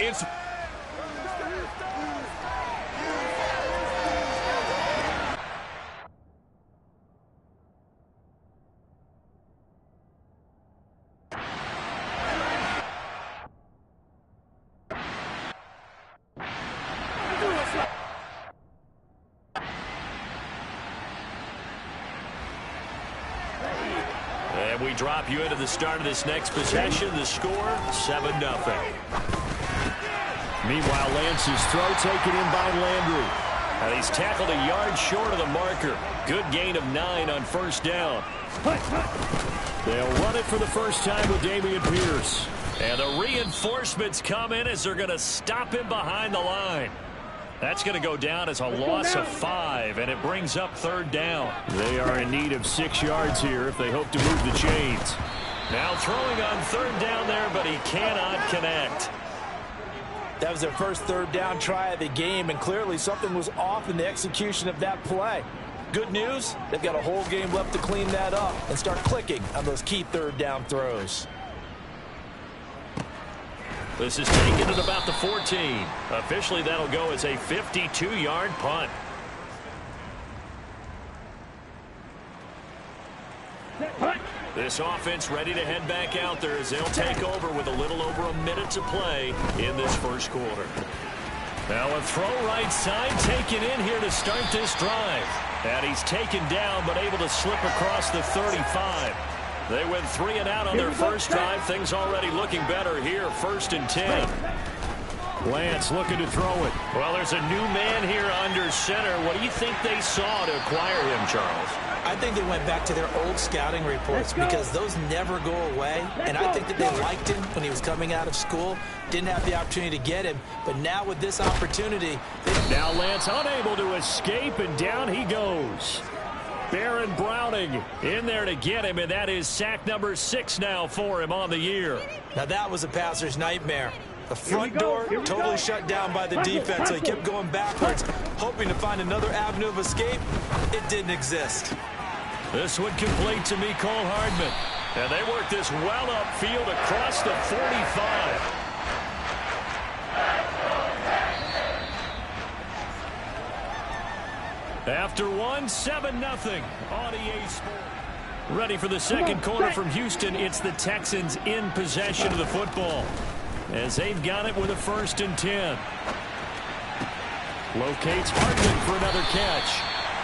It's And we drop you into the start of this next possession. The score, 7-0. Meanwhile, Lance's throw taken in by Landry. And he's tackled a yard short of the marker. Good gain of 9 on first down. They'll run it for the first time with Dameon Pierce. And the reinforcements come in as they're going to stop him behind the line. That's going to go down as a loss of 5, and it brings up third down. They are in need of 6 yards here if they hope to move the chains. Now throwing on third down there, but he cannot connect. That was their first third down try of the game, and clearly something was off in the execution of that play. Good news, they've got a whole game left to clean that up and start clicking on those key third down throws. This is taken at about the 14. Officially, that'll go as a 52-yard punt. This offense ready to head back out there as they'll take over with a little over a minute to play in this first quarter. Now a throw right side taken in here to start this drive. And he's taken down but able to slip across the 35. They went 3 and out on their first drive. Things already looking better here. 1st and 10. Lance looking to throw it. Well, there's a new man here under center. What do you think they saw to acquire him, Charles? I think they went back to their old scouting reports because those never go away. And I think that they liked him when he was coming out of school. Didn't have the opportunity to get him. But now with this opportunity. Now Lance unable to escape, and down he goes. Baron Browning in there to get him, and that is sack number 6 now for him on the year. Now that was a passer's nightmare. The front door totally shut down by the defense, so he kept going backwards, hoping to find another avenue of escape. It didn't exist. This one complete to Mecole Hardman. And they work this well upfield across the 45. After 7-0 on EA Sports. Ready for the second quarter from Houston. It's the Texans in possession of the football as they've got it with a 1st and 10. Locates Hardman for another catch.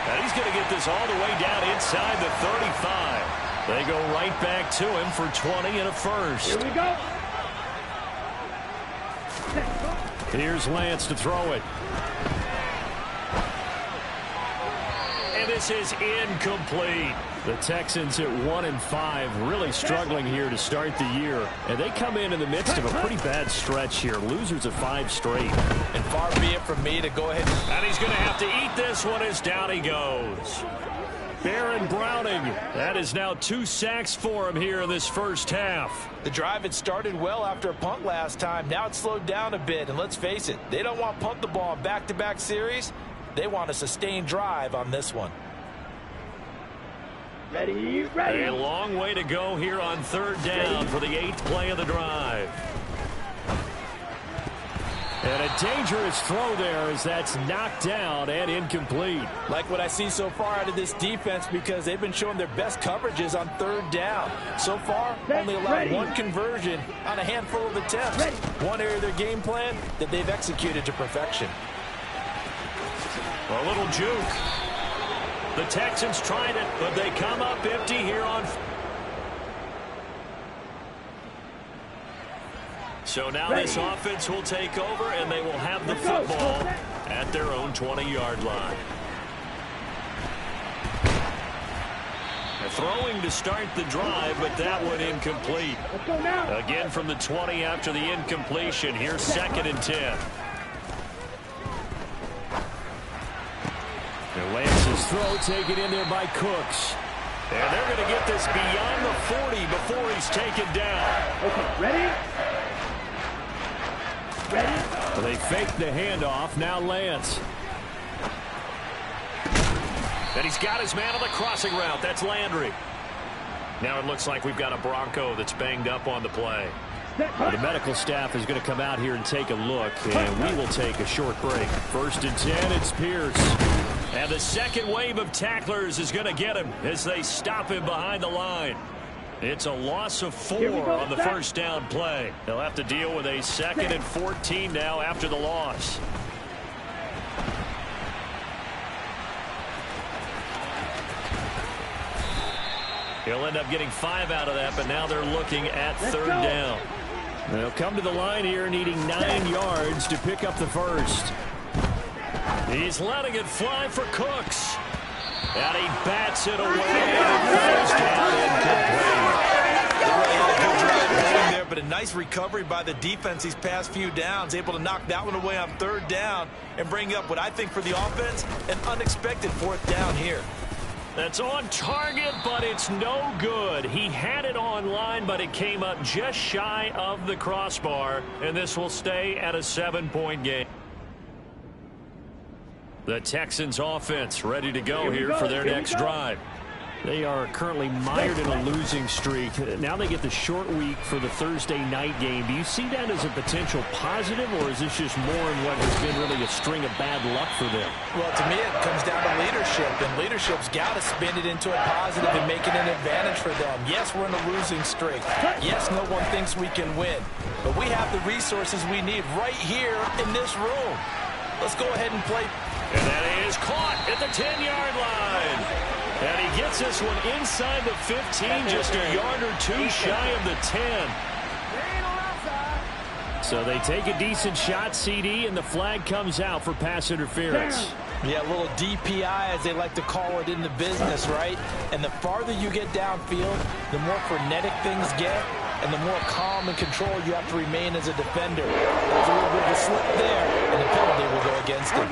And he's going to get this all the way down inside the 35. They go right back to him for 20 and a first. Here we go. Here's Lance to throw it. And this is incomplete. The Texans at 1-5, really struggling here to start the year. And they come in the midst of a pretty bad stretch here. Losers of 5 straight. And far be it from me to go ahead. And he's going to have to eat this one as down he goes. Baron Browning. That is now 2 sacks for him here in this first half. The drive had started well after a punt last time. Now it's slowed down a bit. And let's face it, they don't want to punt the ball in back-to-back series. They want a sustained drive on this one. Ready, ready. A long way to go here on third down for the 8th play of the drive. And a dangerous throw there as that's knocked down and incomplete. Like what I see so far out of this defense because they've been showing their best coverages on third down. So far, only allowed 1 conversion on a handful of attempts. One area of their game plan that they've executed to perfection. A little juke. The Texans tried it, but they come up empty here on. So now this offense will take over, and they will have the football at their own 20-yard line. Throwing to start the drive, but that one incomplete. Again from the 20 after the incompletion. Here's 2nd and 10. Lance's throw taken in there by Cooks. And they're going to get this beyond the 40 before he's taken down. Okay, ready? Ready? Well, they faked the handoff. Now Lance. And he's got his man on the crossing route. That's Landry. Now it looks like we've got a Bronco that's banged up on the play. Well, the medical staff is going to come out here and take a look, and we will take a short break. 1st and 10, it's Pierce. And the second wave of tacklers is going to get him as they stop him behind the line. It's a loss of 4 on the first down play. They'll have to deal with a 2nd and 14 now after the loss. He'll end up getting 5 out of that, but now they're looking at 3rd down. They'll come to the line here needing 9 yards to pick up the first. He's letting it fly for Cooks. And he bats it away. First down incomplete. There, but a nice recovery by the defense these past few downs, able to knock that one away on 3rd down and bring up what I think for the offense, an unexpected 4th down here. That's on target, but it's no good. He had it on line, but it came up just shy of the crossbar, and this will stay at a 7-point game. The Texans offense ready to go here for their next drive. They are currently mired in a losing streak. Now they get the short week for the Thursday night game. Do you see that as a potential positive, or is this just more in what has been really a string of bad luck for them? Well, to me, it comes down to leadership, and leadership's got to spin it into a positive and make it an advantage for them. Yes, we're in a losing streak. Yes, no one thinks we can win, but we have the resources we need right here in this room. Let's go ahead and play. And that is caught at the 10-yard line. And he gets this one inside the 15, just a yard or 2 shy of the 10. So they take a decent shot, CD, and the flag comes out for pass interference. Yeah, a little DPI, as they like to call it in the business, right? And the farther you get downfield, the more frenetic things get, and the more calm and control you have to remain as a defender. There's a little bit of a slip there, and the penalty will go against him.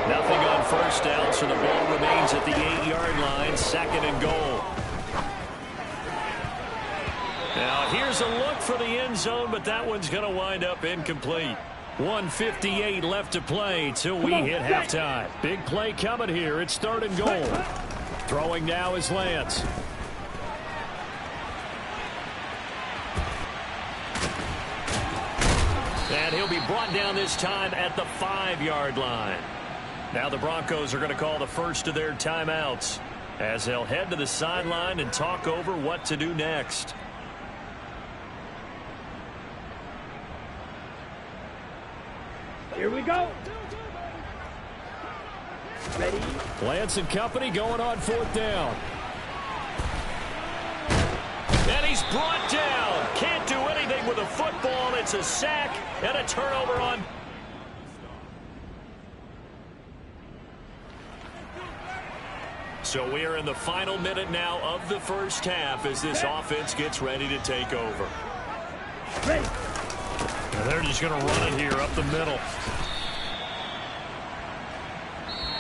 Nothing on first down, so the ball remains at the 8-yard line, 2nd and goal. Now here's a look for the end zone, but that one's going to wind up incomplete. 1:58 left to play till we hit halftime. Big play coming here. It's 3rd and goal. Throwing now is Lance. And he'll be brought down this time at the 5-yard line. Now the Broncos are going to call the first of their timeouts as they'll head to the sideline and talk over what to do next. Here we go. Ready? Lance and company going on 4th down. And he's brought down. Can't do anything with a football. It's a sack and a turnover on. So we are in the final minute now of the first half as this offense gets ready to take over. Ready. And they're just going to run it here up the middle.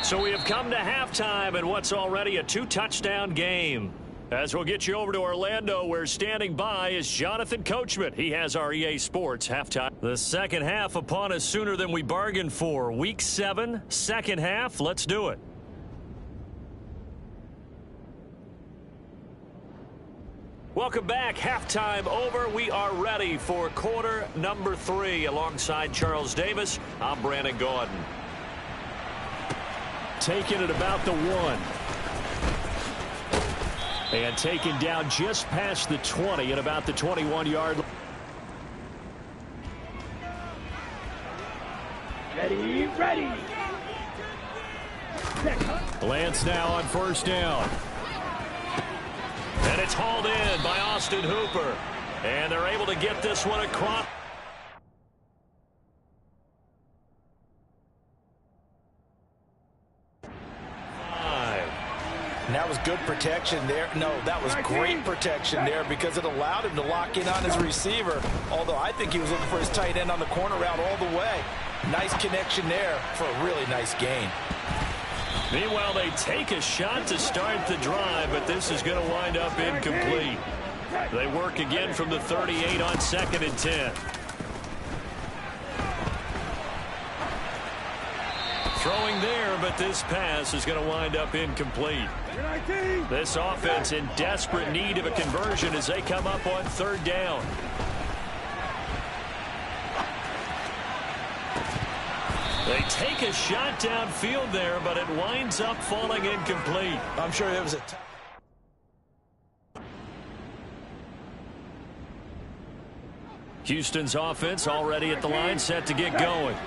So we have come to halftime in what's already a 2-touchdown game. As we'll get you over to Orlando, where standing by is Jonathan Coachman. He has our EA Sports halftime. The second half upon us sooner than we bargained for. Week 7, second half. Let's do it. Welcome back. Halftime over. We are ready for quarter number 3. Alongside Charles Davis, I'm Brandon Gordon. Taken at about the 1. And taken down just past the 20 at about the 21-yard line. Ready, ready. Lance now on first down. And it's hauled in by Austin Hooper. And they're able to get this one across. And that was good protection there. No, that was great protection there because it allowed him to lock in on his receiver. Although I think he was looking for his tight end on the corner route all the way. Nice connection there for a really nice gain. Meanwhile, they take a shot to start the drive, but this is going to wind up incomplete. They work again from the 38 on 2nd and 10. Throwing there, but this pass is going to wind up incomplete. This offense in desperate need of a conversion as they come up on 3rd down. They take a shot downfield there, but it winds up falling incomplete. I'm sure it was a Houston's offense already at the line, set to get going.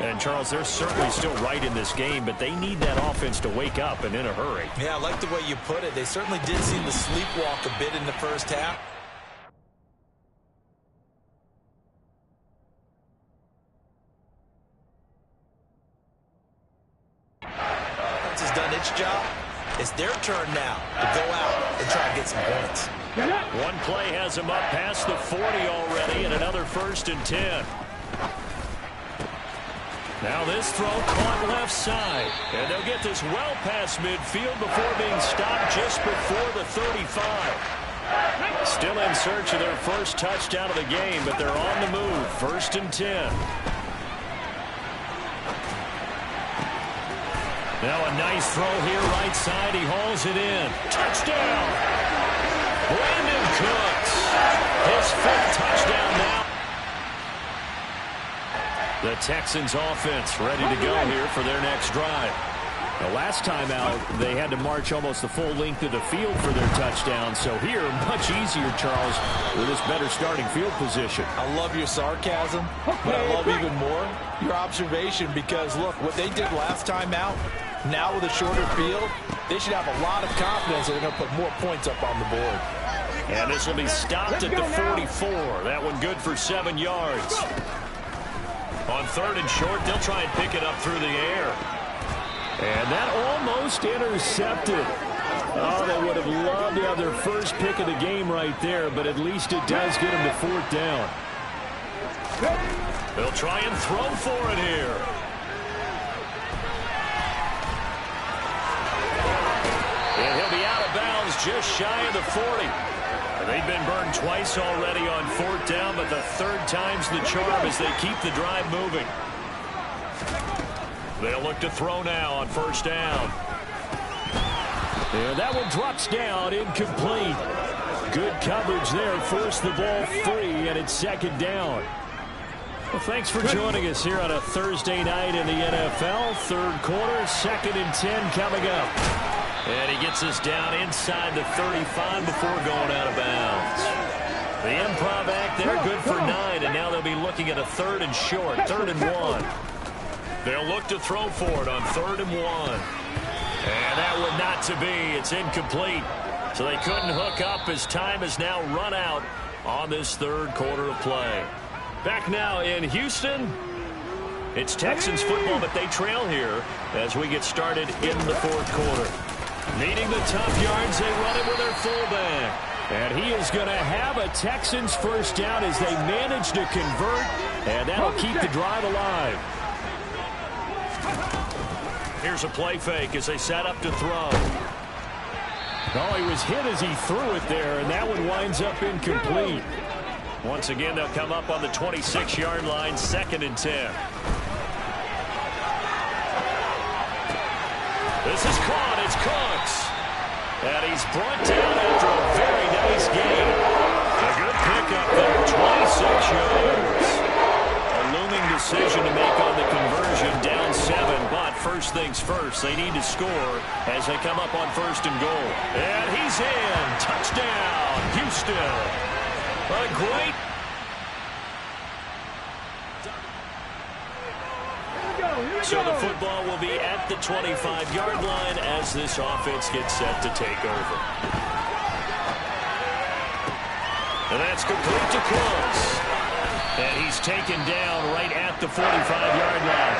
And, Charles, they're certainly still right in this game, but they need that offense to wake up and in a hurry. Yeah, I like the way you put it. They certainly did seem to sleepwalk a bit in the first half. Offense has done its job. It's their turn now to go out and try and get some points. One play has them up past the 40 already, and another 1st and 10. Now this throw caught left side, and they'll get this well past midfield before being stopped just before the 35. Still in search of their first touchdown of the game, but they're on the move. 1st and 10. Now a nice throw here right side. He hauls it in. Touchdown! Brandon Cooks. His 5th touchdown now. The Texans offense ready to go here for their next drive. The last time out, they had to march almost the full length of the field for their touchdown. So here, much easier, Charles, with this better starting field position. I love your sarcasm, but I love even more your observation because, look, what they did last time out, now with a shorter field, they should have a lot of confidence that they're going to put more points up on the board. And this will be stopped at the 44. That one good for 7 yards. On 3rd and short, they'll try and pick it up through the air. And that almost intercepted. Oh, they would have loved to have their first pick of the game right there, but at least it does get them to 4th down. They'll try and throw for it here. And he'll be out of bounds just shy of the 40. They've been burned twice already on 4th down, but the 3rd time's the charm as they keep the drive moving. They'll look to throw now on 1st down. And that one drops down, incomplete. Good coverage there, forced the ball free, and it's 2nd down. Well, thanks for joining us here on a Thursday night in the NFL. 3rd quarter, 2nd and 10 coming up. And he gets us down inside the 35 before going out of bounds. The improv act there, good for 9, and now they'll be looking at a 3rd and short, 3rd and 1. They'll look to throw for it on 3rd and 1. And that one not to be. It's incomplete. So they couldn't hook up as time has now run out on this 3rd quarter of play. Back now in Houston. It's Texans football, but they trail here as we get started in the 4th quarter. Needing the tough yards, they run it with their fullback. And he is going to have a Texans 1st down as they manage to convert, and that'll keep the drive alive. Here's a play fake as they set up to throw. Oh, he was hit as he threw it there, and that one winds up incomplete. Once again, they'll come up on the 26-yard line, 2nd and 10. This is caught. It's Cooks. And he's brought down after a very nice game. A good pickup there, 26 yards. A looming decision to make on the conversion, down 7. But first things first, they need to score as they come up on 1st and goal. And he's in. Touchdown, Houston. A great... So the football will be at the 25-yard line as this offense gets set to take over. And that's complete to Cooks. And he's taken down right at the 45-yard line.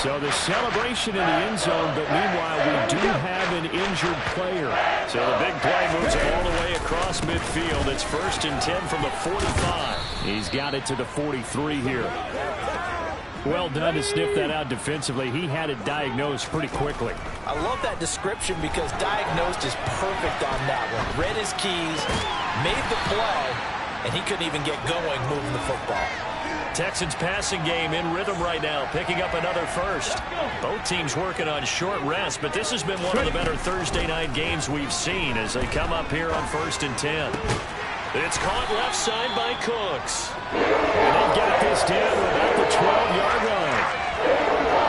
So the celebration in the end zone, but meanwhile we do have an injured player. So the big play moves it all the way across midfield. It's 1st and 10 from the 45. He's got it to the 43 here. Well done to sniff that out defensively. He had it diagnosed pretty quickly. I love that description because diagnosed is perfect on that one. Read his keys, made the play, and he couldn't even get going moving the football. Texans passing game in rhythm right now, picking up another 1st. Both teams working on short rest, but this has been one of the better Thursday night games we've seen as they come up here on 1st and 10. It's caught left side by Cooks. And they've got this down to about the 12-yard line.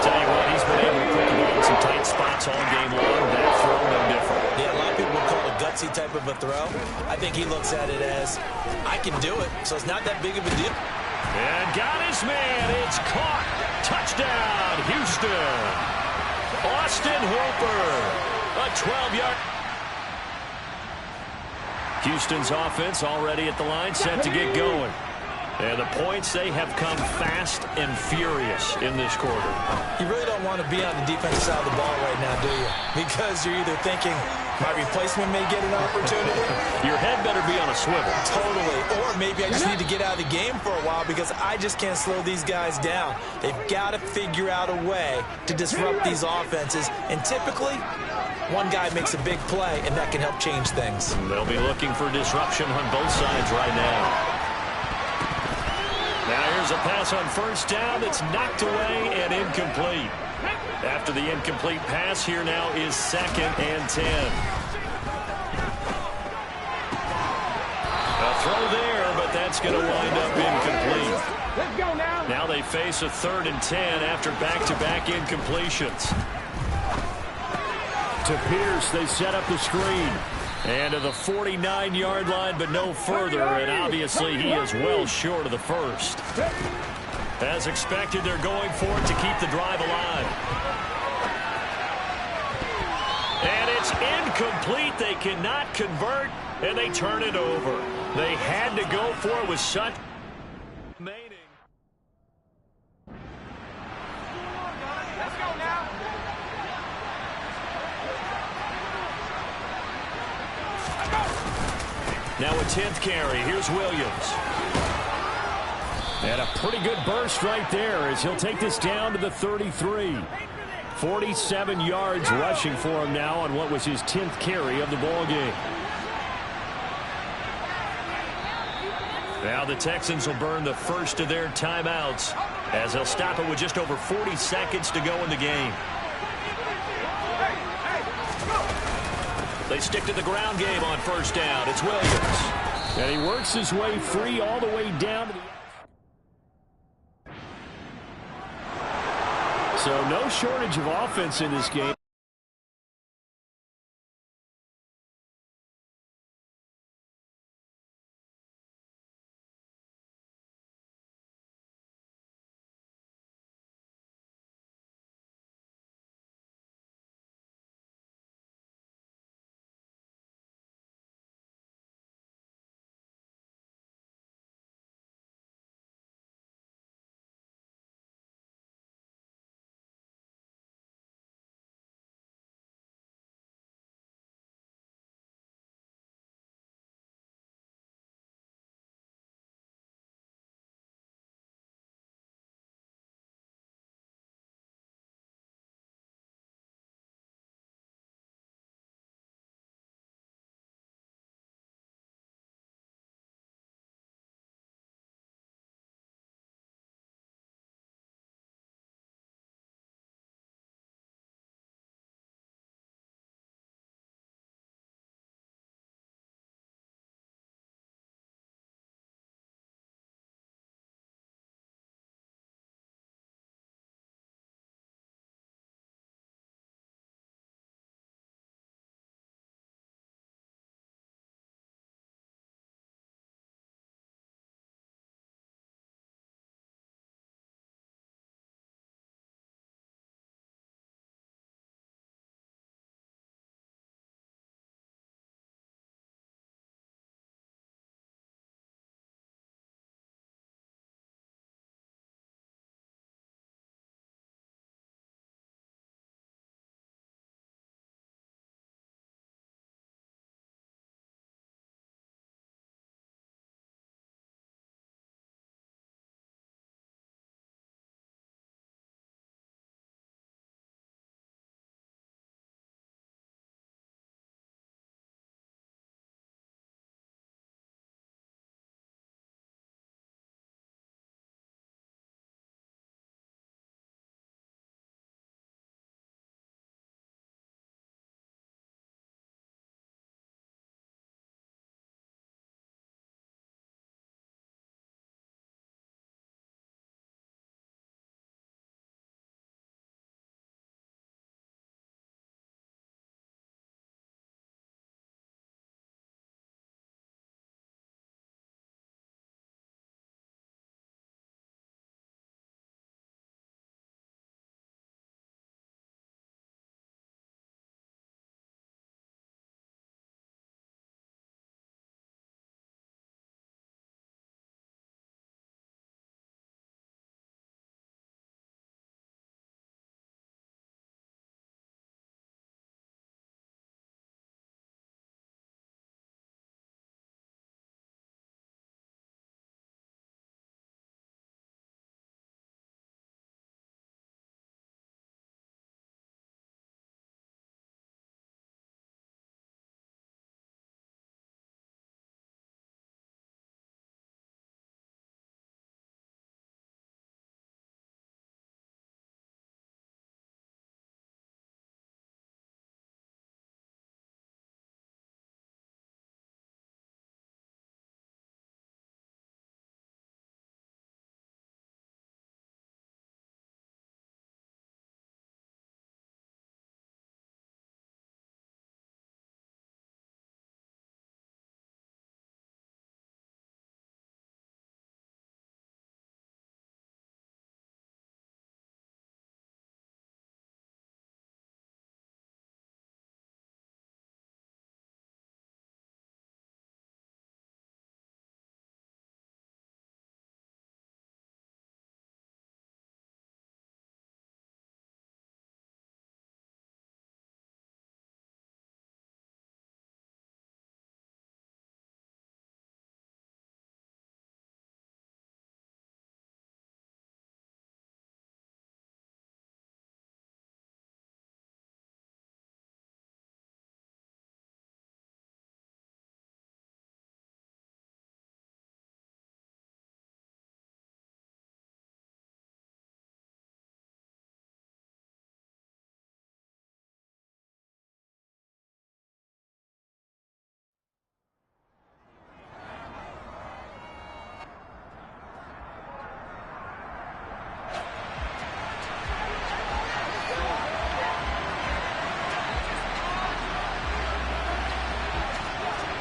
Tell you what, he's been able to put the ball in some tight spots all game long. That throw, no different. Yeah, a lot of people would call it a gutsy type of a throw. I think he looks at it as, I can do it, so it's not that big of a deal. And got his man. It's caught. Touchdown, Houston. Austin Hooper, a 12-yard. Houston's offense already at the line, set to get going. And the points, they have come fast and furious in this quarter. You really don't want to be on the defensive side of the ball right now, do you? Because you're either thinking, my replacement may get an opportunity. Your head better be on a swivel. Totally. Or maybe I just need to get out of the game for a while because I just can't slow these guys down. They've got to figure out a way to disrupt these offenses. And typically, one guy makes a big play, and that can help change things. They'll be looking for disruption on both sides right now. Now here's a pass on first down that's knocked away and incomplete. After the incomplete pass, here now is 2nd and 10. A throw there, but that's going to wind up incomplete. Let's go now. Now they face a 3rd and 10 after back-to-back incompletions. To Pierce, they set up the screen. And to the 49-yard line, but no further, and obviously he is well short of the first. As expected, they're going for it to keep the drive alive. And it's incomplete. They cannot convert, and they turn it over. They had to go for it with such remaining. Let's go now. Now a 10th carry. Here's Williams. And a pretty good burst right there as he'll take this down to the 33. 47 yards rushing for him now on what was his 10th carry of the ball game. Now the Texans will burn the first of their timeouts as they'll stop it with just over 40 seconds to go in the game. They stick to the ground game on first down. It's Williams. And he works his way free all the way down to the... So no shortage of offense in this game.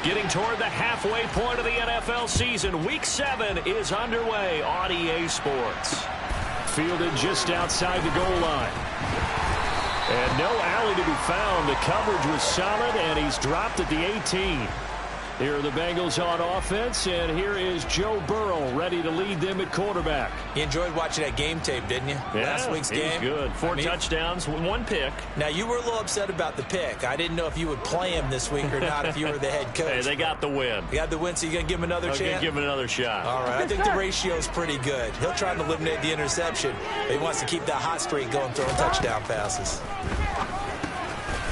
Getting toward the halfway point of the NFL season. Week 7 is underway on EA Sports. Fielded just outside the goal line. And no alley to be found. The coverage was solid, and he's dropped at the 18. Here are the Bengals on offense, and here is Joe Burrow ready to lead them at quarterback. You enjoyed watching that game tape, didn't you? Yeah, Last week's game. Good. Four touchdowns, 1 pick. Now, you were a little upset about the pick. I didn't know if you would play him this week or not if you were the head coach. Hey, they got the win. You got the win, so you're going to give him another chance? I'm going to give him another shot. All right. I think the ratio is pretty good. He'll try to eliminate the interception, but he wants to keep that hot streak going, throwing touchdown passes.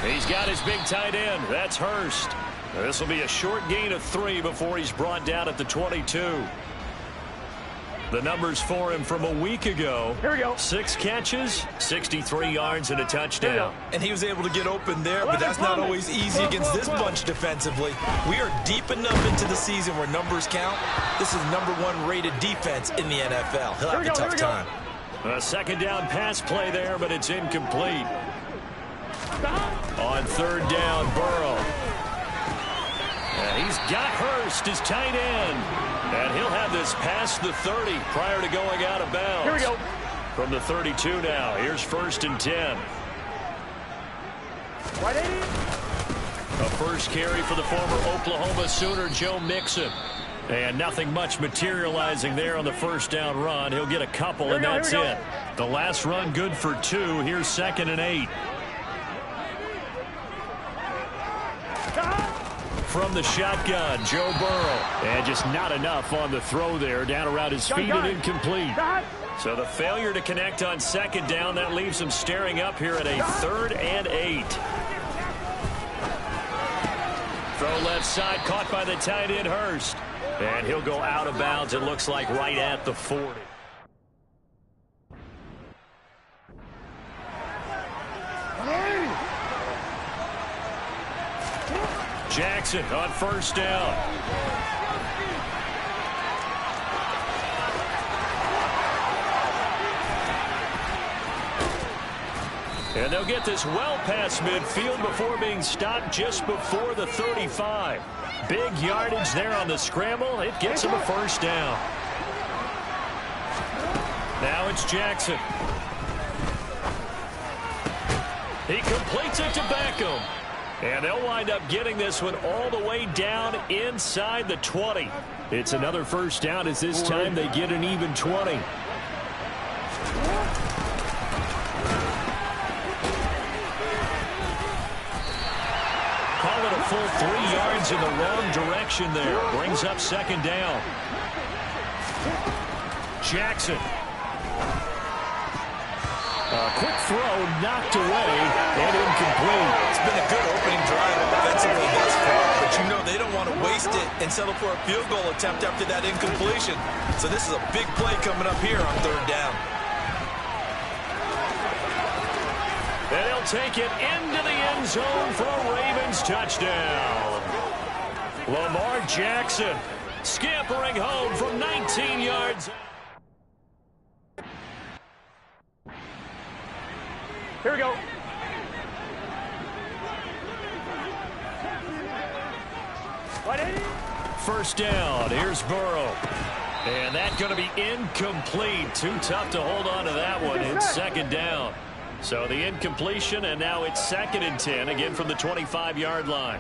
He's got his big tight end. That's Hurst. This will be a short gain of 3 before he's brought down at the 22. The numbers for him from a week ago. Here we go. 6 catches, 63 yards, and a touchdown. And he was able to get open there, but that's not always easy against this bunch defensively. We are deep enough into the season where numbers count. This is #1 rated defense in the NFL. He'll have a tough time. A second down pass play there, but it's incomplete. On 3rd down, Burrow. And he's got Hurst, his tight end. And he'll have this past the 30 prior to going out of bounds. Here we go. From the 32 now. Here's 1st and 10. A first carry for the former Oklahoma Sooner, Joe Mixon. And nothing much materializing there on the first down run. He'll get a couple, and that's it. The last run good for 2. Here's 2nd and 8. From the shotgun, Joe Burrow. And just not enough on the throw there. Down around his feet and incomplete. So the failure to connect on 2nd down, that leaves him staring up here at a 3rd and 8. Throw left side, caught by the tight end, Hurst. And he'll go out of bounds, it looks like, right at the 40. Jackson on 1st down. And they'll get this well past midfield before being stopped just before the 35. Big yardage there on the scramble. It gets him a 1st down. Now it's Jackson. He completes it to Beckham. And they'll wind up getting this one all the way down inside the 20. It's another 1st down as this time they get an even 20. Call it a full 3 yards in the wrong direction there. Brings up 2nd down. Jackson. Quick throw knocked away and incomplete. It's been a good opening drive offensively thus far, but you know they don't want to waste it and settle for a field goal attempt after that incompletion. So this is a big play coming up here on 3rd down. And he'll take it into the end zone for a Ravens touchdown. Lamar Jackson scampering home from 19 yards. Here we go. First down. Here's Burrow. And that's going to be incomplete. Too tough to hold on to that one. It's 2nd down. So the incompletion, and now it's 2nd and 10, again from the 25-yard line.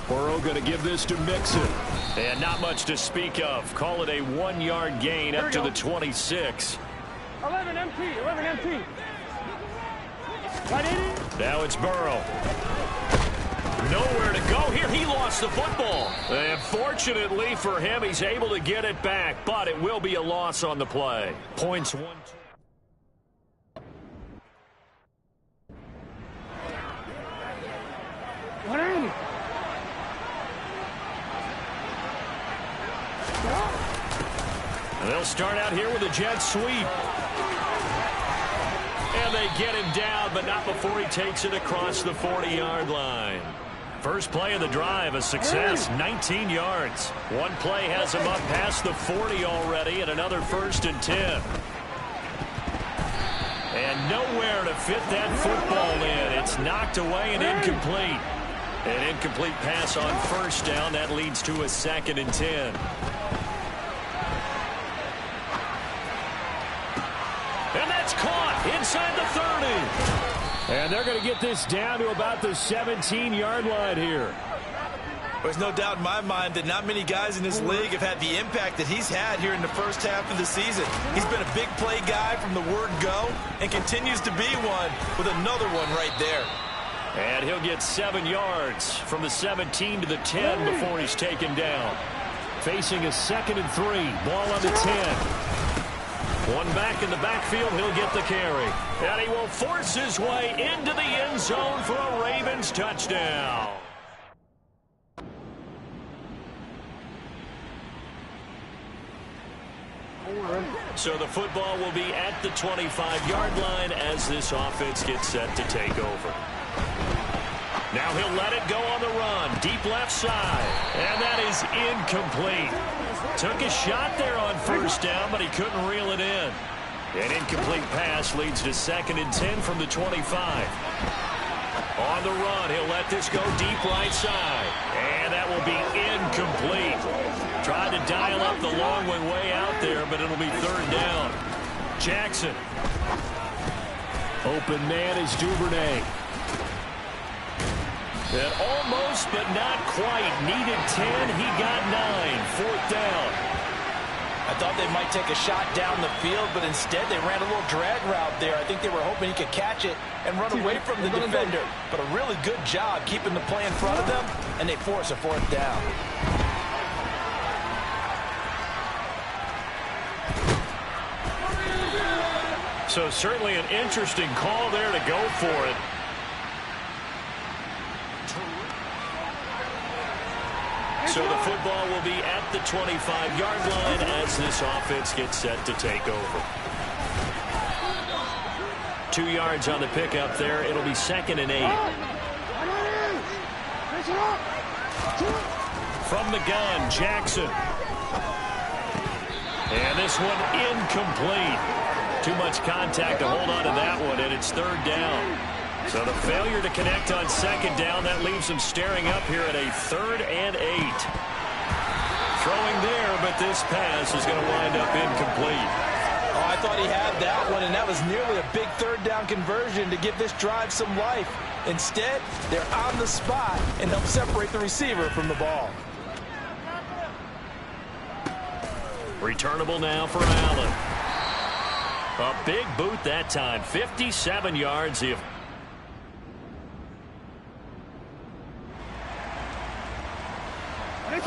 Burrow going to give this to Mixon. And not much to speak of. Call it a 1-yard gain up to the 26. 11 empty. Now it's Burrow. Nowhere to go here. He lost the football. And fortunately for him, he's able to get it back, but it will be a loss on the play. Points 1-2. They'll start out here with a jet sweep. And they get him down, but not before he takes it across the 40-yard line. First play of the drive, a success, 19 yards. One play has him up past the 40 already, and another 1st and 10. And nowhere to fit that football in. It's knocked away and incomplete. An incomplete pass on first down. That leads to a 2nd and 10. And that's caught inside the 30. And they're going to get this down to about the 17-yard line here. There's no doubt in my mind that not many guys in this league have had the impact that he's had here in the first half of the season. He's been a big play guy from the word go and continues to be one with another one right there. And he'll get 7 yards from the 17 to the 10 before he's taken down. Facing a 2nd and 3. Ball on the 10. One back in the backfield, he'll get the carry. And he will force his way into the end zone for a Ravens touchdown. So the football will be at the 25-yard line as this offense gets set to take over. Now he'll let it go on the run. Deep left side. And that is incomplete. Took a shot there on first down, but he couldn't reel it in. An incomplete pass leads to 2nd and 10 from the 25. On the run, he'll let this go deep right side. And that will be incomplete. Tried to dial up the long one way out there, but it'll be 3rd down. Jackson. Open man is Duvernay. And almost, but not quite. Needed 10. He got 9. 4th down. I thought they might take a shot down the field, but instead they ran a little drag route there. I think they were hoping he could catch it and run away from the defender. But a really good job keeping the play in front of them, and they force a 4th down. So certainly an interesting call there to go for it. So the football will be at the 25-yard line as this offense gets set to take over. 2 yards on the pickup there. It'll be 2nd and 8. From the gun, Jackson. And this one incomplete. Too much contact to hold on to that one, and it's 3rd down. So the failure to connect on 2nd down, that leaves them staring up here at a 3rd and 8. Throwing there, but this pass is going to wind up incomplete. Oh, I thought he had that one, and that was nearly a big 3rd down conversion to give this drive some life. Instead, they're on the spot and help separate the receiver from the ball. Returnable now for Allen. A big boot that time, 57 yards.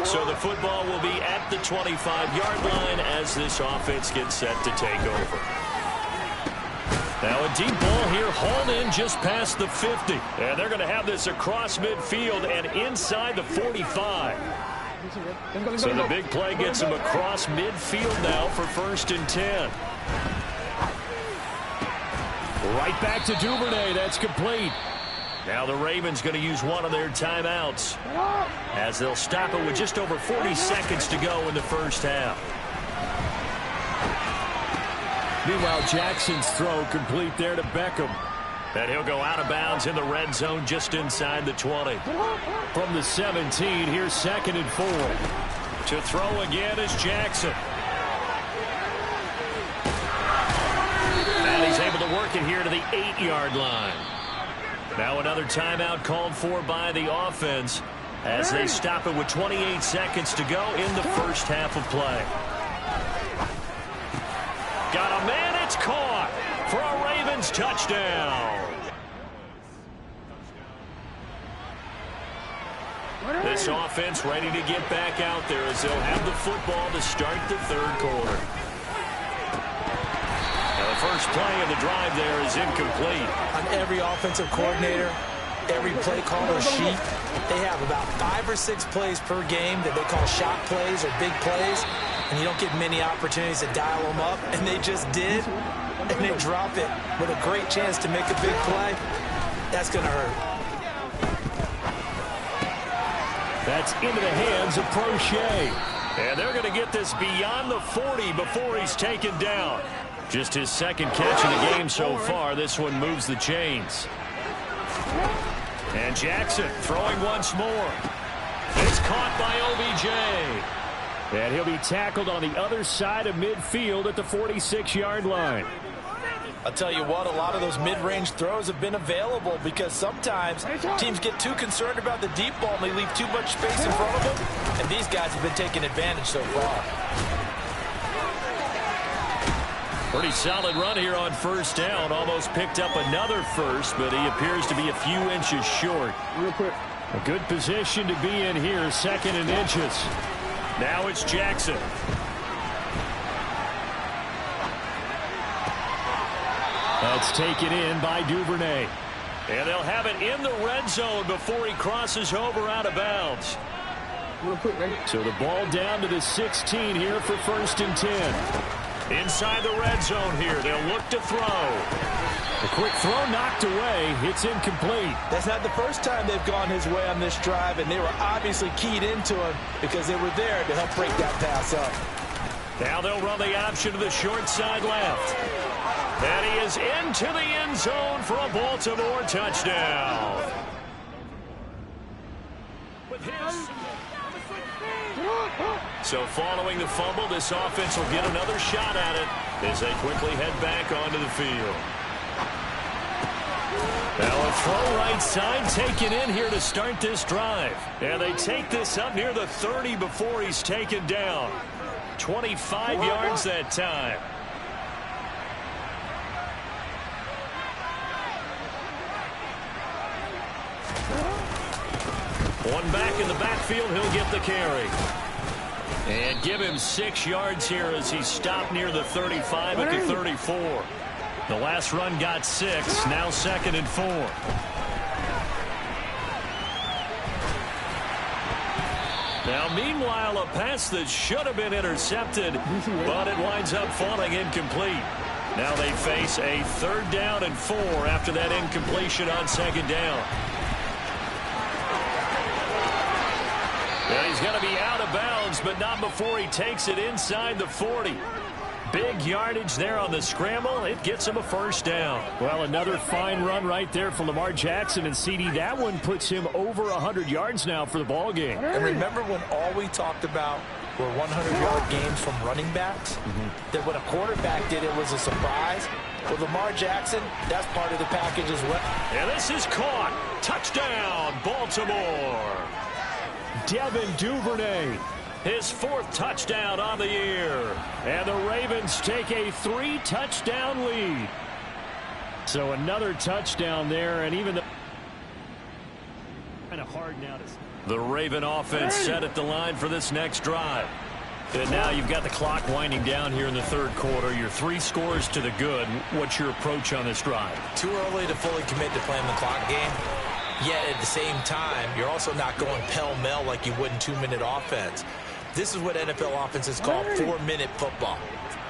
So the football will be at the 25-yard line as this offense gets set to take over. Now a deep ball here, hauled in just past the 50. And they're going to have this across midfield and inside the 45. So the big play gets them across midfield now for 1st and 10. Right back to Duvernay. That's complete. Now the Ravens going to use one of their timeouts as they'll stop it with just over 40 seconds to go in the first half. Meanwhile, Jackson's throw complete there to Beckham. And he'll go out of bounds in the red zone just inside the 20. From the 17, here's 2nd and 4. To throw again is Jackson. And he's able to work it here to the 8-yard line. Now another timeout called for by the offense as they stop it with 28 seconds to go in the first half of play. Got a man, it's caught for a Ravens touchdown. This offense ready to get back out there as they'll have the football to start the 3rd quarter. Now the first play of the drive there is incomplete. On every offensive coordinator, every play caller sheet, they have about 5 or 6 plays per game that they call shot plays or big plays, and you don't get many opportunities to dial them up, and they just did, and they drop it with a great chance to make a big play. That's going to hurt. That's into the hands of Prochet. And they're going to get this beyond the 40 before he's taken down. Just his 2nd catch of the game so far. This one moves the chains. And Jackson throwing once more. It's caught by OBJ. And he'll be tackled on the other side of midfield at the 46-yard line. I'll tell you what, a lot of those mid-range throws have been available because sometimes teams get too concerned about the deep ball and they leave too much space in front of them. And these guys have been taking advantage so far. Pretty solid run here on first down. Almost picked up another first, but he appears to be a few inches short. Real quick. A good position to be in here, 2nd and inches. Now it's Jackson. That's taken in by Duvernay. And they'll have it in the red zone before he crosses over out of bounds. Real quick, ready? So the ball down to the 16 here for 1st and 10. Inside the red zone here, they'll look to throw. A quick throw knocked away. It's incomplete. That's not the first time they've gone his way on this drive, and they were obviously keyed into him because they were there to help break that pass up. Now they'll run the option to the short side left. And he is into the end zone for a Baltimore touchdown. With his... So following the fumble, this offense will get another shot at it as they quickly head back onto the field. Now a throw right side taken in here to start this drive. And they take this up near the 30 before he's taken down. 25 yards that time. One back in the backfield, he'll get the carry. And give him 6 yards here as he stopped near the 35 at the 34. The last run got 6, now 2nd and 4. Now, meanwhile, a pass that should have been intercepted, but it winds up falling incomplete. Now they face a 3rd down and 4 after that incompletion on 2nd down. And he's going to be out of bounds, but not before he takes it inside the 40. Big yardage there on the scramble. It gets him a 1st down. Well, another fine run right there from Lamar Jackson, and CD, that one puts him over 100 yards now for the ball game. And remember when all we talked about were 100-yard games from running backs? That when a quarterback did it was a surprise. With Lamar Jackson, that's part of the package as well. And this is caught. Touchdown, Baltimore. Devin Duvernay. His 4th touchdown on the year. And the Ravens take a 3-touchdown lead. So another touchdown there, and even the kind of hard now to... The Raven offense set at the line for this next drive. And now you've got the clock winding down here in the 3rd quarter. You're 3 scores to the good. What's your approach on this drive? Too early to fully commit to playing the clock game. Yet at the same time, you're also not going pell-mell like you would in 2-minute offense. This is what NFL offenses call 4-minute football.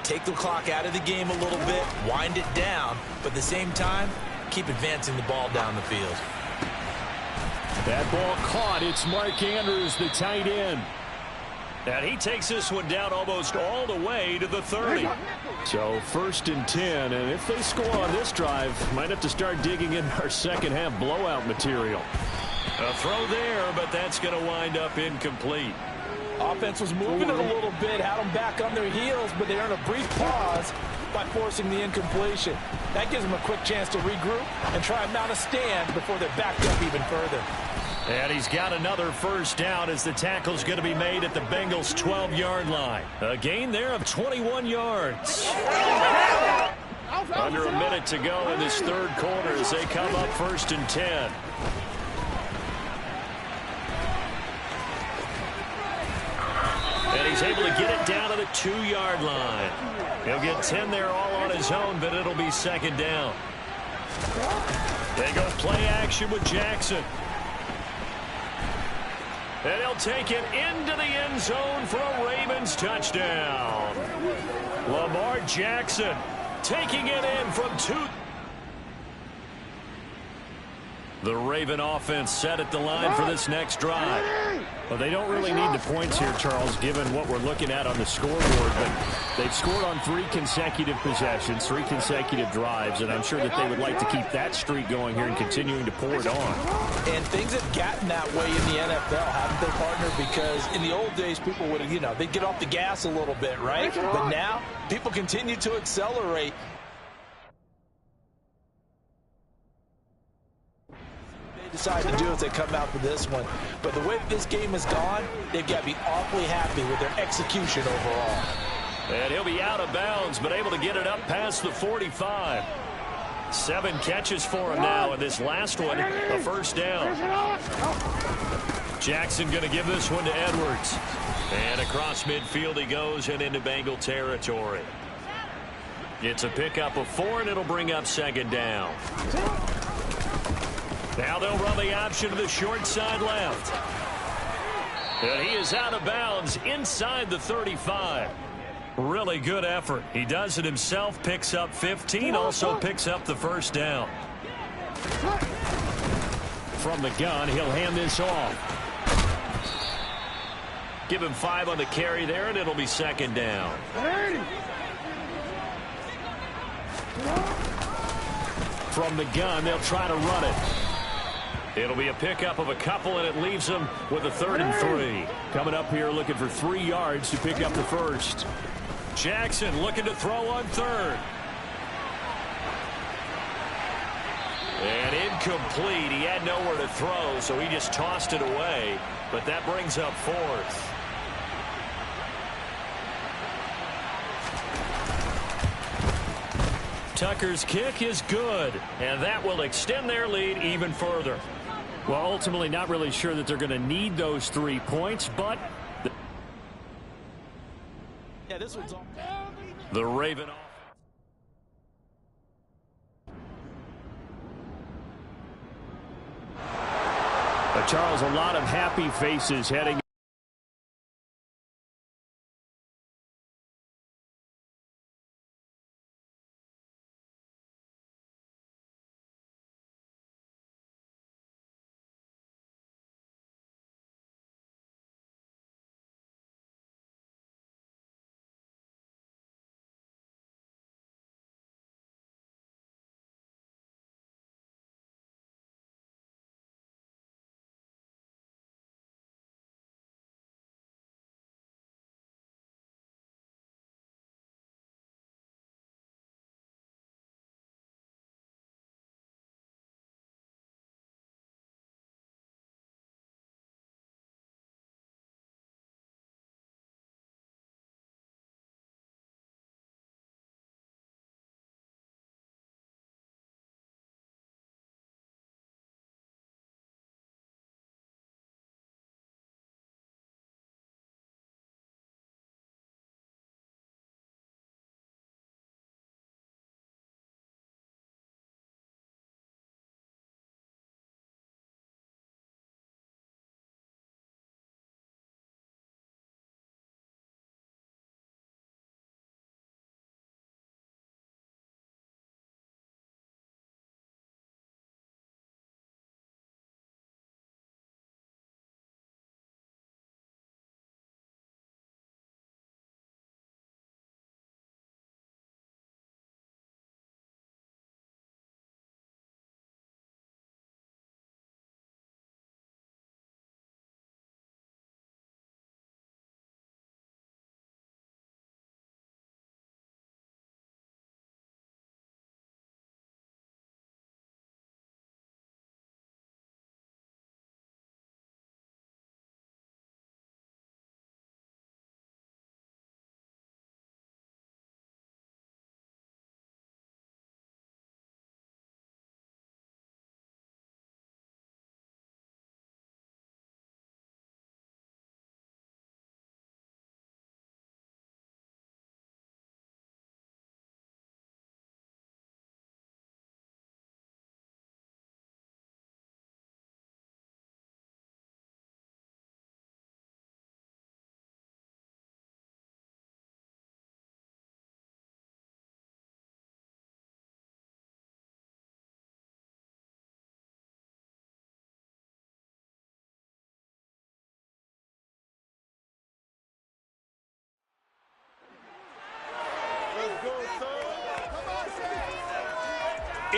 Take the clock out of the game a little bit, wind it down, but at the same time, keep advancing the ball down the field. That ball caught. It's Mark Andrews, the tight end. And he takes this one down almost all the way to the 30. So 1st and 10, and if they score on this drive, might have to start digging in our second-half blowout material. A throw there, but that's going to wind up incomplete. Offense was moving it a little bit, had them back on their heels, but they earned a brief pause by forcing the incompletion. That gives them a quick chance to regroup and try and mount a stand before they're backed up even further. And he's got another 1st down as the tackle's going to be made at the Bengals' 12-yard line. A gain there of 21 yards. Under a minute to go in this 3rd quarter as they come up 1st and 10. And he's able to get it down to the 2-yard line. He'll get 10 there all on his own, but it'll be 2nd down. They go play action with Jackson. And he'll take it into the end zone for a Ravens touchdown. Lamar Jackson taking it in from 2. The Raven offense set at the line for this next drive. Well, they don't really need the points here, Charles, given what we're looking at on the scoreboard. But they've scored on 3 consecutive possessions, 3 consecutive drives, and I'm sure that they would like to keep that streak going here and continuing to pour it on. And things have gotten that way in the NFL, haven't they, partner? Because in the old days, people would, they'd get off the gas a little bit, right? But now, people continue to accelerate. Decide to do as they come out for this one. But the way that this game has gone, they've got to be awfully happy with their execution overall. And he'll be out of bounds, but able to get it up past the 45. 7 catches for him now, and this last one, a first down. Jackson going to give this one to Edwards. And across midfield he goes and into Bengal territory. It's a pickup of 4, and it'll bring up second down. Now they'll run the option to the short side left. And he is out of bounds inside the 35. Really good effort. He does it himself, picks up 15, also picks up the first down. From the gun, he'll hand this off. Give him 5 on the carry there, and it'll be second down. From the gun, they'll try to run it. It'll be a pickup of a couple, and it leaves them with a 3rd and 3. Coming up here looking for 3 yards to pick up the first. Jackson looking to throw on 3rd. And incomplete. He had nowhere to throw, so he just tossed it away. But that brings up 4th. Tucker's kick is good, and that will extend their lead even further. Well, ultimately not really sure that they're going to need those 3 points, but Yeah, this one's all. The Raven. Charles, a lot of happy faces heading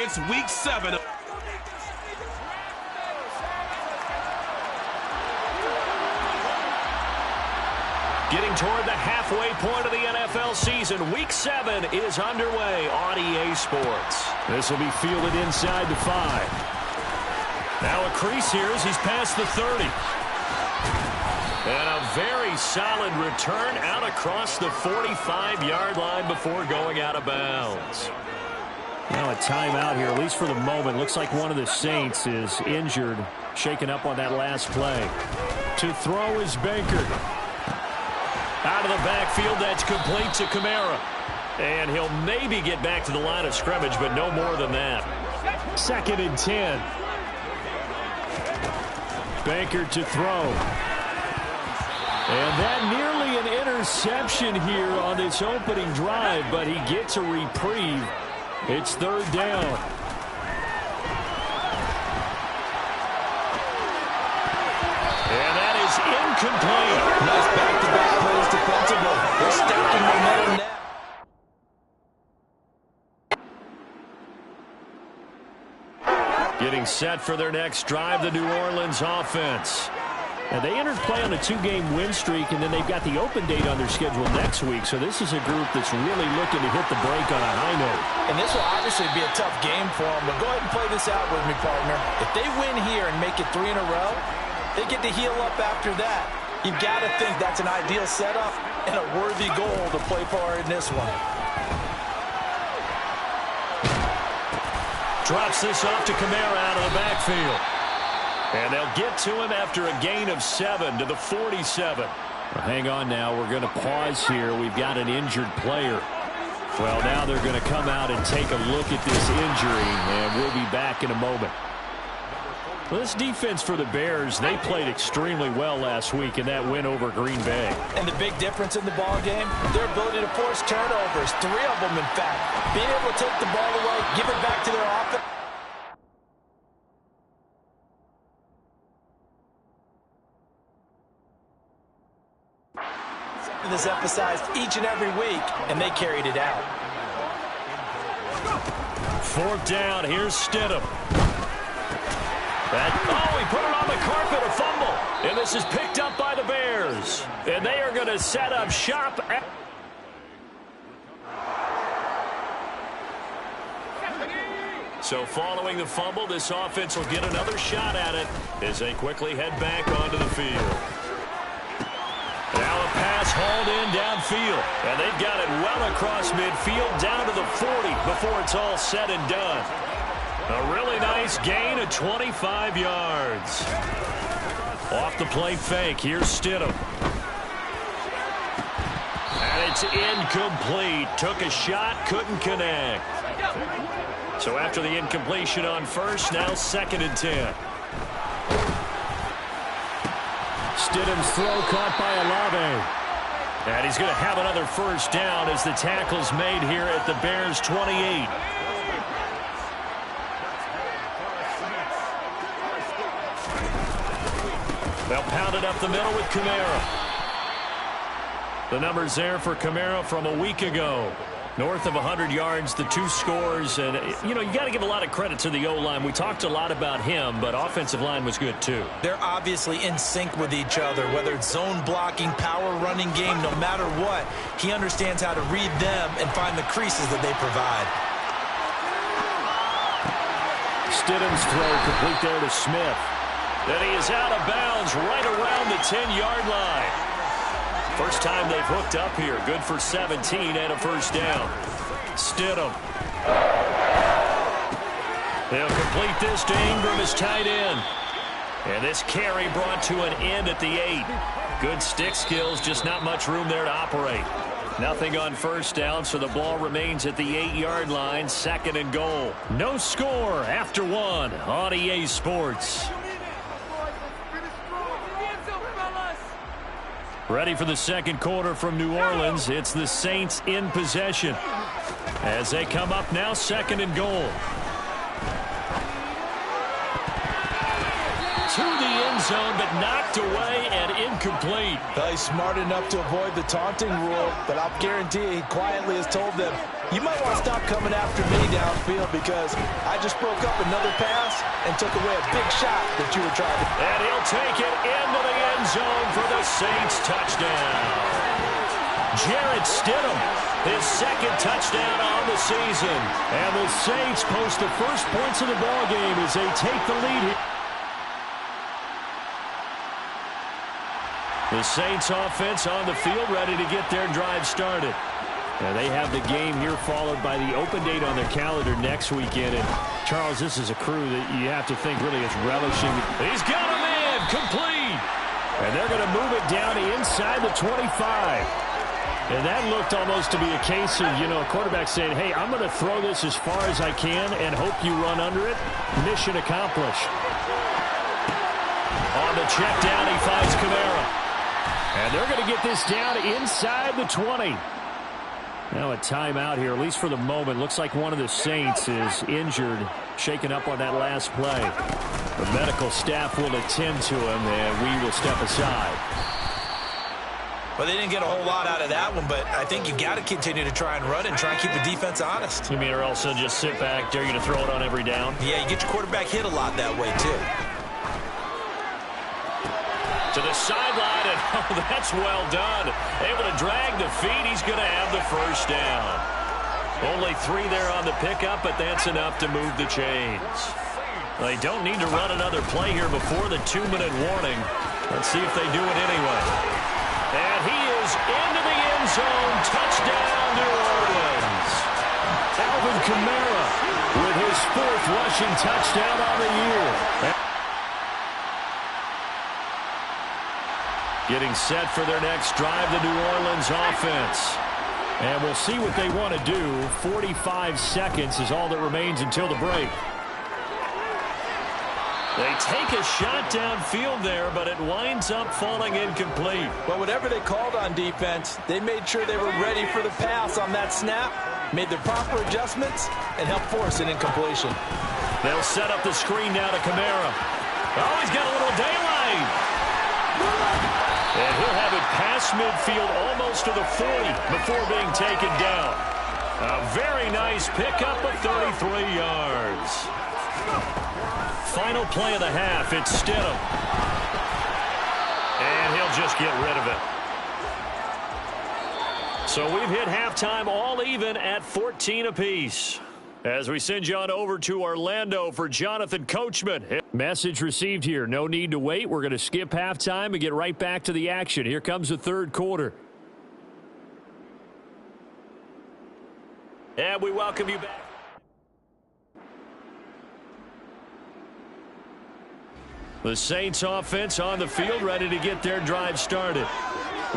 It's week 7. Getting toward the halfway point of the NFL season. Week 7 is underway on EA Sports. This will be fielded inside the 5. Now a crease here as he's past the 30. And a very solid return out across the 45-yard line before going out of bounds. Now a timeout here, at least for the moment. Looks like one of the Saints is injured, shaken up on that last play. To throw is Baker. Out of the backfield, that's complete to Kamara. And he'll maybe get back to the line of scrimmage, but no more than that. 2nd and 10. Baker to throw. And that nearly an interception here on this opening drive, but he gets a reprieve. It's 3rd down. And that is incomplete. Nice back-to-back plays defensively. They're stacking momentum now. Getting set for their next drive, the New Orleans offense. And they entered play on a 2-game win streak, and then they've got the open date on their schedule next week. So this is a group that's really looking to hit the break on a high note. And this will obviously be a tough game for them, but go ahead and play this out with me, partner. If they win here and make it 3 in a row, they get to heal up after that. You've got to think that's an ideal setup and a worthy goal to play for in this one. Drops this off to Kamara out of the backfield. And they'll get to him after a gain of 7 to the 47. Well, hang on now. We're going to pause here. We've got an injured player. Well, now they're going to come out and take a look at this injury, and we'll be back in a moment. Well, this defense for the Bears, they played extremely well last week in that win over Green Bay. And the big difference in the ball game, their ability to force turnovers, 3 of them, in fact. Being able to take the ball away, give it back to their offense. This emphasized each and every week, and they carried it out. 4th down, here's Stidham. He put it on the carpet, a fumble. And this is picked up by the Bears. And they are going to set up shop. So following the fumble, this offense will get another shot at it as they quickly head back onto the field. Now a pass hauled in downfield. And they've got it well across midfield down to the 40 before it's all said and done. A really nice gain of 25 yards. Off the play fake. Here's Stidham. And it's incomplete. Took a shot, couldn't connect. So after the incompletion on first, now 2nd and 10. Stidham's throw caught by Olave. And he's going to have another first down as the tackle's made here at the Bears' 28. They'll pound it up the middle with Kamara. The numbers there for Kamara from a week ago. North of 100 yards, the 2 scores. And, you got to give a lot of credit to the O-line. We talked a lot about him, but offensive line was good, too. They're obviously in sync with each other, whether it's zone blocking, power running game, no matter what. He understands how to read them and find the creases that they provide. Stidham's throw complete there to Smith. Then he is out of bounds right around the 10-yard line. First time they've hooked up here. Good for 17 and a first down. Stidham. They'll complete this to Ingram as tight end. And this carry brought to an end at the 8. Good stick skills, just not much room there to operate. Nothing on first down, so the ball remains at the 8-yard line. 2nd and goal. No score after 1 on EA Sports. Ready for the second quarter from New Orleans. It's the Saints in possession as they come up now 2nd and goal. to the end zone, but knocked away and incomplete. Well, he's smart enough to avoid the taunting rule, but I'll guarantee he quietly has told them, you might want to stop coming after me downfield because I just broke up another pass and took away a big shot that you were trying to. And he'll take it into the end zone for the Saints touchdown. Jarrett Stidham, his second touchdown on the season. And the Saints post the first points of the ballgame as they take the lead here. The Saints offense on the field, ready to get their drive started. Now they have the game here followed by the open date on their calendar next weekend. And Charles, this is a crew that you have to think really is relishing. He's got him in, complete. And they're going to move it down inside the 25. And that looked almost to be a case of, you know, a quarterback saying, hey, I'm going to throw this as far as I can and hope you run under it. Mission accomplished. On the check down, he finds Kamara. And they're going to get this down inside the 20. Now a timeout here, at least for the moment. Looks like one of the Saints is injured, shaken up on that last play. The medical staff will attend to him, and we will step aside. Well, they didn't get a whole lot out of that one, but I think you got to continue to try and run and try and keep the defense honest. You mean or else they'll just sit back, dare you to throw it on every down? Yeah, you get your quarterback hit a lot that way, too. To the sideline, and oh, that's well done. Able to drag the feet. He's going to have the first down. Only 3 there on the pickup, but that's enough to move the chains. They don't need to run another play here before the 2-minute warning. Let's see if they do it anyway. And he is into the end zone. Touchdown, New Orleans. Alvin Kamara with his 4th rushing touchdown on the year. Getting set for their next drive, the New Orleans offense. And we'll see what they want to do. 45 seconds is all that remains until the break. They take a shot downfield there, but it winds up falling incomplete. Well, whatever they called on defense, they made sure they were ready for the pass on that snap, made the proper adjustments, and helped force an incompletion. They'll set up the screen now to Kamara. Oh, he's got a little daylight. And he'll have it past midfield almost to the 40 before being taken down. A very nice pickup of 33 yards. Final play of the half, it's Stidham. And he'll just get rid of it. So we've hit halftime all even at 14 apiece. As we send you on over to Orlando for Jonathan Coachman. Message received here. No need to wait. We're going to skip halftime and get right back to the action. Here comes the third quarter. And we welcome you back. The Saints offense on the field, ready to get their drive started.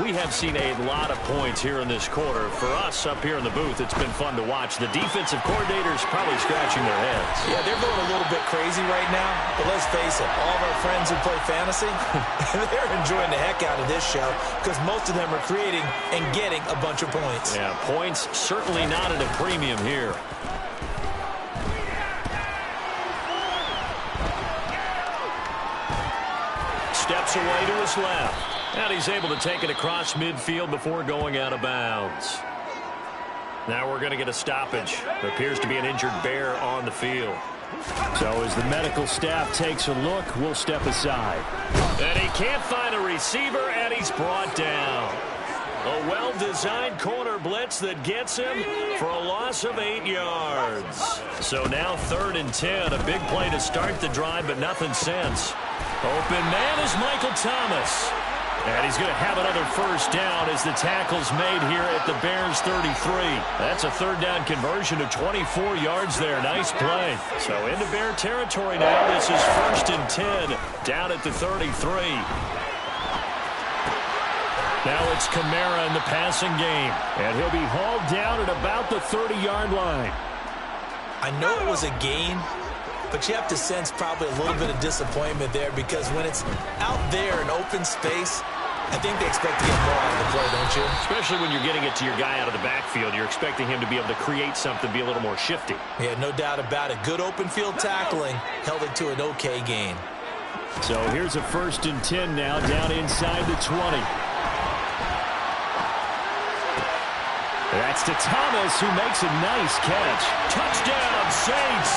We have seen a lot of points here in this quarter. For us up here in the booth, it's been fun to watch. The defensive coordinators probably scratching their heads. Yeah, they're going a little bit crazy right now. But let's face it, all of our friends who play fantasy, they're enjoying the heck out of this show because most of them are creating and getting a bunch of points. Yeah, points certainly not at a premium here. Steps away to his left. And he's able to take it across midfield before going out of bounds. Now we're going to get a stoppage. There appears to be an injured bear on the field. So as the medical staff takes a look, we'll step aside. And he can't find a receiver, and he's brought down. A well-designed corner blitz that gets him for a loss of 8 yards. So now 3rd and 10. A big play to start the drive, but nothing since. Open man is Michael Thomas. And he's going to have another first down as the tackle's made here at the Bears 33. That's a 3rd down conversion of 24 yards there. Nice play. So into Bear territory now. This is 1st and 10 down at the 33. Now it's Kamara in the passing game. And he'll be hauled down at about the 30-yard line. I know it was a gain, but you have to sense probably a little bit of disappointment there because when it's out there in open space, I think they expect to get more out of the play, don't you? Especially when you're getting it to your guy out of the backfield. You're expecting him to be able to create something, be a little more shifty. Yeah, no doubt about it. Good open field tackling held it to an okay gain. So here's a 1st and 10 now, down inside the 20. That's to Thomas, who makes a nice catch. Touchdown, Saints.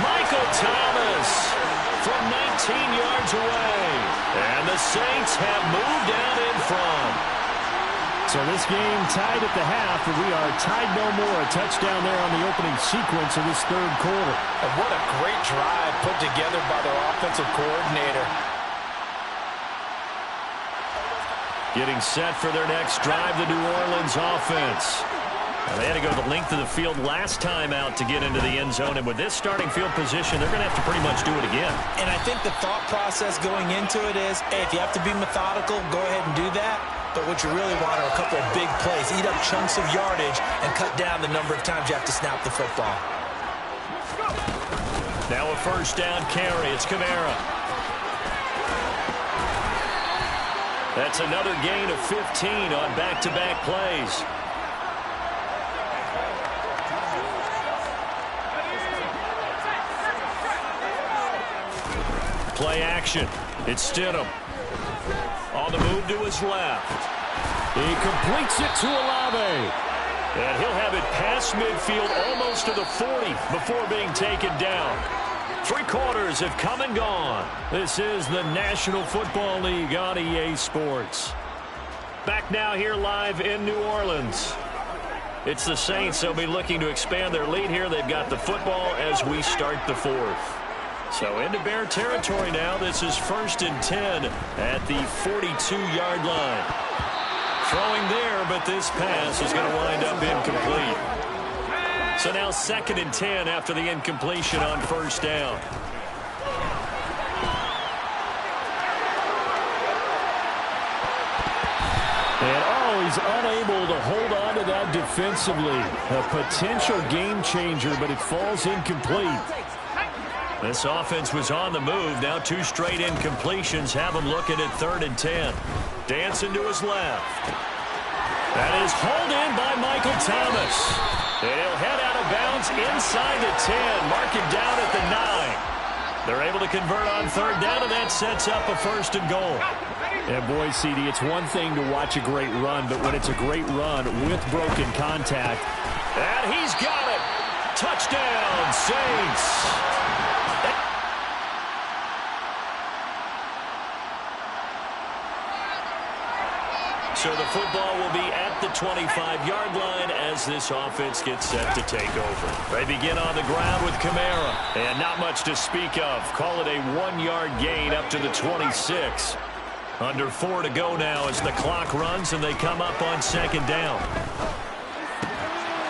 Michael Thomas from 19 yards away. And the Saints have moved out in front. So this game tied at the half, and we are tied no more. A touchdown there on the opening sequence of this 3rd quarter. And what a great drive put together by their offensive coordinator. Getting set for their next drive, the New Orleans offense. Now, they had to go the length of the field last time out to get into the end zone, and with this starting field position, they're going to have to pretty much do it again. And I think the thought process going into it is, hey, if you have to be methodical, go ahead and do that. But what you really want are a couple of big plays. Eat up chunks of yardage and cut down the number of times you have to snap the football. Now a 1st down carry. It's Kamara. That's another gain of 15 on back-to-back plays. Play action. It's Stidham. On the move to his left. He completes it to Olave. And he'll have it past midfield almost to the 40 before being taken down. 3 quarters have come and gone. This is the National Football League on EA Sports. Back now here live in New Orleans. It's the Saints. They'll be looking to expand their lead here. They've got the football as we start the 4th. So into Bear territory now. This is 1st and 10 at the 42-yard line. Throwing there, but this pass is going to wind up incomplete. So now 2nd and 10 after the incompletion on 1st down. And he's unable to hold on to that defensively. A potential game changer, but it falls incomplete. This offense was on the move. Now 2 straight incompletions have him looking at 3rd and 10. Dancing to his left. That is hauled in by Michael Thomas. And he'll head out of bounds inside the 10. Mark him down at the 9. They're able to convert on 3rd down, and that sets up a 1st and goal. And boy, CD, it's one thing to watch a great run, but when it's a great run with broken contact. And he's got it. Touchdown, Saints. So the football will be at the 25-yard line as this offense gets set to take over. They begin on the ground with Kamara. And not much to speak of. Call it a 1-yard gain up to the 26. Under 4 to go now as the clock runs and they come up on 2nd down.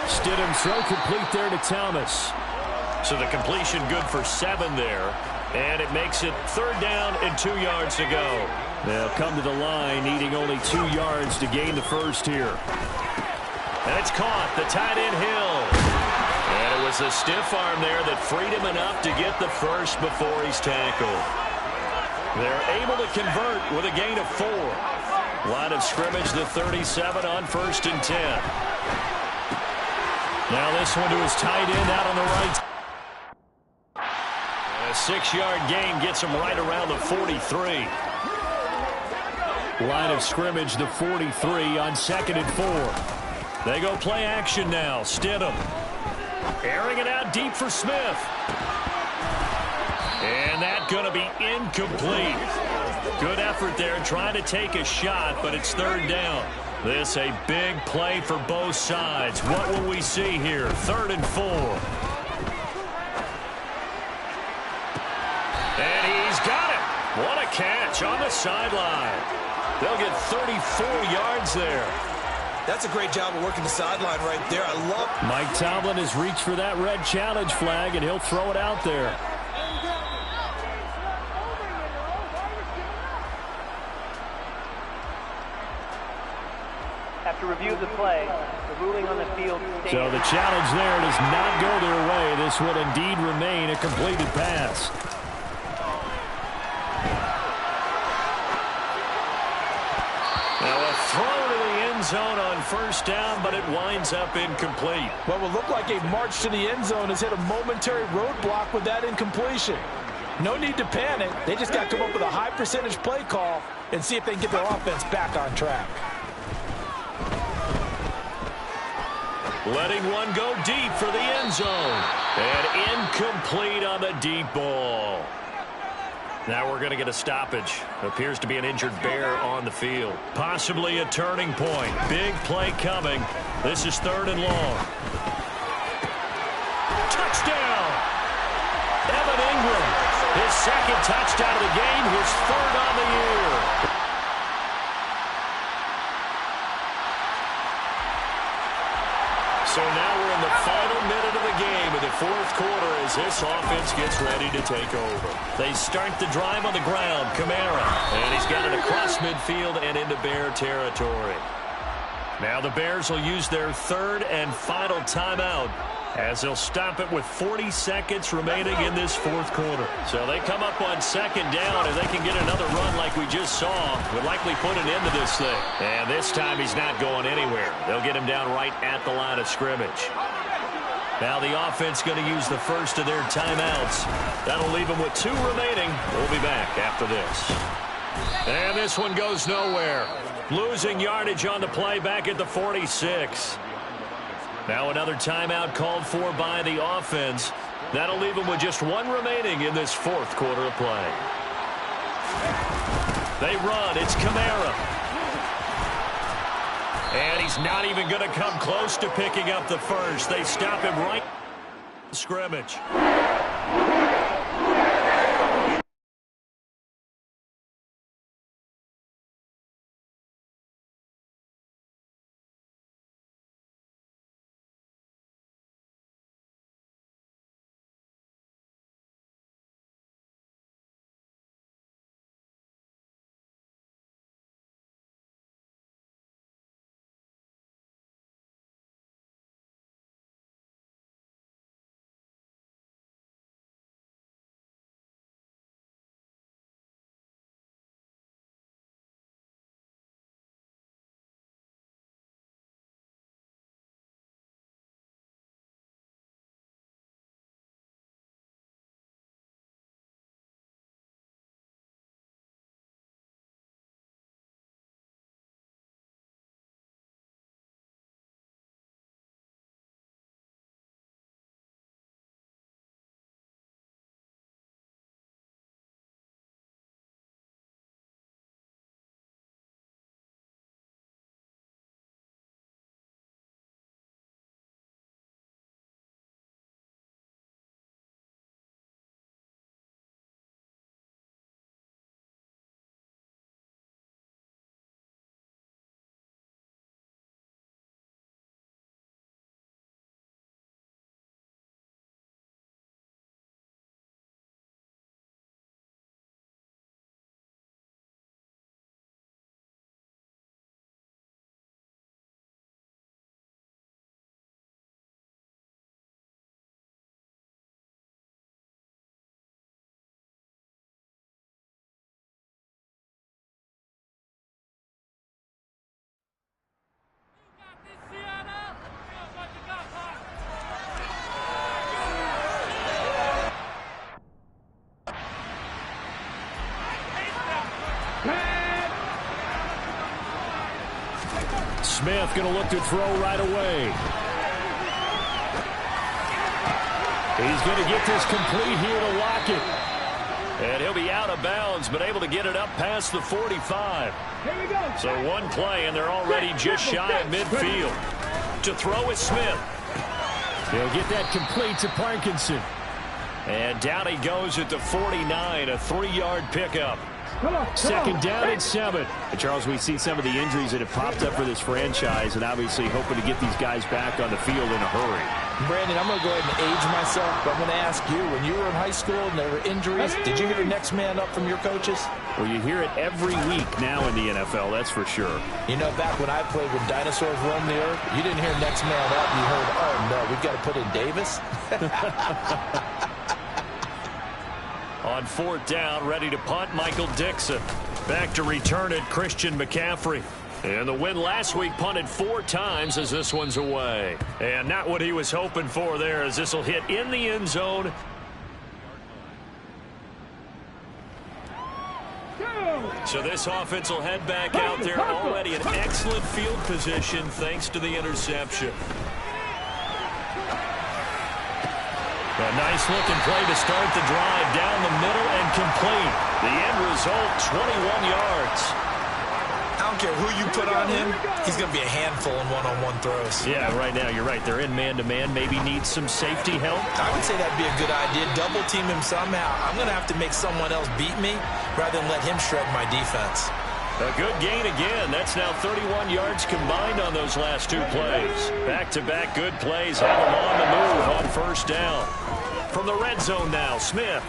Stidham's throw complete there to Thomas. So the completion good for 7 there. And it makes it 3rd down and 2 yards to go. They'll come to the line needing only 2 yards to gain the 1st here. And it's caught. The tight end Hill. And it was a stiff arm there that freed him enough to get the 1st before he's tackled. They're able to convert with a gain of 4. Line of scrimmage, the 37 on 1st and 10. Now this one to his tight end out on the right. A 6-yard gain gets him right around the 43. Line of scrimmage, the 43 on 2nd and 4. They go play action now. Stidham airing it out deep for Smith. And that's going to be incomplete. Good effort there trying to take a shot, but it's 3rd down. This a big play for both sides. What will we see here? 3rd and 4. And he's got it. What a catch on the sideline. They'll get 34 yards there. That's a great job of working the sideline right there. I love Mike Tomlin has reached for that red challenge flag, and he'll throw it out there. After review of the play, the ruling on the field stands. So the challenge there does not go their way. This will indeed remain a completed pass. Now a throw to the end zone on 1st down, but it winds up incomplete. what will look like a march to the end zone has hit a momentary roadblock with that incompletion. No need to panic. They just got to come up with a high percentage play call and see if they can get their offense back on track. Letting one go deep for the end zone. And incomplete on the deep ball. Now we're going to get a stoppage. Appears to be an injured Bear on the field. Possibly a turning point. Big play coming. This is 3rd and long. Touchdown! Evan Ingram. His 2nd touchdown of the game. His 3rd on the year. So now we're in the final minute of the game in the 4th quarter as this offense gets ready to take over. They start the drive on the ground. Kamara. And he's got it across midfield and into Bear territory. Now the Bears will use their 3rd and final timeout as they'll stop it with 40 seconds remaining in this 4th quarter. So they come up on 2nd down, and they can get another run like we just saw. Would likely put an end to this thing. And this time he's not going anywhere. They'll get him down right at the line of scrimmage. Now the offense going to use the first of their timeouts. That'll leave them with 2 remaining. We'll be back after this. And this one goes nowhere. Losing yardage on the play back at the 46. Now another timeout called for by the offense. That'll leave them with just 1 remaining in this 4th quarter of play. They run. It's Kamara. And he's not even going to come close to picking up the first. They stop him right at the scrimmage. Smith going to look to throw right away. He's going to get this complete here to Lockett. And he'll be out of bounds, but able to get it up past the 45. Here we go. So 1 play, and they're already just shy of midfield. To throw is Smith. He'll get that complete to Parkinson. And down he goes at the 49, a 3-yard pickup. Second down and 7. And Charles, we see some of the injuries that have popped up for this franchise, and obviously hoping to get these guys back on the field in a hurry. Brandon, I'm going to go ahead and age myself, but I'm going to ask you, when you were in high school and there were injuries, did you hear next man up from your coaches? Well, you hear it every week now in the NFL, that's for sure. You know, back when I played when dinosaurs roamed the earth, you didn't hear next man up. You heard, oh, no, we've got to put in Davis. On 4th down, ready to punt, Michael Dixon. Back to return it, Christian McCaffrey. And the win last week, punted 4 times as this one's away. And not what he was hoping for there, as this will hit in the end zone. So this offense will head back out there, already in excellent field position thanks to the interception. A nice-looking play to start the drive down the middle and complete. The end result, 21 yards. I don't care who you put on him, he's going to be a handful in one-on-one throws. Yeah, right now, you're right. They're in man-to-man. Maybe needs some safety help. I would say that'd be a good idea. Double team him somehow. I'm going to have to make someone else beat me rather than let him shred my defense. A good gain again. That's now 31 yards combined on those last two plays. Back-to-back good plays have them on the move on first down. From the red zone now, Smith.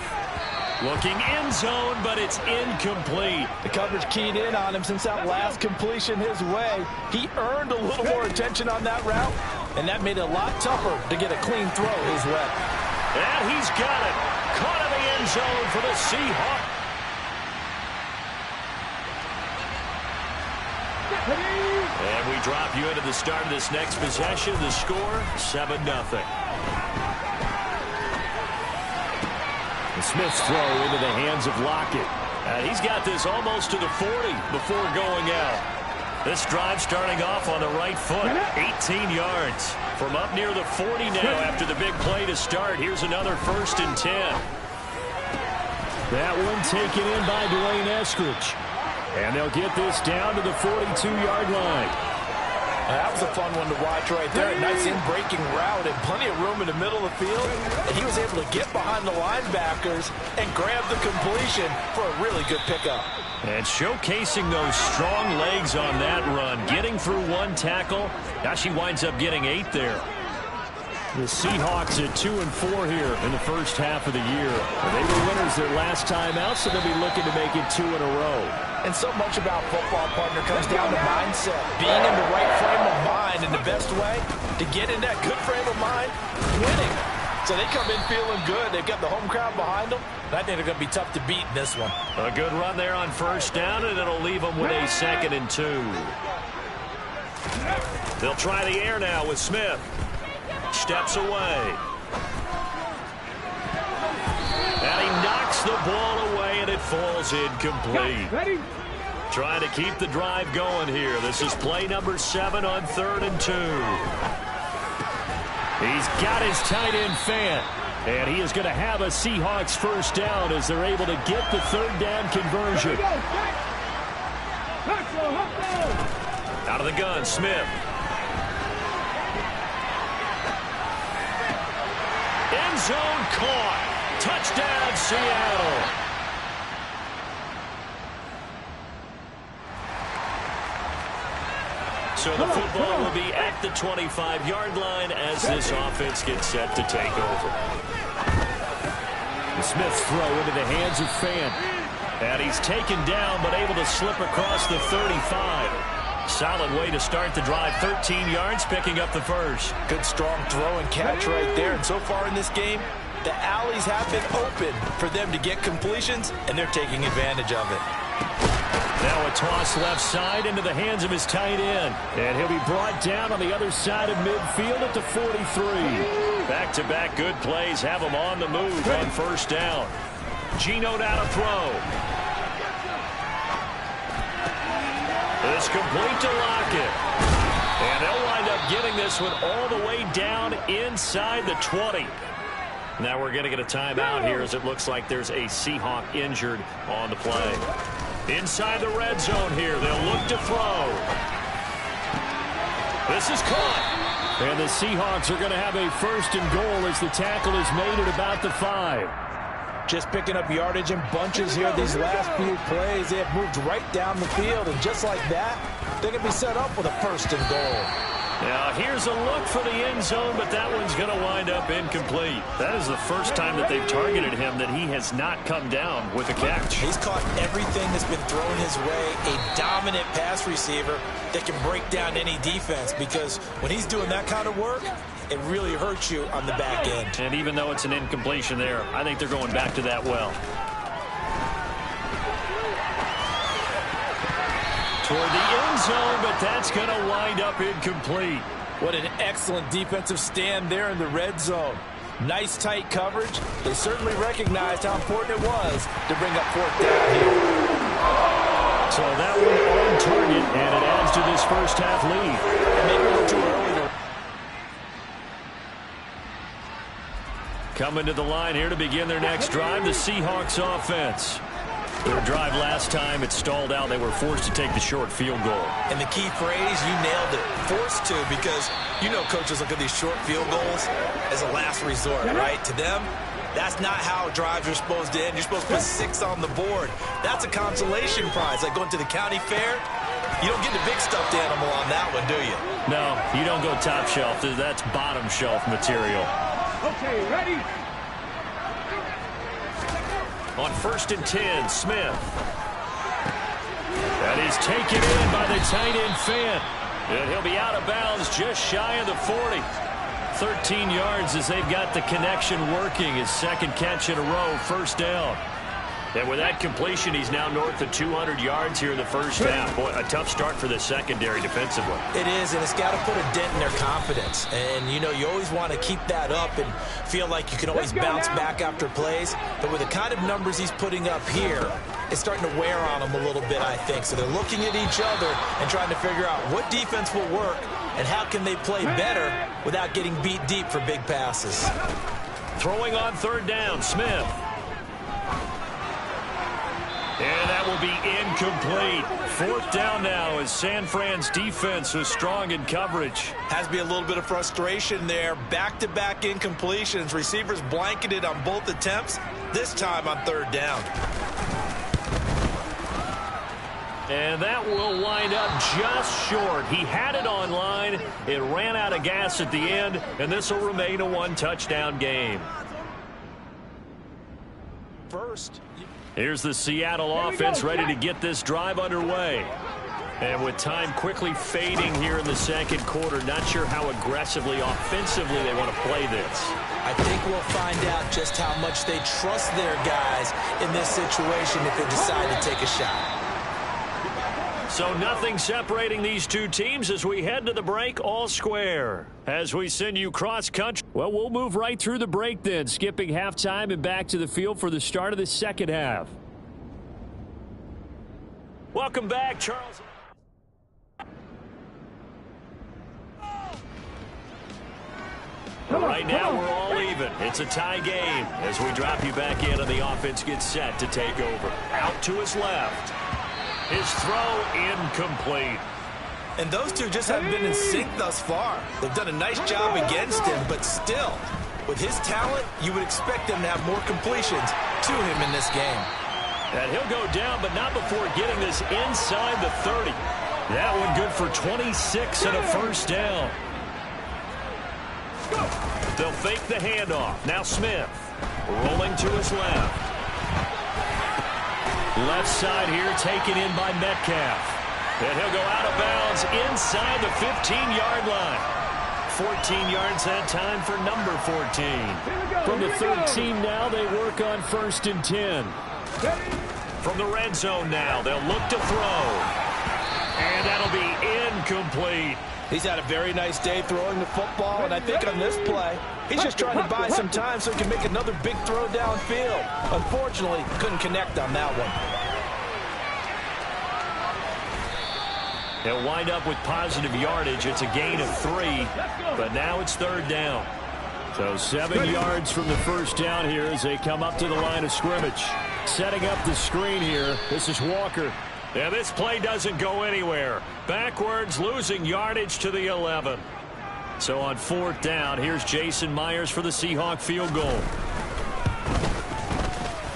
Looking end zone, but it's incomplete. The coverage keyed in on him since that last completion his way. He earned a little more attention on that route, and that made it a lot tougher to get a clean throw his way. And he's got it. Caught in the end zone for the Seahawks. And we drop you into the start of this next possession. The score, 7-0. Smith's throw into the hands of Lockett. And he's got this almost to the 40 before going out. This drive starting off on the right foot. 18 yards. From up near the 40 now after the big play to start. Here's another 1st and 10. That one taken in by Dwayne Eskridge. And they'll get this down to the 42-yard line. That was a fun one to watch right there. A nice in-breaking route and plenty of room in the middle of the field. And he was able to get behind the linebackers and grab the completion for a really good pickup. And showcasing those strong legs on that run. Getting through one tackle. Now she winds up getting 8 there. The Seahawks at 2-4 here in the first half of the year. They were winners their last time out, so they'll be looking to make it 2 in a row. And so much about football, partner, comes down to mindset. Being in the right frame of mind, and the best way to get in that good frame of mind, winning. So they come in feeling good. They've got the home crowd behind them. And I think they're going to be tough to beat in this one. A good run there on first down, and it'll leave them with a 2nd and 2. They'll try the air now with Smith. Steps away. And he knocks the ball away, and it falls incomplete. Trying to keep the drive going here. This is play number 7 on 3rd and 2. He's got his tight end Fant. And he is going to have a Seahawks first down as they're able to get the 3rd down conversion. Out of the gun, Smith. End zone caught. Touchdown, Seattle. So the football will be at the 25-yard line as this offense gets set to take over. The Smith's throw into the hands of Fant. And he's taken down but able to slip across the 35. Solid way to start the drive. 13 yards, picking up the first. Good strong throw and catch right there. And so far in this game, the alleys have been open for them to get completions, and they're taking advantage of it. Now a toss left side into the hands of his tight end. And he'll be brought down on the other side of midfield at the 43. Back-to-back good plays have him on the move on first down. Geno now to throw. It's complete to Lockett. And they'll wind up getting this one all the way down inside the 20. Now we're going to get a timeout here as it looks like there's a Seahawk injured on the play. Inside the red zone here. They'll look to throw. This is caught. And the Seahawks are going to have a 1st and goal as the tackle is made at about the 5. Just picking up yardage in bunches here these last few plays. They have moved right down the field, and just like that, they're going to be set up with a 1st and goal. Now, here's a look for the end zone, but that one's going to wind up incomplete. That is the first time that they've targeted him that he has not come down with a catch. He's caught everything that's been thrown his way. A dominant pass receiver that can break down any defense, because when he's doing that kind of work, it really hurts you on the back end. And even though it's an incompletion there, I think they're going back to that well. Toward the end zone, but that's going to wind up incomplete. What an excellent defensive stand there in the red zone. Nice tight coverage. They certainly recognized how important it was to bring up 4th down here. So that one on target, and it adds to this first half lead. Maybe a little too early. Coming to the line here to begin their next drive, the Seahawks offense. Their drive last time, it stalled out. They were forced to take the short field goal. And the key phrase, you nailed it. Forced to, because you know coaches look at these short field goals as a last resort, right? To them, that's not how drives are supposed to end. You're supposed to put 6 on the board. That's a consolation prize. Like going to the county fair, you don't get the big stuffed animal on that one, do you? No, you don't go top shelf. That's bottom shelf material. Okay, ready? On 1st and 10, Smith. That is taken in by the tight end Fant. And he'll be out of bounds just shy of the 40. 13 yards as they've got the connection working. His second catch in a row, first down. And with that completion, he's now north of 200 yards here in the first half. Boy, a tough start for the secondary defensively. It is, and it's got to put a dent in their confidence. And, you know, you always want to keep that up and feel like you can always bounce back after plays. But with the kind of numbers he's putting up here, it's starting to wear on them a little bit, I think. So they're looking at each other and trying to figure out what defense will work and how can they play better without getting beat deep for big passes. Throwing on 3rd down, Smith. And that will be incomplete. 4th down now as San Fran's defense was strong in coverage. Has to be a little bit of frustration there. Back-to-back incompletions. Receivers blanketed on both attempts, this time on 3rd down. And that will wind up just short. He had it on line. It ran out of gas at the end, and this will remain a 1-touchdown game. First. Here's the Seattle offense ready to get this drive underway. And with time quickly fading here in the second quarter, not sure how aggressively, offensively they want to play this. I think we'll find out just how much they trust their guys in this situation if they decide to take a shot. So nothing separating these two teams as we head to the break, all square. As we send you cross-country. Well, we'll move right through the break then, skipping halftime and back to the field for the start of the second half. Welcome back, Charles. Right now, we're all even. It's a tie game as we drop you back in and the offense gets set to take over. Out to his left. His throw incomplete. And those two just haven't been in sync thus far. They've done a nice job against him, but still, with his talent, you would expect them to have more completions to him in this game. And he'll go down, but not before getting this inside the 30. That one good for 26 and a first down. They'll fake the handoff. Now Smith rolling to his left. Left side here taken in by Metcalf. And he'll go out of bounds inside the 15-yard line. 14 yards that time for number 14. From the 13 now, they work on 1st and 10. From the red zone now, they'll look to throw. And that'll be incomplete. He's had a very nice day throwing the football, and I think on this play, he's just trying to buy some time so he can make another big throw downfield. Unfortunately, couldn't connect on that one. He'll wind up with positive yardage. It's a gain of 3, but now it's 3rd down. So 7 yards from the first down here as they come up to the line of scrimmage. Setting up the screen here, this is Walker. And this play doesn't go anywhere. Backwards, losing yardage to the 11. So on 4th down, here's Jason Myers for the Seahawk field goal.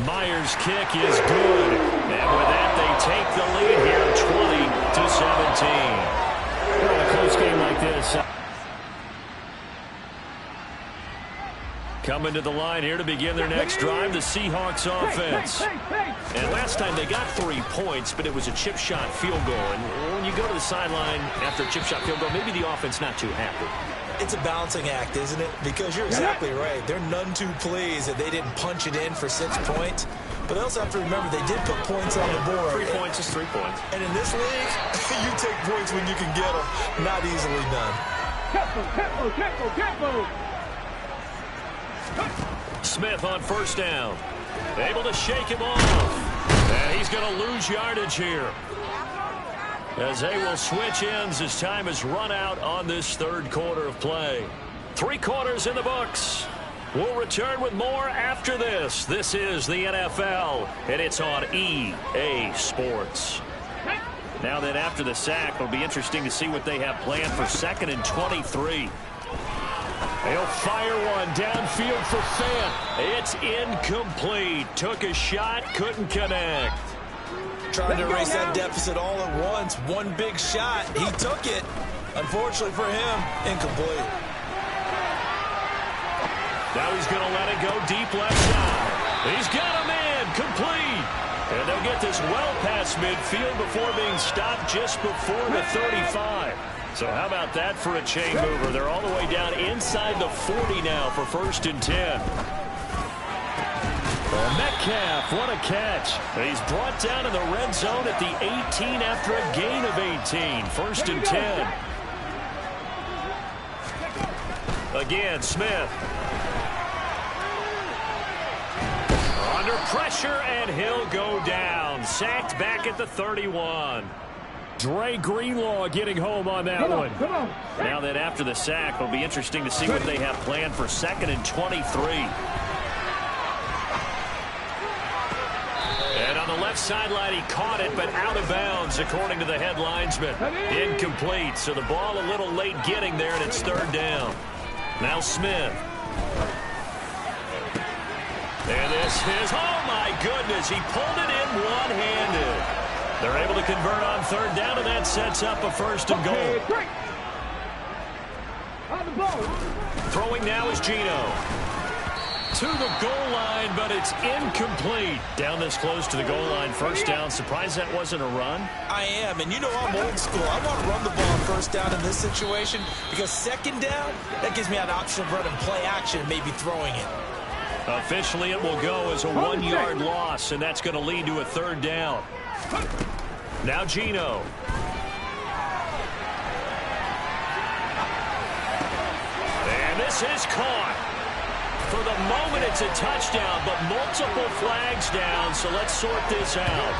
Myers' kick is good. And with that, they take the lead here, 20-17. Well, a close game like this. Coming to the line here to begin their next drive, the Seahawks offense. And last time they got 3 points, but it was a chip shot field goal. And when you go to the sideline after a chip shot field goal, maybe the offense not too happy. It's a balancing act, isn't it? Because you're exactly right. They're none too pleased that they didn't punch it in for 6 points. But they also have to remember they did put points on the board. 3 points is 3 points. And in this league, you take points when you can get them. Not easily done. Smith on 1st down. Able to shake him off. And he's going to lose yardage here. as they will switch ends as time has run out on this third quarter of play. 3 quarters in the books. We'll return with more after this. This is the NFL, and it's on EA Sports. Now then, after the sack, it'll be interesting to see what they have planned for 2nd and 23. He'll fire one downfield for Fant. It's incomplete. Took a shot, couldn't connect. Trying to erase that deficit all at once. One big shot. He took it. Unfortunately for him, incomplete. Now he's going to let it go deep left side. He's got him in. Complete. And they'll get this well past midfield before being stopped just before the 35. So how about that for a chain mover? They're all the way down inside the 40 now for 1st and 10. Metcalf, what a catch. He's brought down in the red zone at the 18 after a gain of 18. 1st and 10. Again, Smith. Under pressure, and he'll go down. Sacked back at the 31. Dre Greenlaw getting home on that one. Now that after the sack, it'll be interesting to see what they have planned for 2nd and 23. And on the left sideline, he caught it, but out of bounds, according to the head linesman. Incomplete, so the ball a little late getting there, and it's 3rd down. Now Smith. And this is, oh my goodness, he pulled it in one-handed. They're able to convert on 3rd down, and that sets up a 1st and goal. Throwing now is Geno. To the goal line, but it's incomplete. Down this close to the goal line, 1st down. Surprised that wasn't a run? I am, and you know I'm old school. I want to run the ball on 1st down in this situation because 2nd down, that gives me an option of running play action, maybe throwing it. Officially, it will go as a 1-yard loss, and that's going to lead to a 3rd down. Now Geno. And this is caught. For the moment, it's a touchdown, but multiple flags down, so let's sort this out.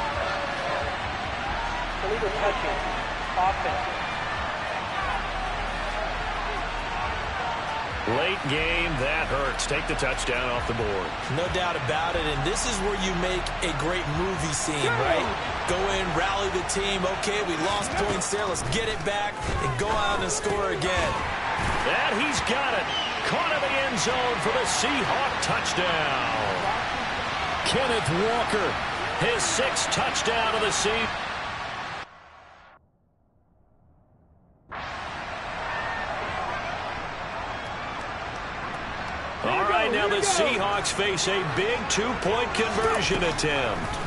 Illegal touching. Offense. Late game, that hurts. Take the touchdown off the board. No doubt about it, and this is where you make a great movie scene, right? Go in, rally the team. Okay, we lost points there. Let's get it back and go out and score again. And he's got it. Caught in the end zone for the Seahawk touchdown. Kenneth Walker, his 6th touchdown of the season. All right, now the Seahawks face a big 2-point conversion attempt.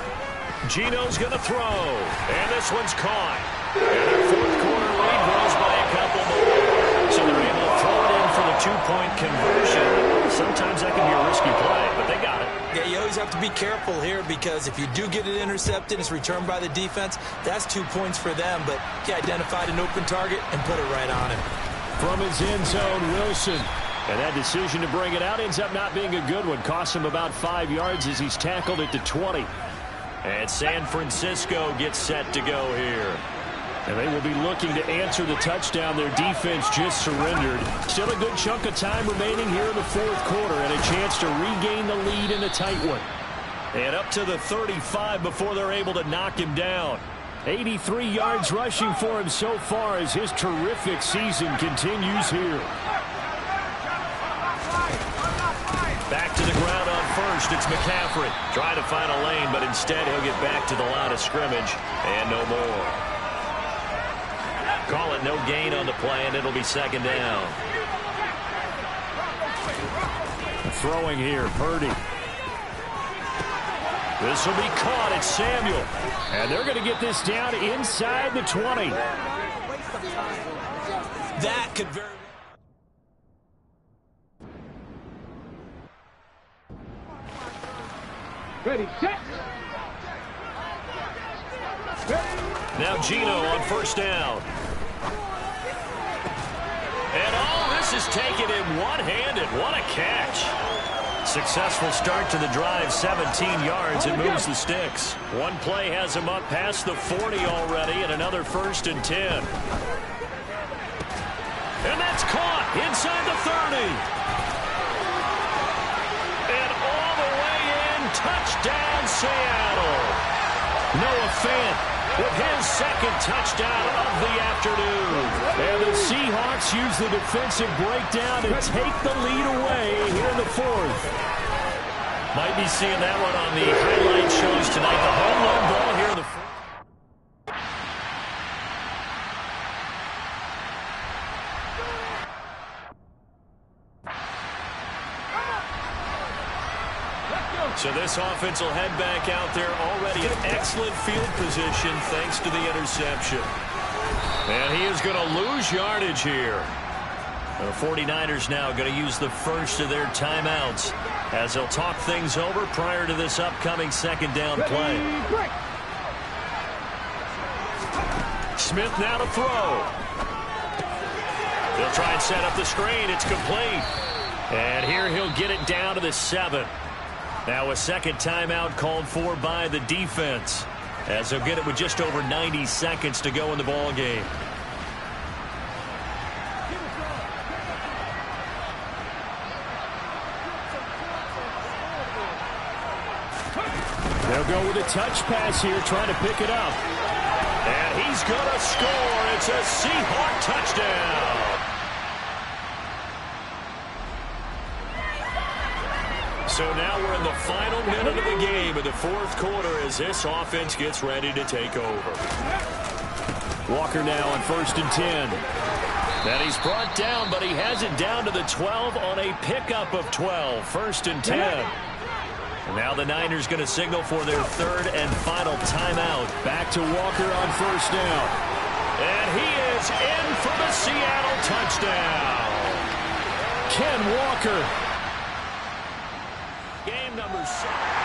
Geno's going to throw, and this one's caught. And their 4th quarter lead grows by a couple more. So they're able to throw it in for the 2-point conversion. Sometimes that can be a risky play, but they got it. Yeah, you always have to be careful here because if you do get it intercepted, it's returned by the defense, that's 2 points for them. But he identified an open target and put it right on him. From his end zone, Wilson. And that decision to bring it out ends up not being a good one. Costs him about 5 yards as he's tackled at the 20. And San Francisco gets set to go here. And they will be looking to answer the touchdown. Their defense just surrendered. Still a good chunk of time remaining here in the 4th quarter and a chance to regain the lead in a tight one. And up to the 35 before they're able to knock him down. 83 yards rushing for him so far as his terrific season continues here. Back to the ground on 1st. It's McCaffrey. Trying to find a lane, but instead he'll get back to the line of scrimmage. And no more. Call it no gain on the play, and it'll be 2nd down. Throwing here, Purdy. This will be caught. It's Samuel. And they're going to get this down inside the 20. That could very Ready, set. Now Geno on 1st down. And all this is taken in one-handed. What a catch. Successful start to the drive, 17 yards, and moves the sticks. One play has him up past the 40 already, and another 1st and 10. And that's caught inside the 30. And all the way in, touchdown Seattle. Noah Fant with his 2nd touchdown of the afternoon. And the Seahawks use the defensive breakdown to take the lead away here in the 4th. Might be seeing that one on the highlight shows tonight. The home run ball here in the 4th. So this offense will head back out there already in excellent field position thanks to the interception. And he is going to lose yardage here. The 49ers now going to use the first of their timeouts as they'll talk things over prior to this upcoming 2nd down play. Smith now to throw. They'll try and set up the screen. It's complete. And here he'll get it down to the 7. Now a 2nd timeout called for by the defense as they'll get it with just over 90 seconds to go in the ball game. They'll go with a touch pass here, trying to pick it up. And he's going to score. It's a Seahawk touchdown. So now we're in the final minute of the game in the 4th quarter as this offense gets ready to take over. Walker now on 1st and 10. And he's brought down, but he has it down to the 12 on a pickup of 12. 1st and 10. And now the Niners going to signal for their 3rd and final timeout. Back to Walker on 1st down. And he is in for the Seattle touchdown. Ken Walker. Game number 7.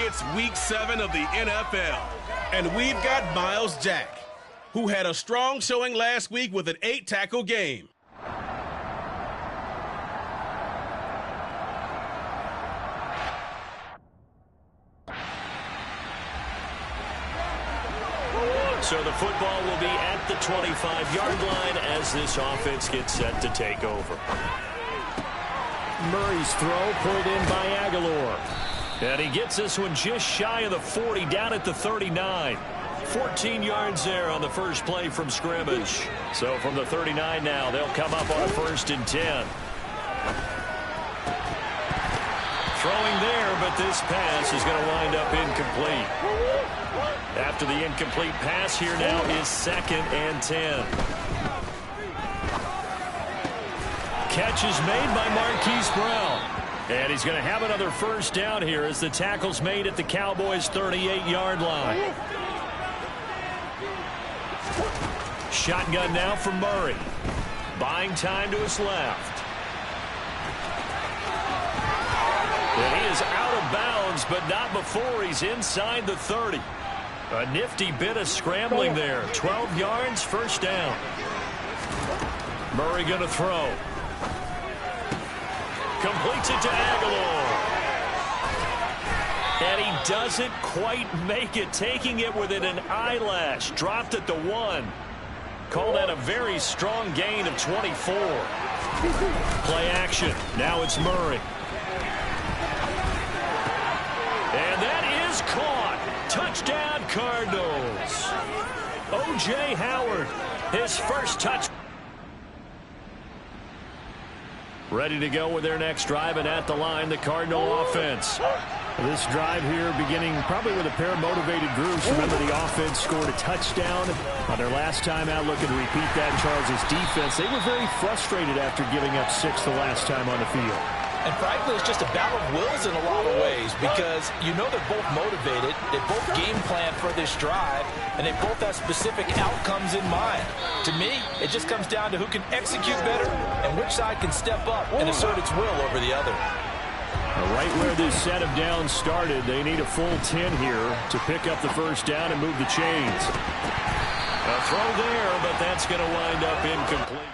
It's week 7 of the NFL, and we've got Miles Jack, who had a strong showing last week with an 8-tackle game. So the football will be at the 25-yard line as this offense gets set to take over. Murray's throw pulled in by Aguilar. And he gets this one just shy of the 40, down at the 39. 14 yards there on the first play from scrimmage. So from the 39 now, they'll come up on a 1st and 10. Throwing there, but this pass is going to wind up incomplete. After the incomplete pass, here now is 2nd and 10. Catch is made by Marquise Brown. And he's going to have another first down here as the tackle's made at the Cowboys' 38-yard line. Shotgun now from Murray. Buying time to his left. And he is out of bounds, but not before he's inside the 30. A nifty bit of scrambling there. 12 yards, first down. Murray going to throw. Completes it to Aguilar. And he doesn't quite make it, taking it within an eyelash. Dropped at the 1. Call that a very strong gain of 24. Play action. Now it's Murray. And that is caught. Touchdown, Cardinals. O.J. Howard, his first touch. Ready to go with their next drive, and at the line, the Cardinal offense. This drive here beginning probably with a pair of motivated groups. Remember, the offense scored a touchdown on their last time out, looking to repeat that in Charles' defense. They were very frustrated after giving up 6 the last time on the field. And frankly, it's just a battle of wills in a lot of ways because you know they're both motivated, they both game plan for this drive, and they both have specific outcomes in mind. To me, it just comes down to who can execute better and which side can step up and assert its will over the other. Right where this set of downs started, they need a full 10 here to pick up the first down and move the chains. A throw there, but that's going to wind up incomplete.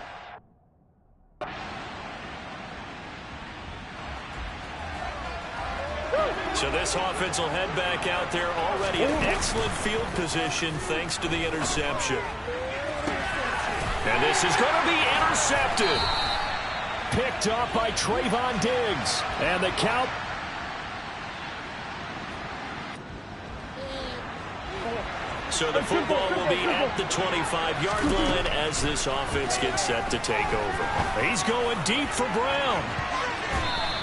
So this offense will head back out there, already in excellent field position thanks to the interception. And this is going to be intercepted. Picked up by Trayvon Diggs. And the count. So the football will be at the 25-yard line as this offense gets set to take over. He's going deep for Brown.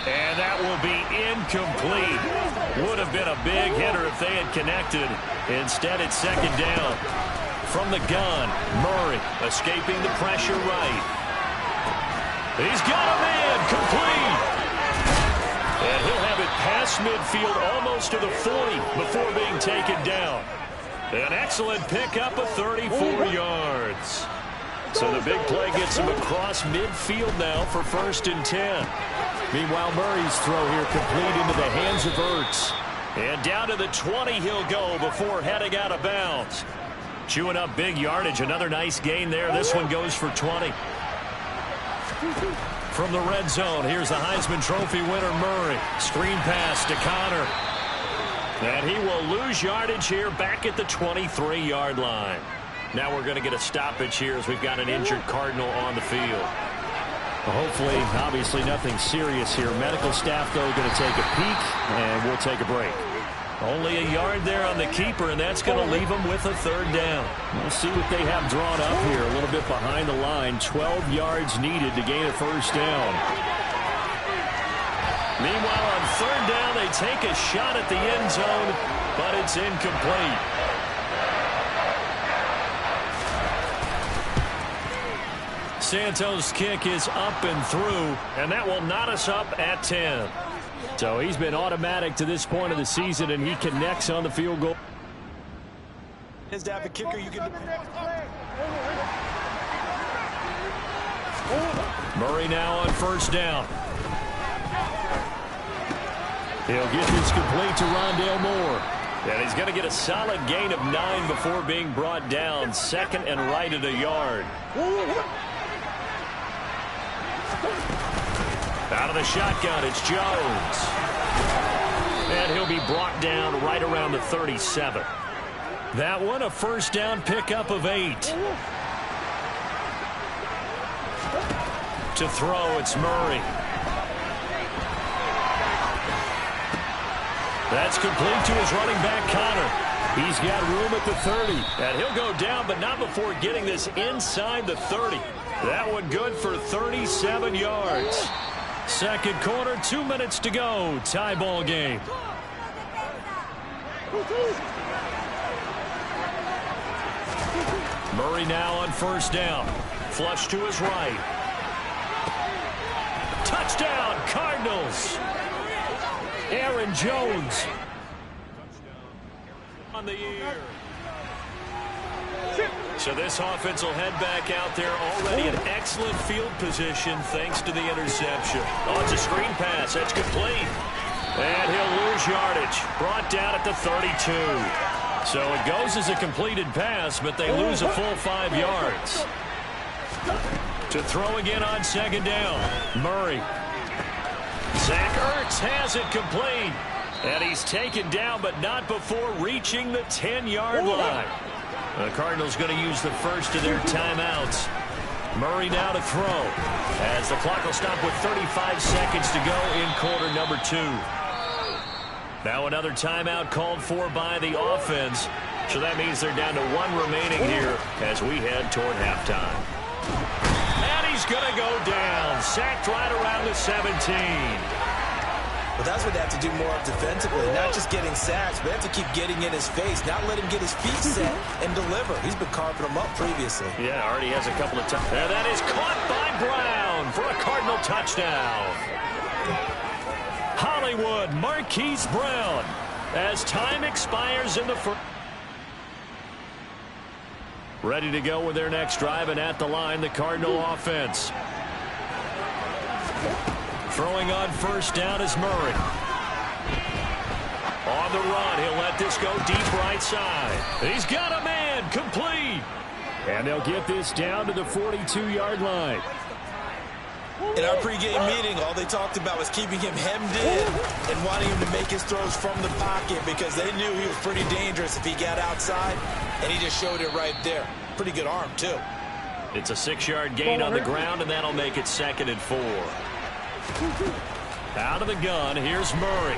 And that will be incomplete. Would have been a big hitter if they had connected. Instead, it's 2nd down. From the gun, Murray escaping the pressure right. He's got a man, complete. And he'll have it past midfield almost to the 40 before being taken down. An excellent pickup of 34 yards. So the big play gets him across midfield now for 1st and 10. Meanwhile, Murray's throw here complete into the hands of Ertz. And down to the 20 he'll go before heading out of bounds. Chewing up big yardage. Another nice gain there. This one goes for 20. From the red zone, here's the Heisman Trophy winner, Murray. Screen pass to Connor. And he will lose yardage here back at the 23-yard line. Now we're going to get a stoppage here as we've got an injured Cardinal on the field. Well, hopefully, obviously nothing serious here. Medical staff, though, going to take a peek, and we'll take a break. Only a yard there on the keeper, and that's going to leave them with a 3rd down. We'll see what they have drawn up here. A little bit behind the line. 12 yards needed to gain a 1st down. Meanwhile, on 3rd down, they take a shot at the end zone, but it's incomplete. Santos' kick is up and through, and that will knot us up at 10. So he's been automatic to this point of the season, and he connects on the field goal. Is that the kicker you can... Murray now on 1st down. He'll get this complete to Rondale Moore. And he's going to get a solid gain of 9 before being brought down. Second and right at a yard. Out of the shotgun, it's Jones. And he'll be brought down right around the 37. That one, a first down pickup of 8. To throw, it's Murray. That's complete to his running back, Connor. He's got room at the 30. And he'll go down, but not before getting this inside the 30. That one good for 37 yards. Second quarter, 2 minutes to go. Tie ball game. Murray now on first down. Flush to his right. Touchdown, Cardinals. Aaron Jones on the year. So this offense will head back out there already in excellent field position thanks to the interception. Oh, it's a screen pass. That's complete. And he'll lose yardage. Brought down at the 32. So it goes as a completed pass, but they lose a full 5 yards. To throw again on second down. Murray. Zach Ertz has it complete. And he's taken down, but not before reaching the 10-yard line. The Cardinals going to use the first of their timeouts. Murray now to throw. As the clock will stop with 35 seconds to go in quarter number 2. Now another timeout called for by the offense. So that means they're down to 1 remaining here as we head toward halftime. And he's going to go down. Sacked right around the 17. Well, that's what they have to do more of defensively. Not just getting sacks, but they have to keep getting in his face. Not let him get his feet set and deliver. He's been carving them up previously. Yeah, already has a couple of times. And that is caught by Brown for a Cardinal touchdown. Hollywood, Marquise Brown, as time expires in the first. Ready to go with their next drive, and at the line, the Cardinal offense. Throwing on first down is Murray. On the run, he'll let this go deep right side. He's got a man, complete. And they'll get this down to the 42-yard line. In our pregame meeting, all they talked about was keeping him hemmed in and wanting him to make his throws from the pocket because they knew he was pretty dangerous if he got outside, and he just showed it right there. Pretty good arm, too. It's a 6-yard gain on the ground, and that'll make it 2nd and 4. Out of the gun, here's Murray.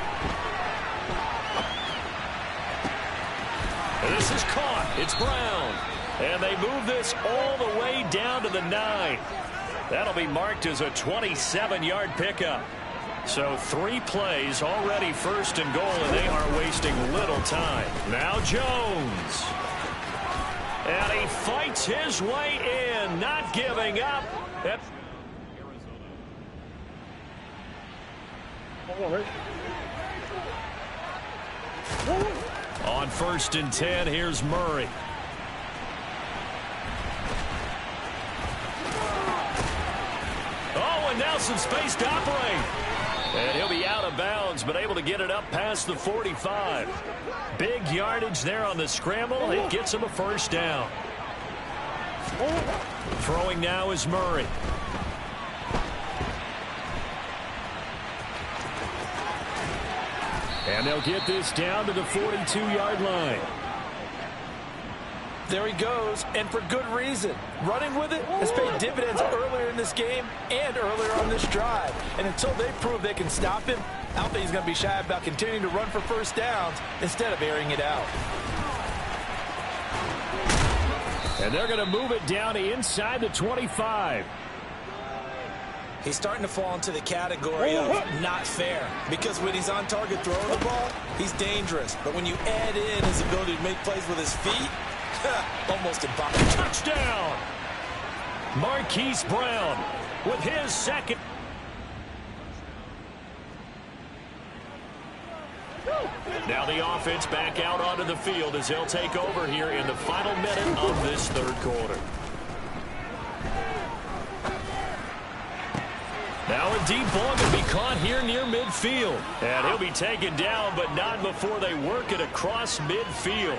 And this is caught. It's Brown. And they move this all the way down to the 9. That'll be marked as a 27-yard pickup. So 3 plays already first and goal, and they are wasting little time. Now Jones. And he fights his way in, not giving up. On 1st and 10, here's Murray. Oh, and now some space to operate. And he'll be out of bounds, but able to get it up past the 45. Big yardage there on the scramble. It gets him a first down. Throwing now is Murray. And they'll get this down to the 42-yard line. There he goes, and for good reason. Running with it has paid dividends earlier in this game and earlier on this drive. And until they prove they can stop him, I don't think he's going to be shy about continuing to run for first downs instead of airing it out. And they're going to move it down to inside the 25. He's starting to fall into the category of not fair, because when he's on target throwing the ball, he's dangerous. But when you add in his ability to make plays with his feet, almost impossible. Touchdown! Marquise Brown with his 2nd. Now the offense back out onto the field as they'll take over here in the final minute of this 3rd quarter. Now a deep ball going to be caught here near midfield. And he'll be taken down, but not before they work it across midfield.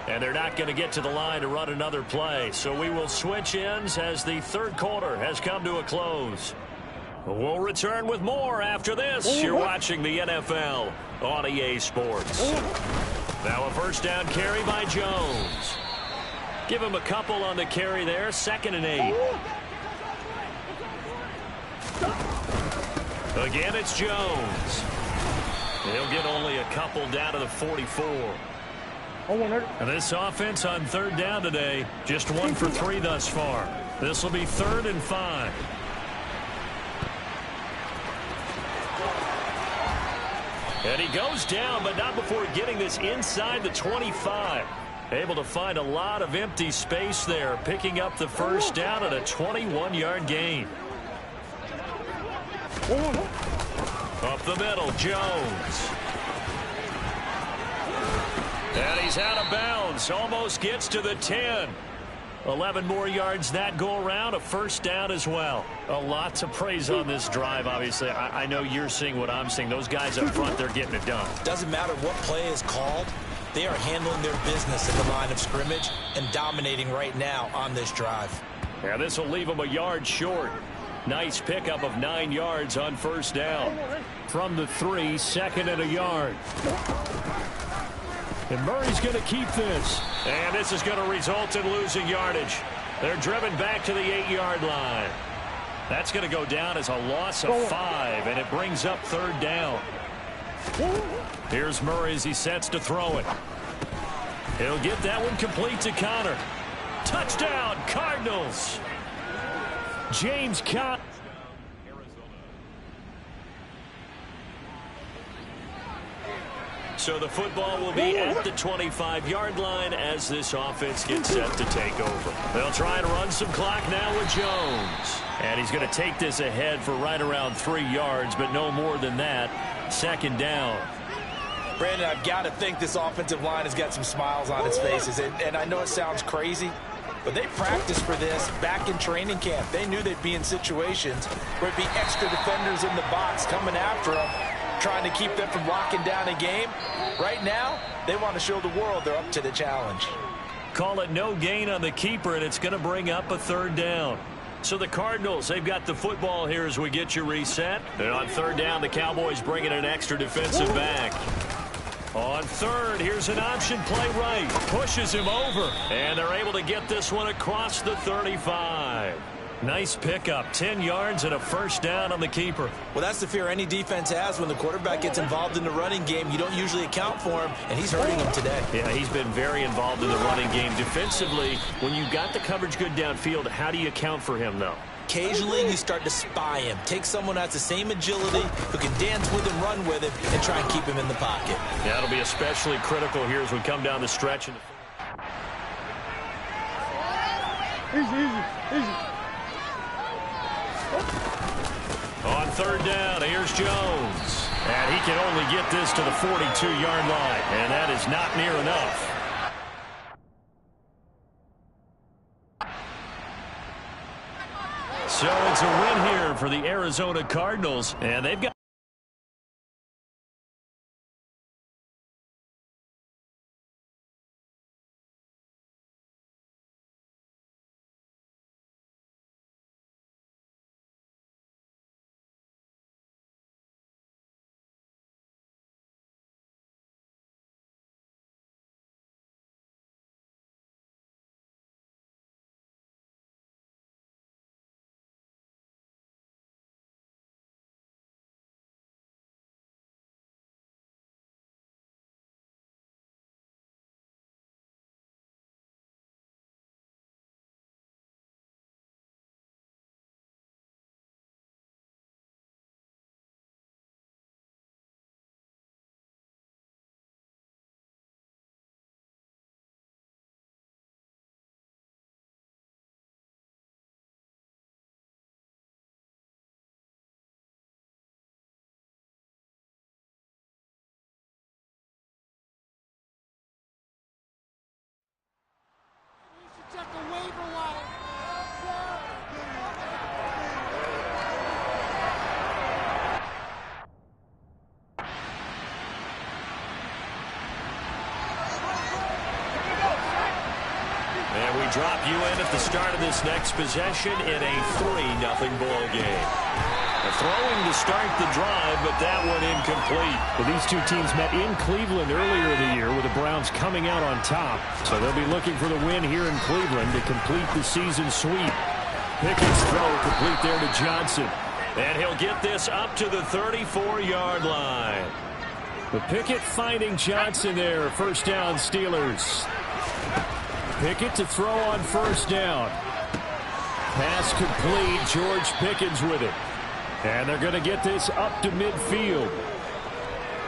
And they're not going to get to the line to run another play. So we will switch ends as the third quarter has come to a close. We'll return with more after this. You're watching the NFL on EA Sports. Now a first down carry by Jones. Give him a couple on the carry there. 2nd and 8. Again, it's Jones. He'll get only a couple down to the 44. And this offense on 3rd down today, just 1 for 3 thus far. This will be 3rd and 5. And he goes down, but not before getting this inside the 25. Able to find a lot of empty space there, picking up the first down at a 21-yard gain. Up the middle, Jones. And he's out of bounds. Almost gets to the 10. 11 more yards that go around. A first down as well. A lot to praise on this drive, obviously. I know you're seeing what I'm seeing. Those guys up front, they're getting it done. Doesn't matter what play is called. They are handling their business at the line of scrimmage and dominating right now on this drive. Yeah, this will leave them a yard short. Nice pickup of 9 yards on first down. From the 3, 2nd and a yard. And Murray's going to keep this. And this is going to result in losing yardage. They're driven back to the 8-yard line. That's going to go down as a loss of 5, and it brings up 3rd down. Here's Murray as he sets to throw it. He'll get that one complete to Connor. Touchdown, Cardinals. James Conner. So the football will be at the 25-yard line as this offense gets set to take over. They'll try and run some clock now with Jones. And he's going to take this ahead for right around 3 yards, but no more than that. 2nd down. Brandon, I've got to think this offensive line has got some smiles on its faces. And I know it sounds crazy, but they practiced for this back in training camp. They knew they'd be in situations where it'd be extra defenders in the box coming after them, trying to keep them from locking down a game. Right now, they want to show the world they're up to the challenge. Call it no gain on the keeper, and it's going to bring up a 3rd down. So the Cardinals, they've got the football here as we get you reset. And on 3rd down, the Cowboys bring in an extra defensive back. On 3rd, here's an option play right. Pushes him over. And they're able to get this one across the 35. Nice pickup. 10 yards and a first down on the keeper. Well, that's the fear any defense has when the quarterback gets involved in the running game. You don't usually account for him, and he's hurting them today. Yeah, he's been very involved in the running game. Defensively, when you've got the coverage good downfield, how do you account for him, though? Occasionally, you start to spy him. Take someone who has the same agility, who can dance with him, run with him, and try and keep him in the pocket. Yeah, it'll be especially critical here as we come down the stretch. Easy. On 3rd down, here's Jones. And he can only get this to the 42-yard line. And that is not near enough. So it's a win here for the Arizona Cardinals. And they've got drop you in at the start of this next possession in a 3-0 ball game. Throwing to start the drive, but that one incomplete. Well, these two teams met in Cleveland earlier in the year with the Browns coming out on top. So they'll be looking for the win here in Cleveland to complete the season sweep. Pickett's throw complete there to Johnson. And he'll get this up to the 34-yard line. But Pickett finding Johnson there. First down, Steelers. Pickett to throw on first down. Pass complete. George Pickens with it. And they're going to get this up to midfield.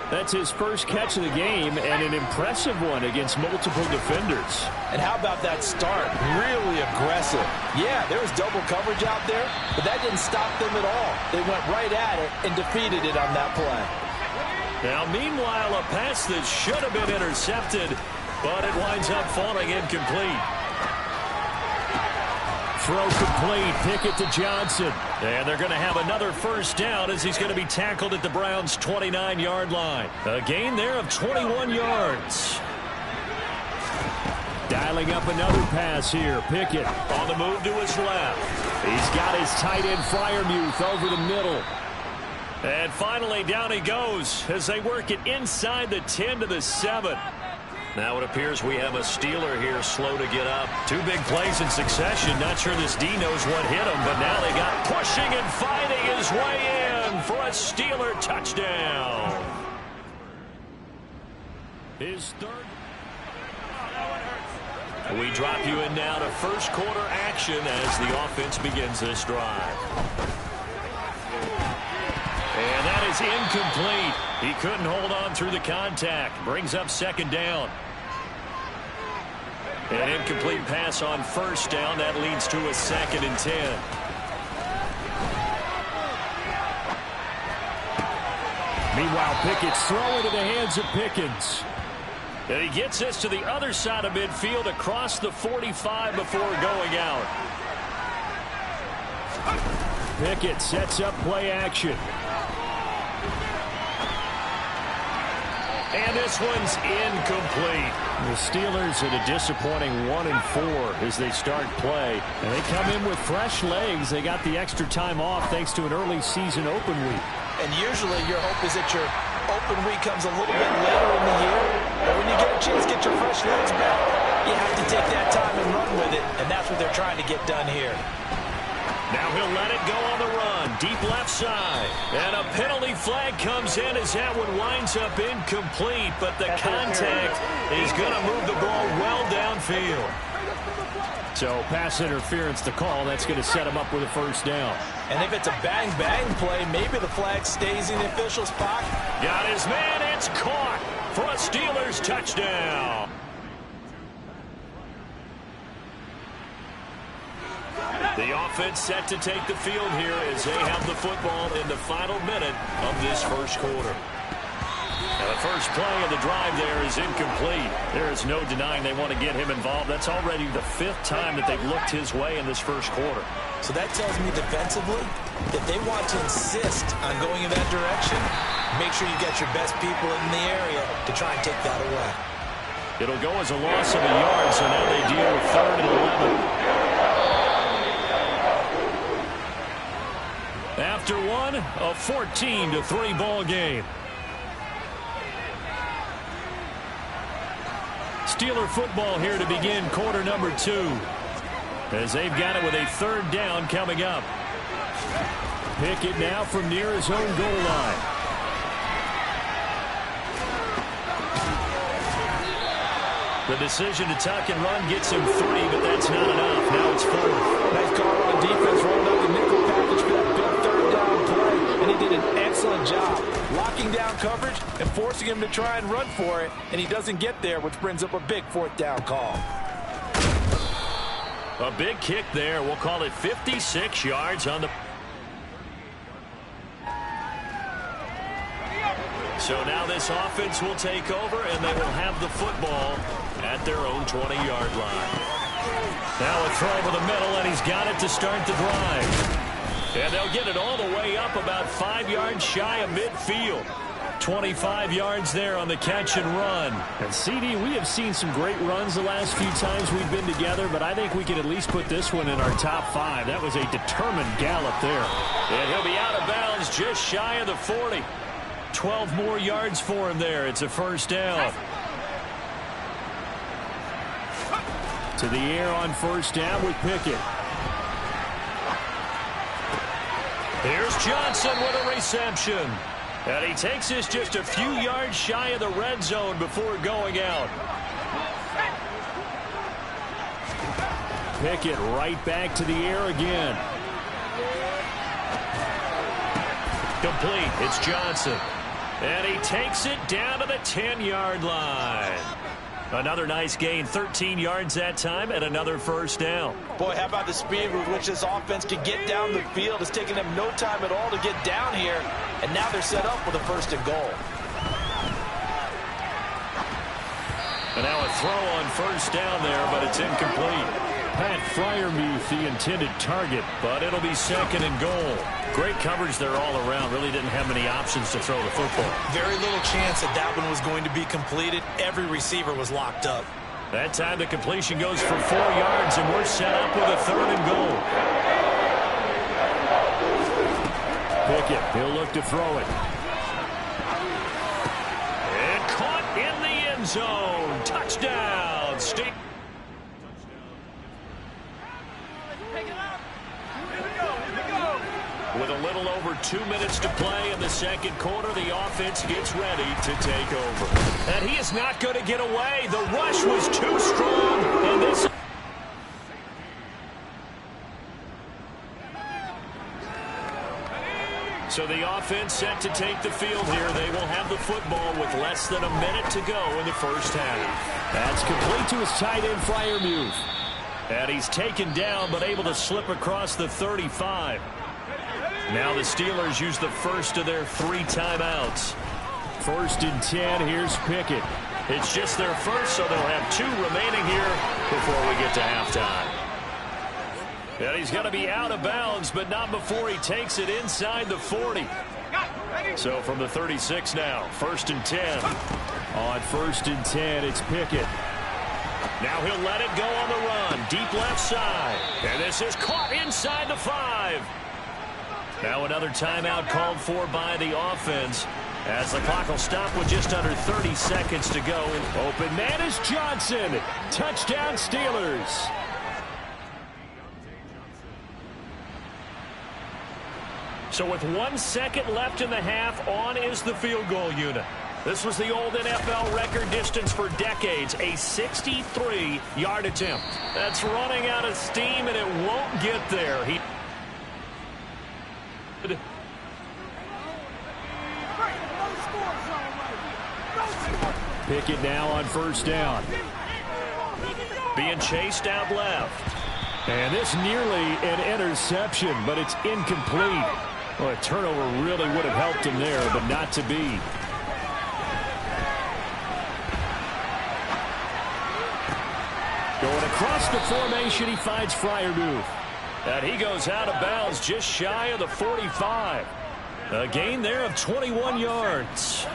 That's his first catch of the game, and an impressive one against multiple defenders. And how about that start? Really aggressive. Yeah, there was double coverage out there, but that didn't stop them at all. They went right at it and defeated it on that play. Now, meanwhile, a pass that should have been intercepted, but it winds up falling incomplete. Throw complete. Pickett to Johnson. And they're going to have another first down as he's going to be tackled at the Browns' 29-yard line. A gain there of 21 yards. Dialing up another pass here. Pickett on the move to his left. He's got his tight end Freiermuth over the middle. And finally down he goes as they work it inside the 10 to the 7. Now it appears we have a Steeler here slow to get up. 2 big plays in succession. Not sure this D knows what hit him, but now they got pushing and fighting his way in for a Steeler touchdown. His third. We drop you in now to first quarter action as the offense begins this drive. And that is incomplete. He couldn't hold on through the contact. Brings up second down. An incomplete pass on first down. That leads to a 2nd and 10. Meanwhile, Pickett's throw into the hands of Pickens. And he gets this to the other side of midfield across the 45 before going out. Pickett sets up play action. And this one's incomplete. The Steelers at a disappointing 1-4 as they start play. And they come in with fresh legs. They got the extra time off thanks to an early season open week. And usually your hope is that your open week comes a little bit later in the year. But when you get a chance to get your fresh legs back, you have to take that time and run with it. And that's what they're trying to get done here. Now he'll let it go on the run. Deep left side. And a penalty flag comes in as that one winds up incomplete. But the contact is going to move the ball well downfield. So pass interference to call. That's going to set him up with a first down. And if it's a bang-bang play, maybe the flag stays in the official spot. Got his man. It's caught for a Steelers touchdown. The offense set to take the field here as they have the football in the final minute of this first quarter. Now the first play of the drive there is incomplete. There is no denying they want to get him involved. That's already the 5th time that they've looked his way in this first quarter. So that tells me defensively that they want to insist on going in that direction. Make sure you get your best people in the area to try and take that away. It'll go as a loss of a yard, so now they deal with 3rd and 11. After one, a 14-3 ball game. Steeler football here to begin quarter number 2. As they've got it with a 3rd down coming up. Pickett now from near his own goal line. The decision to tuck and run gets him 3, but that's not enough. Now it's 4th. Nice call on defense, rolling out the nickel package for that big 3rd down play, and he did an excellent job locking down coverage and forcing him to try and run for it, and he doesn't get there, which brings up a big 4th down call. A big kick there. We'll call it 56 yards on the... So now this offense will take over, and they will have the football at their own 20-yard line. Now a throw over the middle, and he's got it to start the drive. And they'll get it all the way up about 5 yards shy of midfield. 25 yards there on the catch and run. And CD, we have seen some great runs the last few times we've been together, but I think we can at least put this one in our top 5. That was a determined gallop there. And he'll be out of bounds just shy of the 40. 12 more yards for him there. It's a first down. To the air on first down with Pickett. Here's Johnson with a reception. And he takes us just a few yards shy of the red zone before going out. Pickett right back to the air again. Complete. It's Johnson. And he takes it down to the 10-yard line. Another nice gain, 13 yards that time, and another first down. Boy, how about the speed with which this offense can get down the field? It's taken them no time at all to get down here, and now they're set up with a first and goal. And now a throw on first down there, but it's incomplete. Pat Freiermuth, the intended target, but it'll be second and goal. Great coverage there all around. Really didn't have many options to throw the football. Very little chance that that one was going to be completed. Every receiver was locked up. That time the completion goes for 4 yards, and we're set up with a third and goal. Pickett, he'll look to throw it. And caught in the end zone. Touchdown, Steve. With a little over 2 minutes to play in the second quarter, the offense gets ready to take over. And he is not going to get away. The rush was too strong. And this... So the offense set to take the field here. They will have the football with less than a minute to go in the first half. That's complete to his tight end, Freiermuth. And he's taken down, but able to slip across the 35. Now the Steelers use the first of their 3 timeouts. First and 10, here's Pickett. It's just their first, so they'll have 2 remaining here before we get to halftime. And he's going to be out of bounds, but not before he takes it inside the 40. So from the 36 now, first and 10. On first and 10, it's Pickett. Now he'll let it go on the run, deep left side. And this is caught inside the 5. Now another timeout called for by the offense as the clock will stop with just under 30 seconds to go. Open man is Johnson. Touchdown Steelers. So with 1 second left in the half, on is the field goal unit. This was the old NFL record distance for decades, a 63-yard attempt. That's running out of steam, and it won't get there. Pickett now on first down. Being chased out left. And this nearly an interception, but it's incomplete. Well, a turnover really would have helped him there, but not to be. Going across the formation, he finds Freiermuth. And he goes out of bounds just shy of the 45. A gain there of 21 yards.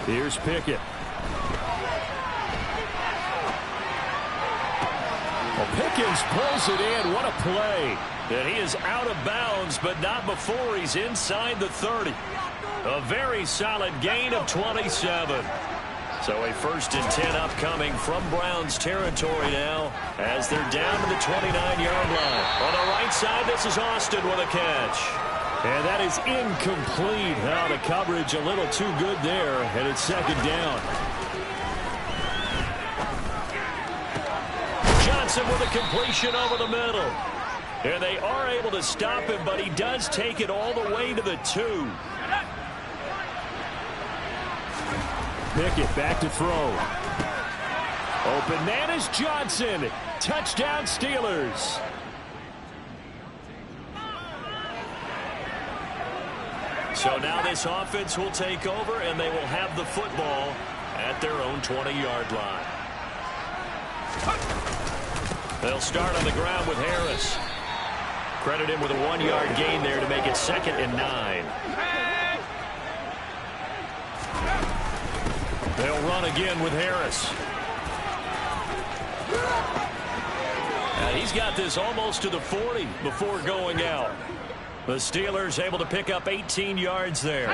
Here's Pickett. Well, Pickens pulls it in. What a play. And he is out of bounds, but not before he's inside the 30. A very solid gain of 27. So a first and 10 upcoming from Browns territory now as they're down to the 29-yard line. On the right side, this is Austin with a catch. And that is incomplete. Now the coverage a little too good there, and it's second down. Johnson with a completion over the middle. And they are able to stop him, but he does take it all the way to the 2. Pickett back to throw. Open man is Johnson. Touchdown Steelers. So now this offense will take over, and they will have the football at their own 20-yard line. They'll start on the ground with Harris. Credit him with a 1-yard gain there to make it 2nd and 9. They'll run again with Harris. And he's got this almost to the 40 before going out. The Steelers able to pick up 18 yards there.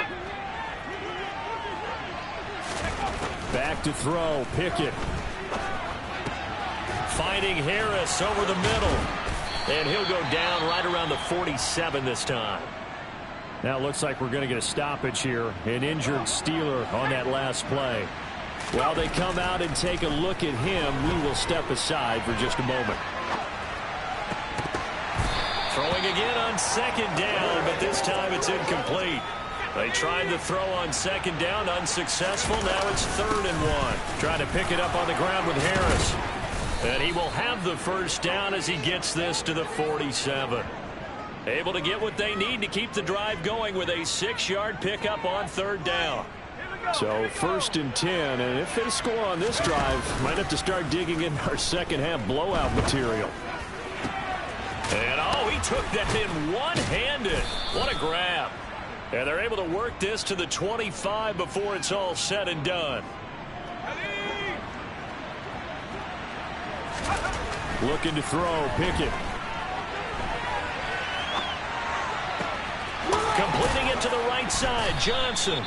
Back to throw. Pickett. Finding Harris over the middle. And he'll go down right around the 47 this time. Now it looks like we're going to get a stoppage here. An injured Steeler on that last play. While they come out and take a look at him, we will step aside for just a moment. Throwing again on 2nd down, but this time it's incomplete. They tried the throw on 2nd down, unsuccessful. Now it's 3rd and 1. Trying to pick it up on the ground with Harris. And he will have the first down as he gets this to the 47. Able to get what they need to keep the drive going with a 6-yard pickup on 3rd down. So 1st and 10, and if they score on this drive, might have to start digging in our second half blowout material. And oh, he took that in one-handed. What a grab. And they're able to work this to the 25 before it's all said and done. Looking to throw, Pickett. Completing it to the right side, Johnson.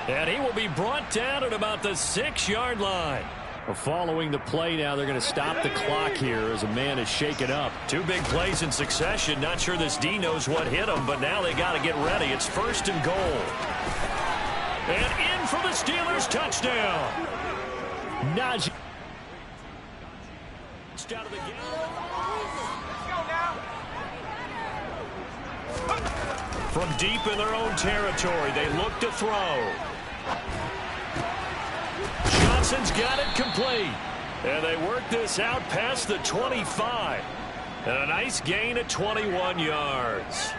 And he will be brought down at about the 6-yard line. Well, following the play now, they're going to stop the clock here as a man is shaken up. 2 big plays in succession. Not sure this D knows what hit him, but now they got to get ready. It's 1st and goal. And in for the Steelers touchdown. Najee. Out of the game. From deep in their own territory, they look to throw. Johnson's got it complete. And they work this out past the 25. And a nice gain at 21 yards.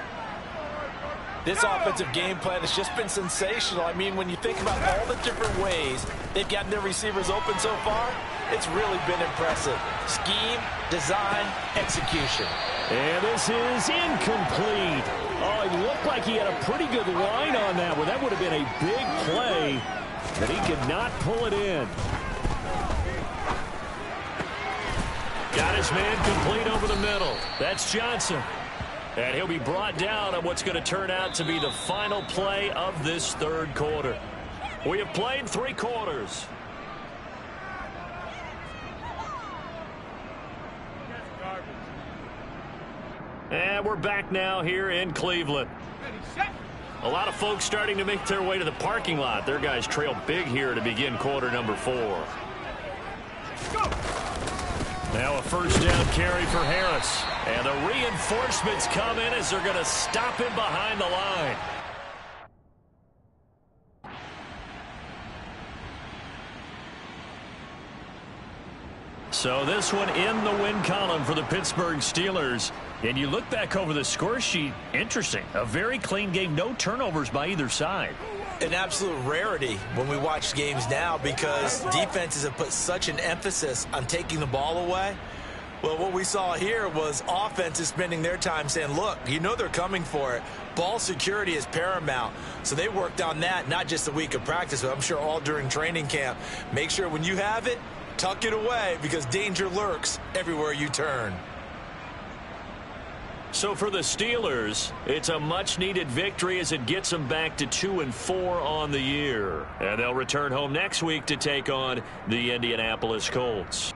This offensive game plan has just been sensational. I mean, when you think about all the different ways they've gotten their receivers open so far, it's really been impressive. Scheme, design, execution. And this is incomplete. Oh, he looked like he had a pretty good line on that one. That would have been a big play, but he could not pull it in. Got his man complete over the middle. That's Johnson. And he'll be brought down on what's going to turn out to be the final play of this 3rd quarter. We have played 3 quarters. And we're back now here in Cleveland. A lot of folks starting to make their way to the parking lot. Their guys trail big here to begin quarter number 4. Now a 1st down carry for Harris. And the reinforcements come in as they're going to stop him behind the line. So this one in the win column for the Pittsburgh Steelers. And you look back over the score sheet, interesting. A very clean game, no turnovers by either side. An absolute rarity when we watch games now because defenses have put such an emphasis on taking the ball away. Well, what we saw here was offenses spending their time saying, look, you know they're coming for it. Ball security is paramount. So they worked on that, not just a week of practice, but I'm sure all during training camp. Make sure when you have it, tuck it away because danger lurks everywhere you turn. So for the Steelers, it's a much-needed victory as it gets them back to 2-4 on the year. And they'll return home next week to take on the Indianapolis Colts.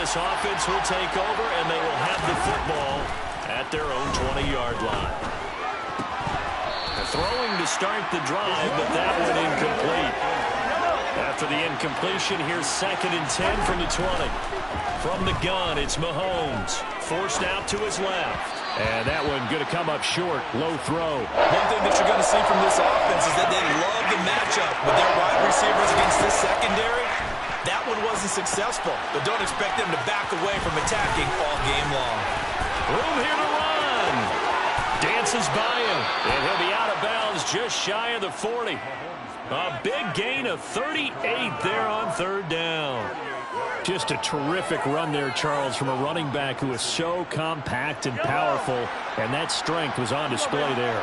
this offense will take over, and they will have the football at their own 20-yard line. Throwing to start the drive, but that one incomplete. After the incompletion, here's 2nd and 10 from the 20. From the gun, it's Mahomes. Forced out to his left. And that one going to come up short. Low throw. One thing that you're going to see from this offense is that they love the matchup with their wide receivers against this secondary. That one wasn't successful, but don't expect them to back away from attacking all game long. Room here to run. Dances by him, and he'll be out of bounds just shy of the 40. A big gain of 38 there on 3rd down. Just a terrific run there, Charles, from a running back who is so compact and powerful, and that strength was on display there.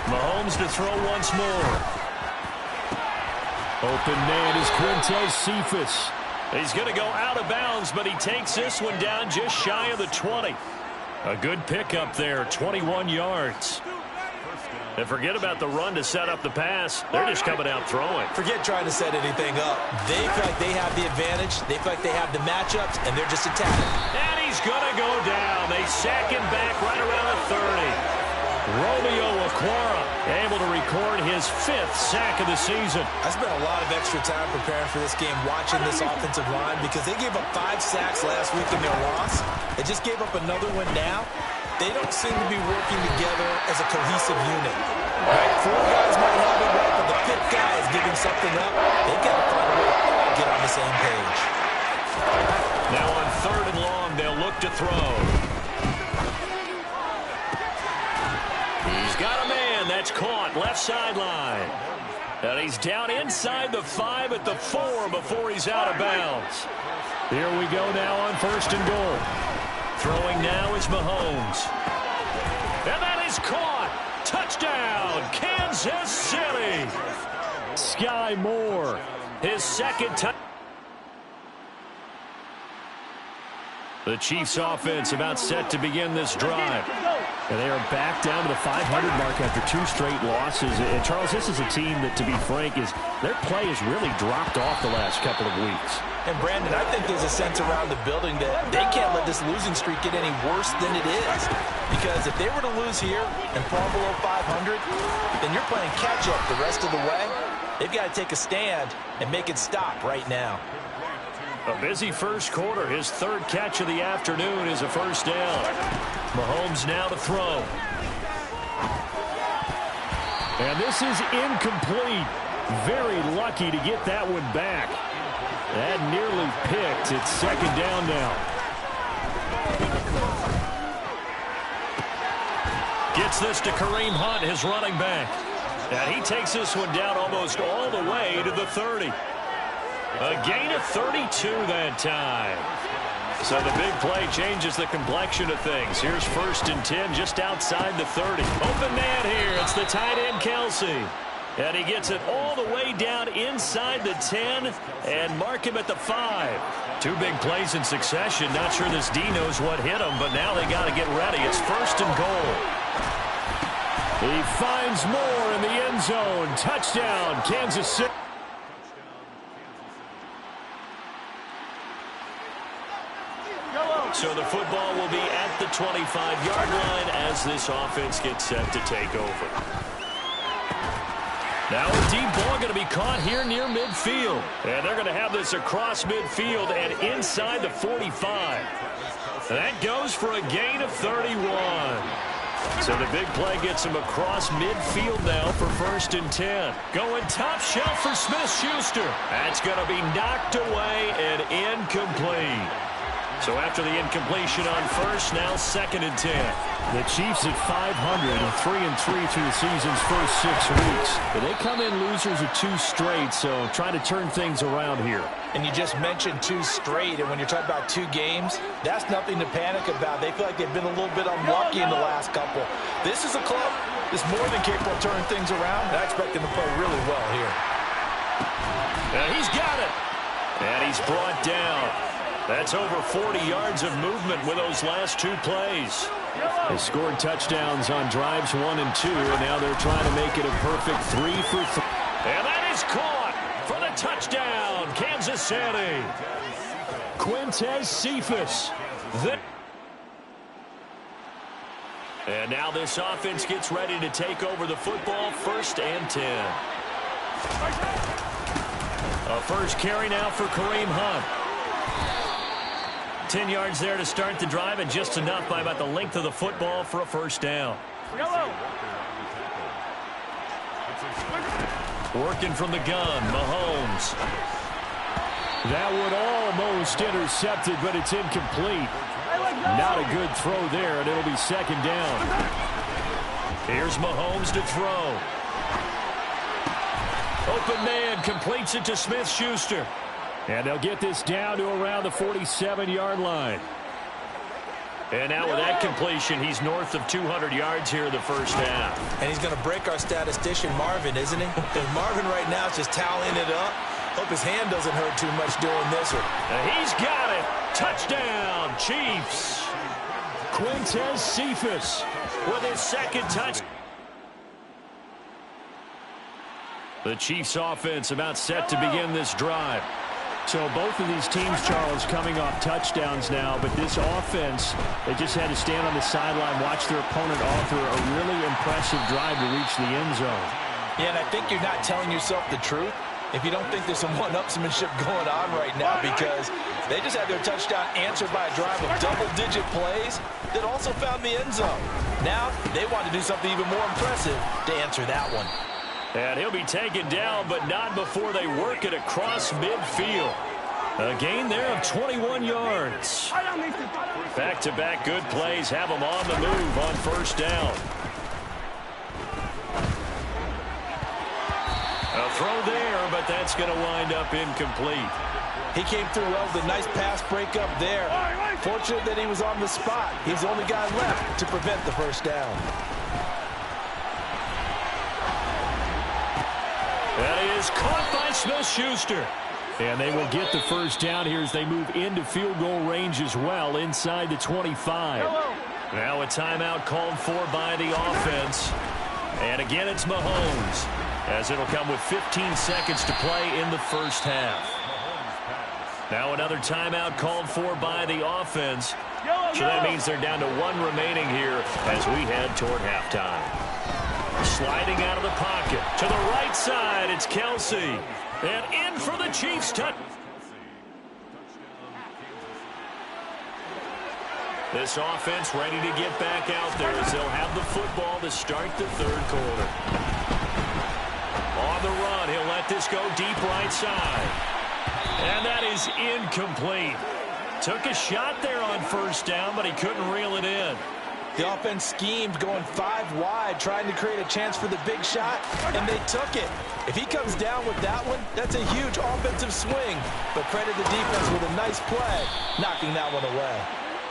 Mahomes to throw once more. Open man is Quintez Cephas. He's going to go out of bounds, but he takes this one down just shy of the 20. A good pickup there, 21 yards. And forget about the run to set up the pass. They're just coming out throwing. Forget trying to set anything up. They feel like they have the advantage. They feel like they have the matchups, and they're just attacking. And he's going to go down. They sack him back right around the 30. Romeo Okwara able to record his 5th sack of the season. I spent a lot of extra time preparing for this game, watching this offensive line, because they gave up 5 sacks last week in their loss. They just gave up another one now. They don't seem to be working together as a cohesive unit. Right? 4 guys might have it right, but the 5th guy is giving something up. They've got to find a way to get on the same page. Now on 3rd and long, they'll look to throw. He's got a man. That's caught. Left sideline. And he's down inside the 5 at the 4 before he's out of bounds. Here we go now on 1st and goal. Throwing now is Mahomes. And that is caught. Touchdown, Kansas City. Sky Moore. His 2nd touchdown. The Chiefs offense about set to begin this drive. And they are back down to the 500 mark after 2 straight losses. And Charles, this is a team that, to be frank, their play has really dropped off the last couple of weeks. And Brandon, I think there's a sense around the building that they can't let this losing streak get any worse than it is. Because if they were to lose here and fall below 500, then you're playing catch-up the rest of the way. They've got to take a stand and make it stop right now. A busy first quarter. His 3rd catch of the afternoon is a 1st down. Mahomes now to throw. And this is incomplete. Very lucky to get that one back. That nearly picked. It's 2nd down now. Gets this to Kareem Hunt, his running back. And he takes this one down almost all the way to the 30. A gain of 32 that time. So the big play changes the complexion of things. Here's 1st and 10 just outside the 30. Open man here. It's the tight end, Kelsey. And he gets it all the way down inside the 10 and mark him at the 5. 2 big plays in succession. Not sure this D knows what hit him, but now they got to get ready. It's 1st and goal. He finds Moore in the end zone. Touchdown, Kansas City. So the football will be at the 25-yard line as this offense gets set to take over. Now a deep ball going to be caught here near midfield. And they're going to have this across midfield and inside the 45. That goes for a gain of 31. So the big play gets him across midfield now for 1st and 10. Going top shelf for Smith-Schuster. That's going to be knocked away and incomplete. So after the incompletion on 1st, now 2nd and 10. The Chiefs at 500 and 3-3 through the season's first 6 weeks. But they come in losers of 2 straight, so trying to turn things around here. And you just mentioned 2 straight, and when you're talking about 2 games, that's nothing to panic about. They feel like they've been a little bit unlucky in the last couple. This is a club that's more than capable of turning things around, and I expect them to play really well here. And he's got it. And he's brought down. That's over 40 yards of movement with those last 2 plays. They scored touchdowns on drives 1 and 2, and now they're trying to make it a perfect 3 for 3. And that is caught for the touchdown, Kansas City. Quintez Cephas. And now this offense gets ready to take over the football, 1st and 10. A first carry now for Kareem Hunt. 10 yards there to start the drive, and just enough by about the length of the football for a 1st down. Working from the gun, Mahomes. That would almost intercepted, but it's incomplete. Not a good throw there, and it'll be 2nd down. Here's Mahomes to throw. Open man completes it to Smith-Schuster. And they'll get this down to around the 47-yard line. And now with that completion, he's north of 200 yards here in the 1st half. And he's going to break our statistician Marvin, isn't he? Because Marvin right now is just toweling it up. Hope his hand doesn't hurt too much doing this one. He's got it. Touchdown, Chiefs. Quintez Cephas with his 2nd touch. The Chiefs offense about set to begin this drive. So both of these teams, Charles, coming off touchdowns now, but this offense, they just had to stand on the sideline, watch their opponent author a really impressive drive to reach the end zone. Yeah, and I think you're not telling yourself the truth if you don't think there's some one-upsmanship going on right now, because they just had their touchdown answered by a drive of double-digit plays that also found the end zone. Now they want to do something even more impressive to answer that one. And he'll be taken down, but not before they work it across midfield. A gain there of 21 yards. Back-to-back good plays have them on the move on 1st down. A throw there, but that's going to wind up incomplete. He came through well with a nice pass breakup there. Fortunate that he was on the spot. He's the only guy left to prevent the 1st down. That is caught by Smith-Schuster. And they will get the 1st down here as they move into field goal range as well, inside the 25. Now a timeout called for by the offense. And again, it's Mahomes, as it'll come with 15 seconds to play in the 1st half. Now another timeout called for by the offense. So that means they're down to 1 remaining here as we head toward halftime. Sliding out of the pocket to the right side, it's Kelsey. And in for the Chiefs. This offense ready to get back out there as they'll have the football to start the 3rd quarter. On the run, he'll let this go deep right side. And that is incomplete. Took a shot there on 1st down, but he couldn't reel it in. The offense schemed going 5 wide, trying to create a chance for the big shot, and they took it. If he comes down with that one, that's a huge offensive swing. But credit the defense with a nice play, knocking that one away.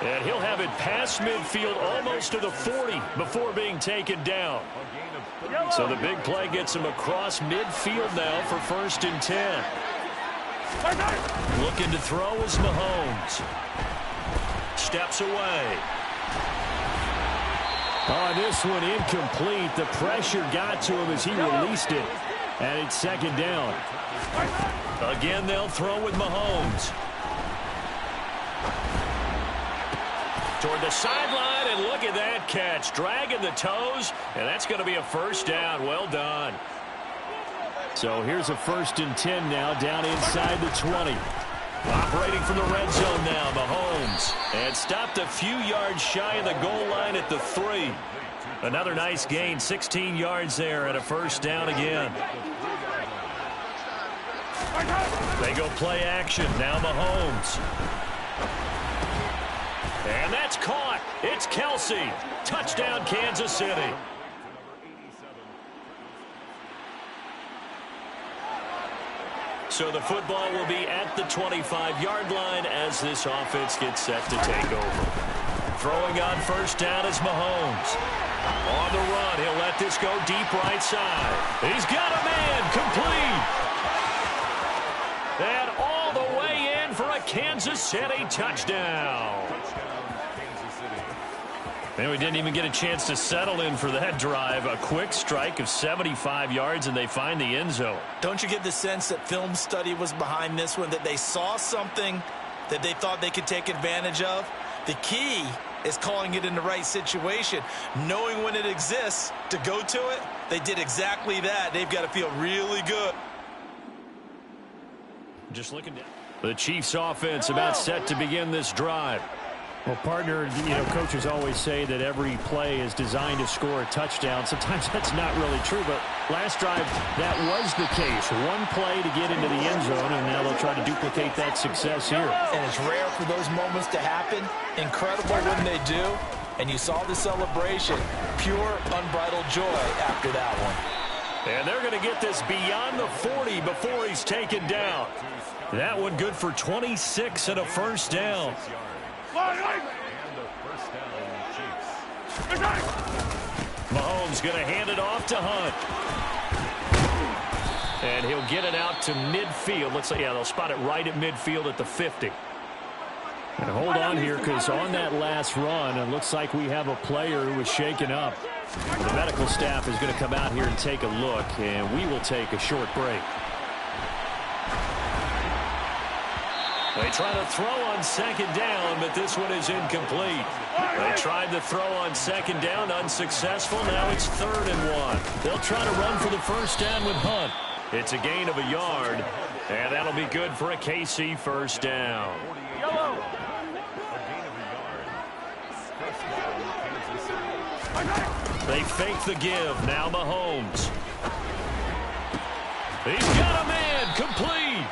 And he'll have it past midfield almost to the 40 before being taken down. So the big play gets him across midfield now for 1st and 10. Looking to throw is Mahomes. Steps away. On this one, incomplete. The pressure got to him as he released it. And it's 2nd down. Again, they'll throw with Mahomes. Toward the sideline, and look at that catch. Dragging the toes, and that's going to be a 1st down. Well done. So here's a 1st and 10 now, down inside the 20. Operating from the red zone now, Mahomes. And stopped a few yards shy of the goal line at the 3. Another nice gain, 16 yards there, and a 1st down again. They go play action. Now Mahomes. And that's caught. It's Kelsey. Touchdown, Kansas City. So the football will be at the 25-yard line as this offense gets set to take over. Throwing on 1st down is Mahomes. On the run, he'll let this go deep right side. He's got a man complete. And all the way in for a Kansas City touchdown. And we didn't even get a chance to settle in for that drive. A quick strike of 75 yards, and they find the end zone. Don't you get the sense that film study was behind this one, that they saw something that they thought they could take advantage of. The key is calling it in the right situation, knowing when it exists to go to it. They did exactly that. They've got to feel really good. Just looking down. The Chiefs offense about set to begin this drive. Well, partner, coaches always say that every play is designed to score a touchdown. Sometimes that's not really true, but last drive, that was the case. One play to get into the end zone, and now they'll try to duplicate that success here. And it's rare for those moments to happen. Incredible when they do. And you saw the celebration. Pure, unbridled joy after that one. And they're going to get this beyond the 40 before he's taken down. That one good for 26 and a first down. Mahomes going to hand it off to Hunt. And he'll get it out to midfield. Let's say, they'll spot it right at midfield at the 50. And hold on here, because on that last run, it looks like we have a player who was shaken up. The medical staff is going to come out here and take a look, and we will take a short break. They try to throw on second down, but this one is incomplete. They tried to throw on second down, unsuccessful. Now it's 3rd and 1. They'll try to run for the first down with Hunt. It's a gain of a yard, and that'll be good for a KC first down. They fake the give. Now Mahomes. He's got a man complete.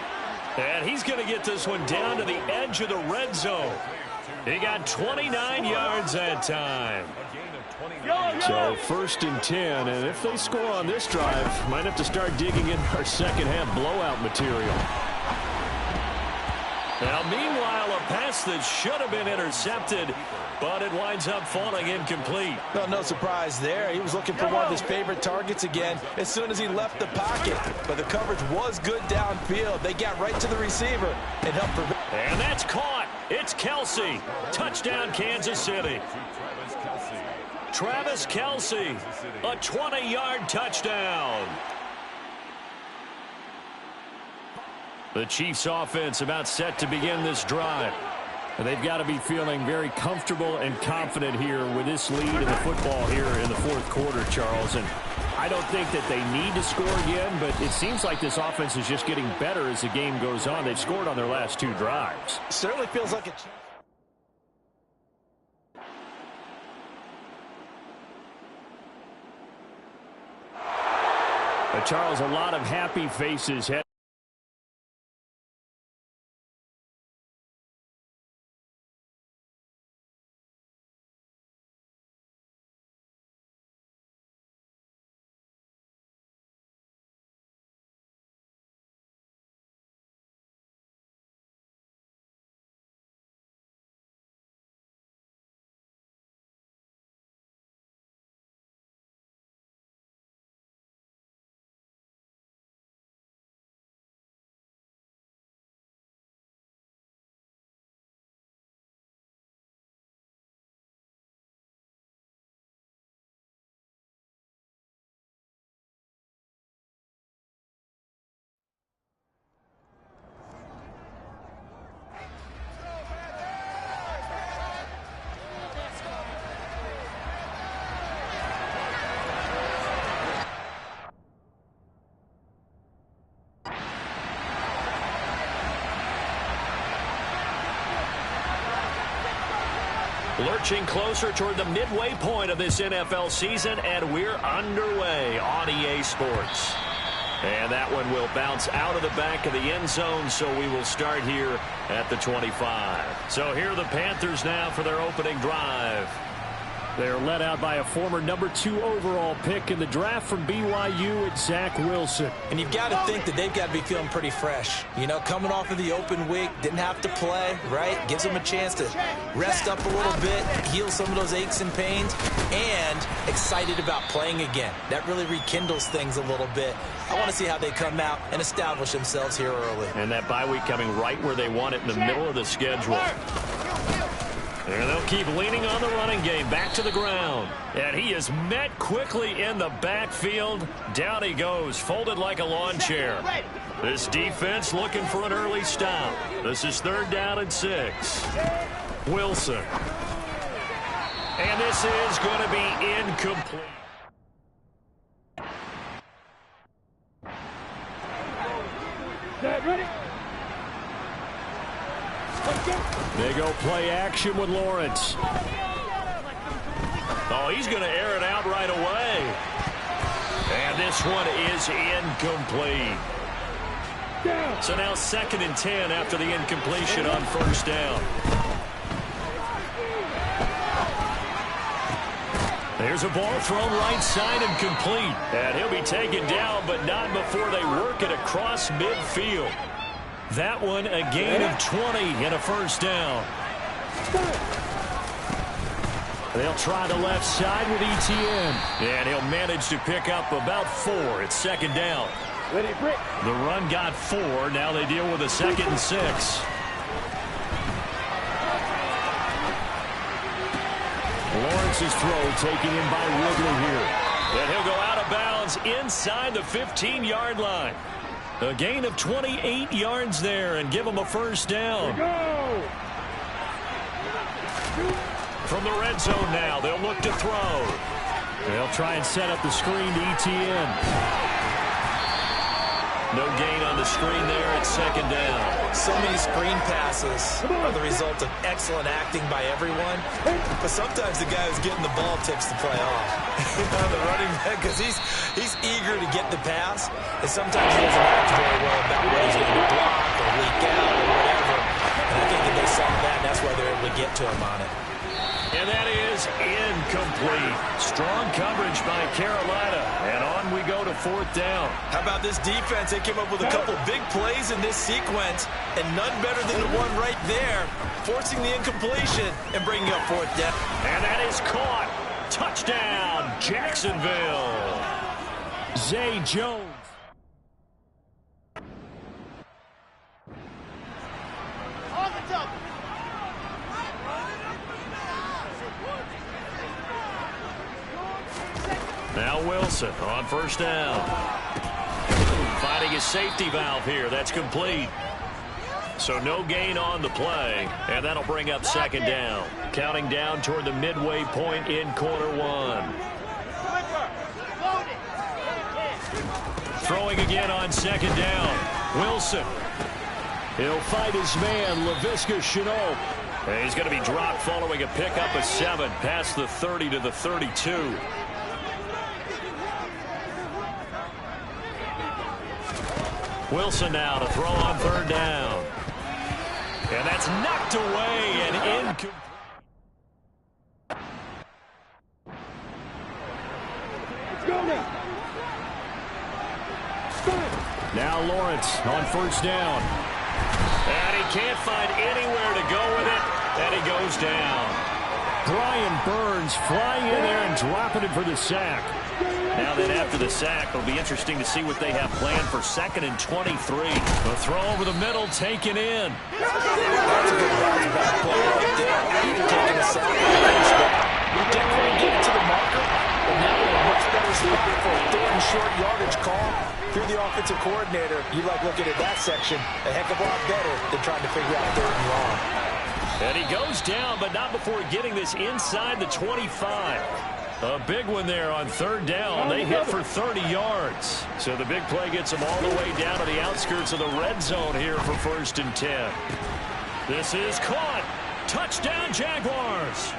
And he's going to get this one down to the edge of the red zone. He got 29 yards that time. So 1st and 10, and if they score on this drive, might have to start digging in our second half blowout material. Now, meanwhile, a pass that should have been intercepted, but it winds up falling incomplete. No surprise there. He was looking for one of his favorite targets again as soon as he left the pocket. But the coverage was good downfield. They got right to the receiver and helped prevent. And that's caught. It's Kelsey. Touchdown, Kansas City. Travis Kelsey, a 20-yard touchdown. The Chiefs offense about set to begin this drive. And they've got to be feeling very comfortable and confident here with this lead in the football here in the 4th quarter, Charles. And I don't think that they need to score again, but it seems like this offense is just getting better as the game goes on. They've scored on their last 2 drives. Certainly feels like a... But Charles, a lot of happy faces. Lurching closer toward the midway point of this NFL season, and we're underway on EA Sports. And that one will bounce out of the back of the end zone, so we will start here at the 25. So here are the Panthers now for their opening drive. They're led out by a former number 2 overall pick in the draft from BYU, at Zach Wilson. And you've got to think that they've got to be feeling pretty fresh. You know, coming off of the open week, didn't have to play, right? Gives them a chance to rest up a little bit, heal some of those aches and pains, and excited about playing again. That really rekindles things a little bit. I want to see how they come out and establish themselves here early. And that bye week coming right where they want it, in the middle of the schedule. And they'll keep leaning on the running game. Back to the ground. And he is met quickly in the backfield. Down he goes, folded like a lawn chair. This defense looking for an early stop. This is 3rd down and 6. Wilson. And this is going to be incomplete. Ready? They go play action with Lawrence. Oh, he's going to air it out right away. And this one is incomplete. So now 2nd and 10 after the incompletion on 1st down. There's a ball thrown right side and complete. And he'll be taken down, but not before they work it across midfield. That one a gain of 20 and a 1st down. They'll try the left side with ETN. And he'll manage to pick up about 4. It's 2nd down. The run got 4. Now they deal with a 2nd and 6. Lawrence's throw taken in by Ridley here. And he'll go out of bounds inside the 15-yard line. A gain of 28 yards there and give them a 1st down. From the red zone now, they'll look to throw. They'll try and set up the screen to ETN. No gain on the screen there at 2nd down. So many screen passes are the result of excellent acting by everyone. But sometimes the guy who's getting the ball takes the play off. The running back, because he's eager to get the pass. And sometimes he doesn't act very well about what he's going to block or leak out or whatever. And I think that they saw that, and that's why they're able to get to him on it. And that is incomplete. Strong coverage by Carolina. And on we go to 4th down. How about this defense? They came up with a couple big plays in this sequence, and none better than the one right there, forcing the incompletion and bringing up 4th down. And that is caught. Touchdown, Jacksonville. Zay Jones. Now Wilson on 1st down. Finding his safety valve here. That's complete. So no gain on the play. And that'll bring up 2nd down. Counting down toward the midway point in quarter 1. Throwing again on 2nd down. Wilson. He'll fight his man, Laviska Shenault. And he's going to be dropped following a pickup of 7 past the 30 to the 32. Wilson now to throw on 3rd down. And that's knocked away and incomplete. Now Lawrence on 1st down. And he can't find anywhere to go with it. And he goes down. Brian Burns flying in there and dropping it for the sack. Now then after the sack, it'll be interesting to see what they have planned for 2nd and 23. The throw over the middle taken in. That's a good bounce back play right there. Taking a sack. We didn't quite get it to the marker, but now we're in a much better spot for a 3rd and short yardage call. If you're the offensive coordinator, you like looking at that section a heck of a lot better than trying to figure out 3rd and long. And he goes down, but not before getting this inside the 25. A big one there on 3rd down. They hit for 30 yards. So the big play gets them all the way down to the outskirts of the red zone here for 1st and 10. This is caught. Touchdown, Jaguars.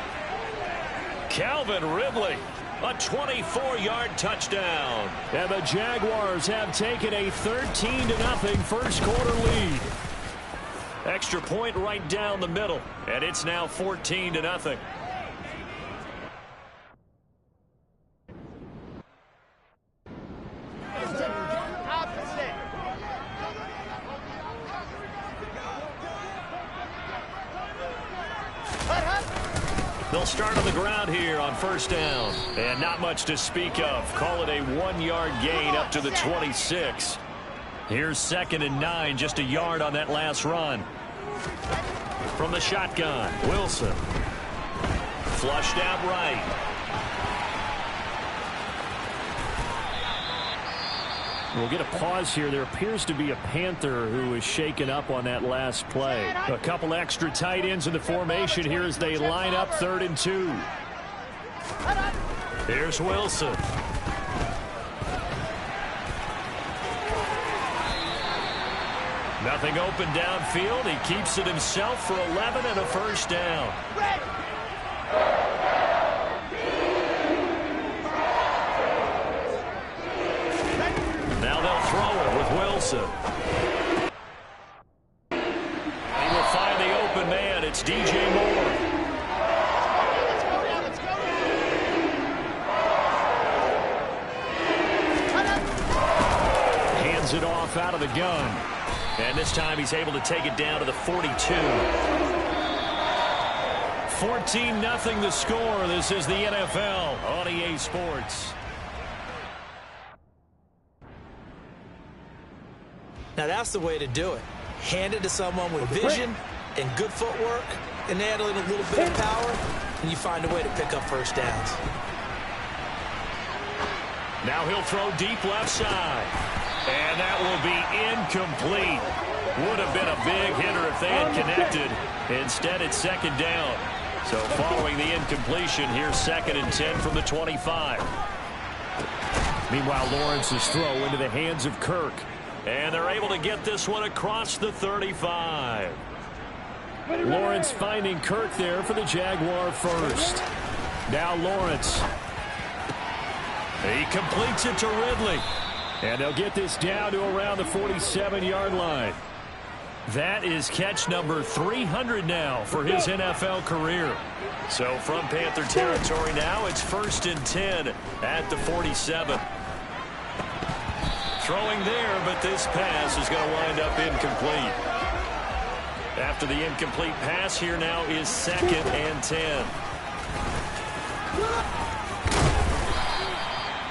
Calvin Ridley, a 24-yard touchdown. And the Jaguars have taken a 13-0 first quarter lead. Extra point right down the middle, and it's now 14-0. They'll start on the ground here on 1st down. And not much to speak of. Call it a 1-yard gain up to the 26. Here's 2nd and 9, just a yard on that last run. From the shotgun, Wilson. flushed out right. We'll get a pause here. There appears to be a Panther who is shaken up on that last play. A couple extra tight ends in the formation here as they line up 3rd and 2. Here's Wilson. Nothing open downfield. He keeps it himself for 11 and a first down. Now they'll throw it with Wilson. He will find the open man. It's DJ Moore. Hands it off out of the gun. And this time he's able to take it down to the 42. 14-0 the score. This is the NFL on EA Sports. Now that's the way to do it. Hand it to someone with vision and good footwork, and add a little bit of power, and you find a way to pick up first downs. Now he'll throw deep left side. And that will be incomplete. Would have been a big hitter if they had connected. Instead, it's 2nd down. So following the incompletion, here's 2nd and 10 from the 25. Meanwhile, Lawrence's throw into the hands of Kirk. And they're able to get this one across the 35. Lawrence finding Kirk there for the Jaguar first. Now Lawrence. He completes it to Ridley. And they'll get this down to around the 47-yard line. That is catch number 300 now for his NFL career. So from Panther territory now, it's 1st and 10 at the 47. Throwing there, but this pass is going to wind up incomplete. After the incomplete pass, here now is 2nd and 10.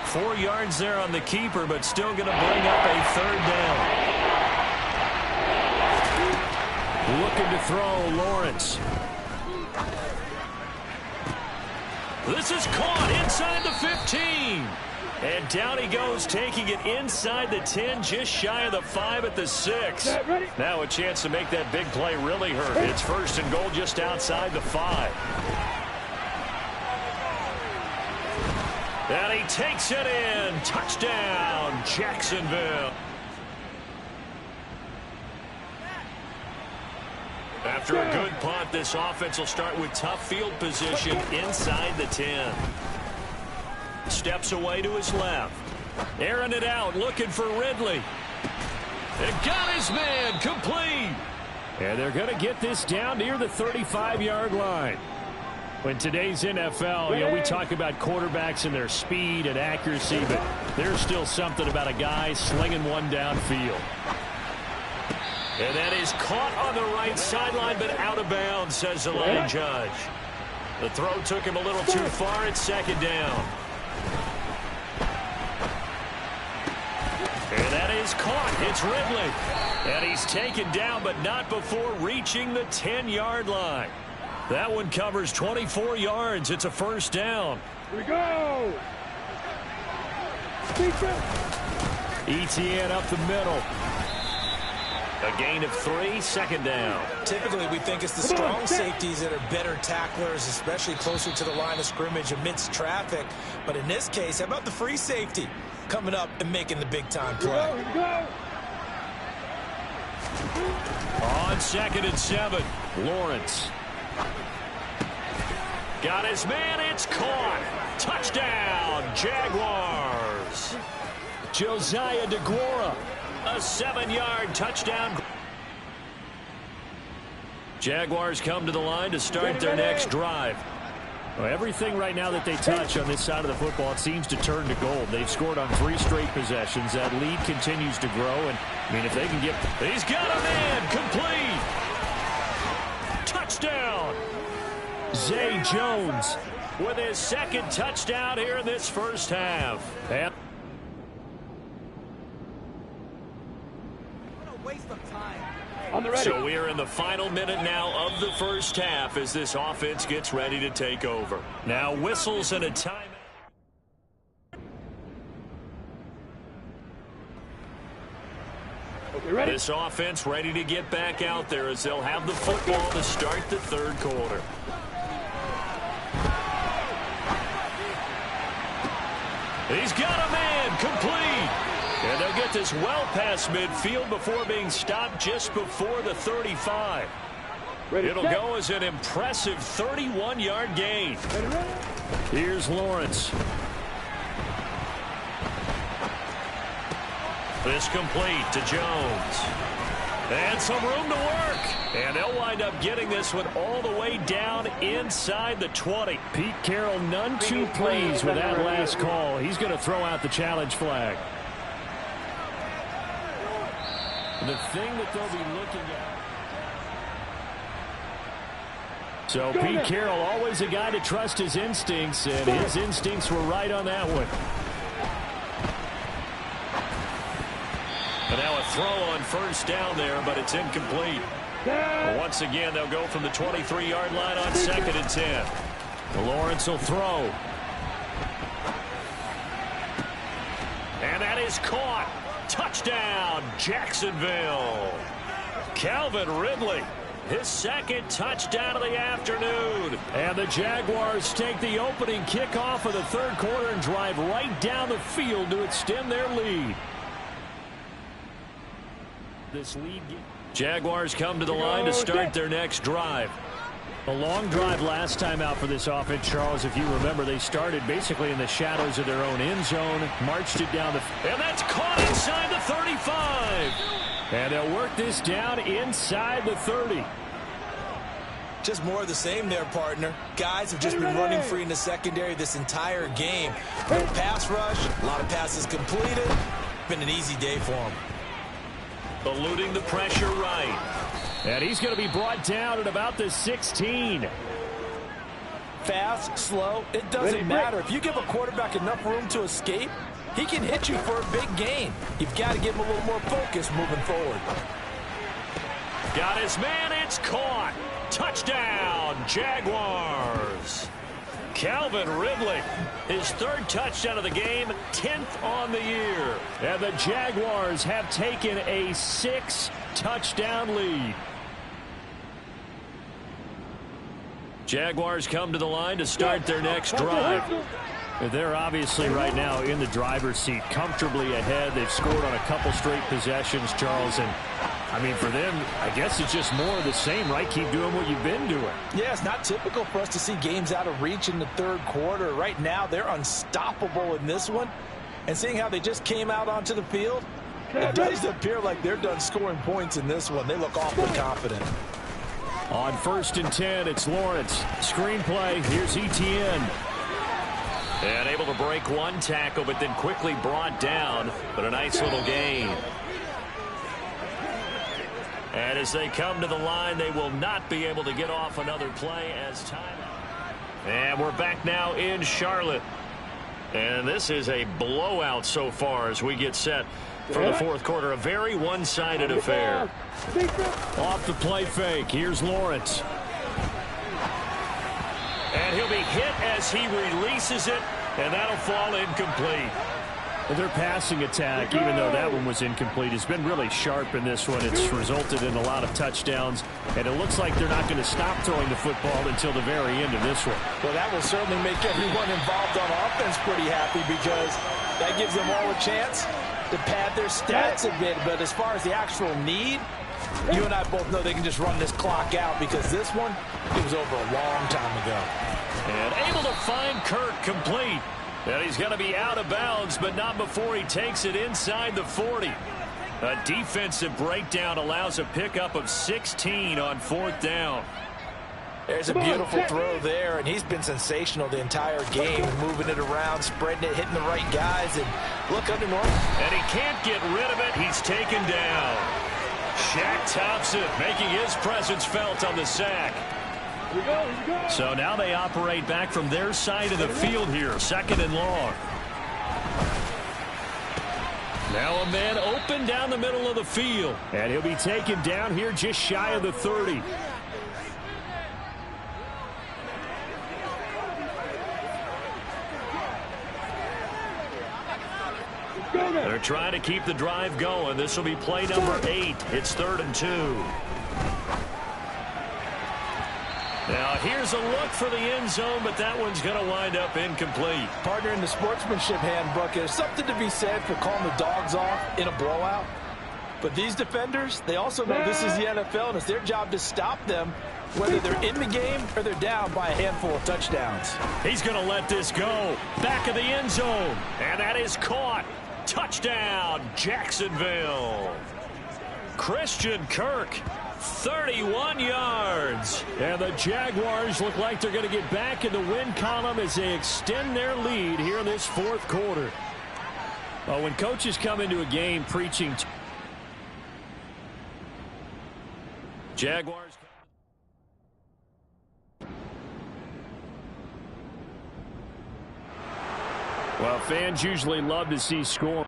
4 yards there on the keeper, but still going to bring up a 3rd down. Looking to throw, Lawrence. This is caught inside the 15. And down he goes, taking it inside the 10, just shy of the 5 at the 6. Now a chance to make that big play really hurt. It's 1st and goal just outside the 5. And he takes it in. Touchdown, Jacksonville. After a good punt, this offense will start with tough field position inside the 10. Steps away to his left. Airing it out, looking for Ridley. And got his man, complete. And they're going to get this down near the 35-yard line. In today's NFL, we talk about quarterbacks and their speed and accuracy, but there's still something about a guy slinging one downfield. And that is caught on the right sideline, but out of bounds, says the line judge. The throw took him a little too far. It's 2nd down. And that is caught. It's Ridley. And he's taken down, but not before reaching the 10-yard line. That one covers 24 yards. It's a 1st down. Here we go. ETN up the middle. A gain of 3, 2nd down. Typically, we think it's the strong safeties that are better tacklers, especially closer to the line of scrimmage amidst traffic. But in this case, how about the free safety coming up and making the big-time play? On 2nd and 7, Lawrence. got his man. It's caught. Touchdown, Jaguars. Josiah DeGuara. A 7-yard touchdown. Jaguars come to the line to start their next drive. Well, everything right now that they touch on this side of the football, it seems to turn to gold. They've scored on 3 straight possessions. That lead continues to grow. And, I mean, if they can get... He's got a man. Complete. Touchdown. Zay Jones with his 2nd touchdown here in this first half. And On the ready. So we are in the final minute now of the first half as this offense gets ready to take over. Now whistles and a timeout. This offense ready to get back out there as they'll have the football to start the third quarter. He's got a man complete. And they'll get this well past midfield before being stopped just before the 35. It'll go as an impressive 31-yard gain. Here's Lawrence. This complete to Jones. And some room to work. And they'll wind up getting this one all the way down inside the 20. Pete Carroll none too pleased with that last call. He's going to throw out the challenge flag. The thing that they'll be looking at. So Pete Carroll, always a guy to trust his instincts, and his instincts were right on that one. And now a throw on first down there, but it's incomplete. Once again, they'll go from the 23-yard line on 2nd and 10. Lawrence will throw. And that is caught. Touchdown, Jacksonville. Calvin Ridley, his second touchdown of the afternoon. And the Jaguars take the opening kickoff of the third quarter and drive right down the field to extend their lead. Jaguars come to the line to start their next drive. A long drive last time out for this offense, Charles. If you remember, they started basically in the shadows of their own end zone, marched it down the... And that's caught inside the 35. And they'll work this down inside the 30. Just more of the same there, partner. Guys have just been running free in the secondary this entire game. No pass rush, a lot of passes completed. Been an easy day for them. Eluding the pressure right. And he's going to be brought down at about the 16. Fast, slow, it doesn't matter. If you give a quarterback enough room to escape, he can hit you for a big gain. You've got to give him a little more focus moving forward. Got his man, it's caught. Touchdown, Jaguars. Calvin Ridley, his third touchdown of the game, 10th on the year. And the Jaguars have taken a 6-touchdown lead. Jaguars come to the line to start their next drive. They're obviously right now in the driver's seat, comfortably ahead. They've scored on a couple straight possessions, Charles. And, I mean, for them, I guess it's just more of the same, right? Keep doing what you've been doing. Yeah, it's not typical for us to see games out of reach in the third quarter. Right now, they're unstoppable in this one. And seeing how they just came out onto the field, it does appear like they're done scoring points in this one. They look awfully confident. On 1st and 10, it's Lawrence. Screen play. Here's Etienne. And able to break one tackle, but then quickly brought down. But a nice little gain. And as they come to the line, they will not be able to get off another play as time. And we're back now in Charlotte. And this is a blowout so far as we get set for the fourth quarter. A very one-sided affair. Off the play fake. Here's Lawrence. And he'll be hit as he releases it, and that'll fall incomplete. Their passing attack, even though that one was incomplete, has been really sharp in this one. It's resulted in a lot of touchdowns, and it looks like they're not going to stop throwing the football until the very end of this one. Well, that will certainly make everyone involved on offense pretty happy because that gives them all a chance to pad their stats a bit. But as far as the actual need, you and I both know they can just run this clock out because this one, it was over a long time ago. And able to find Kirk complete. And he's going to be out of bounds, but not before he takes it inside the 40. A defensive breakdown allows a pickup of 16 on 4th down. There's a beautiful throw there, and he's been sensational the entire game, moving it around, spreading it, hitting the right guys, and look under normal. And he can't get rid of it. He's taken down. Shaq Thompson making his presence felt on the sack. Here we go. So now they operate back from their side of the field here, 2nd and long. Now a man open down the middle of the field. And he'll be taken down here just shy of the 30. They're trying to keep the drive going. This will be play number 8. It's 3rd and 2. Now here's a look for the end zone, but that one's going to wind up incomplete. Partner, in the sportsmanship handbook, there's something to be said for calling the dogs off in a blowout. But these defenders, they also know this is the NFL, and it's their job to stop them, whether they're in the game or they're down by a handful of touchdowns. He's going to let this go. Back of the end zone. And that is caught. Touchdown, Jacksonville. Christian Kirk, 31 yards. And the Jaguars look like they're going to get back in the win column as they extend their lead here in this 4th quarter. Well, when coaches come into a game preaching Jaguars. Well, fans usually love to see scoring.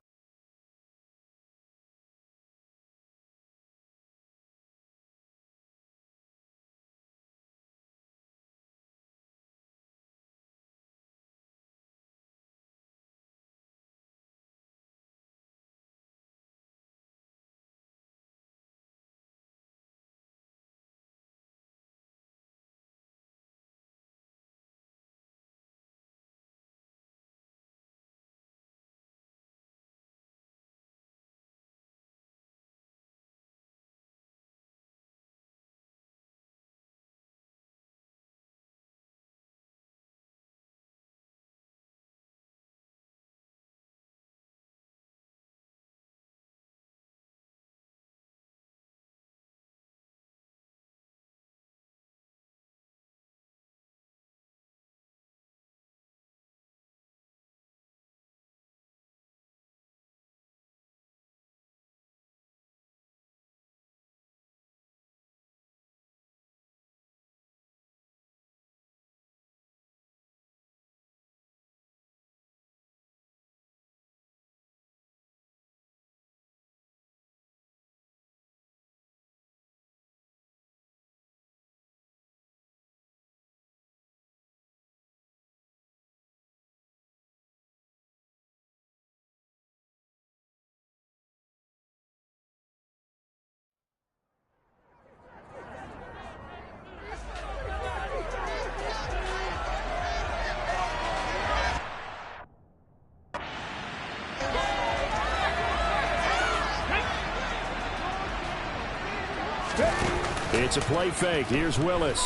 It's a play fake. Here's Willis.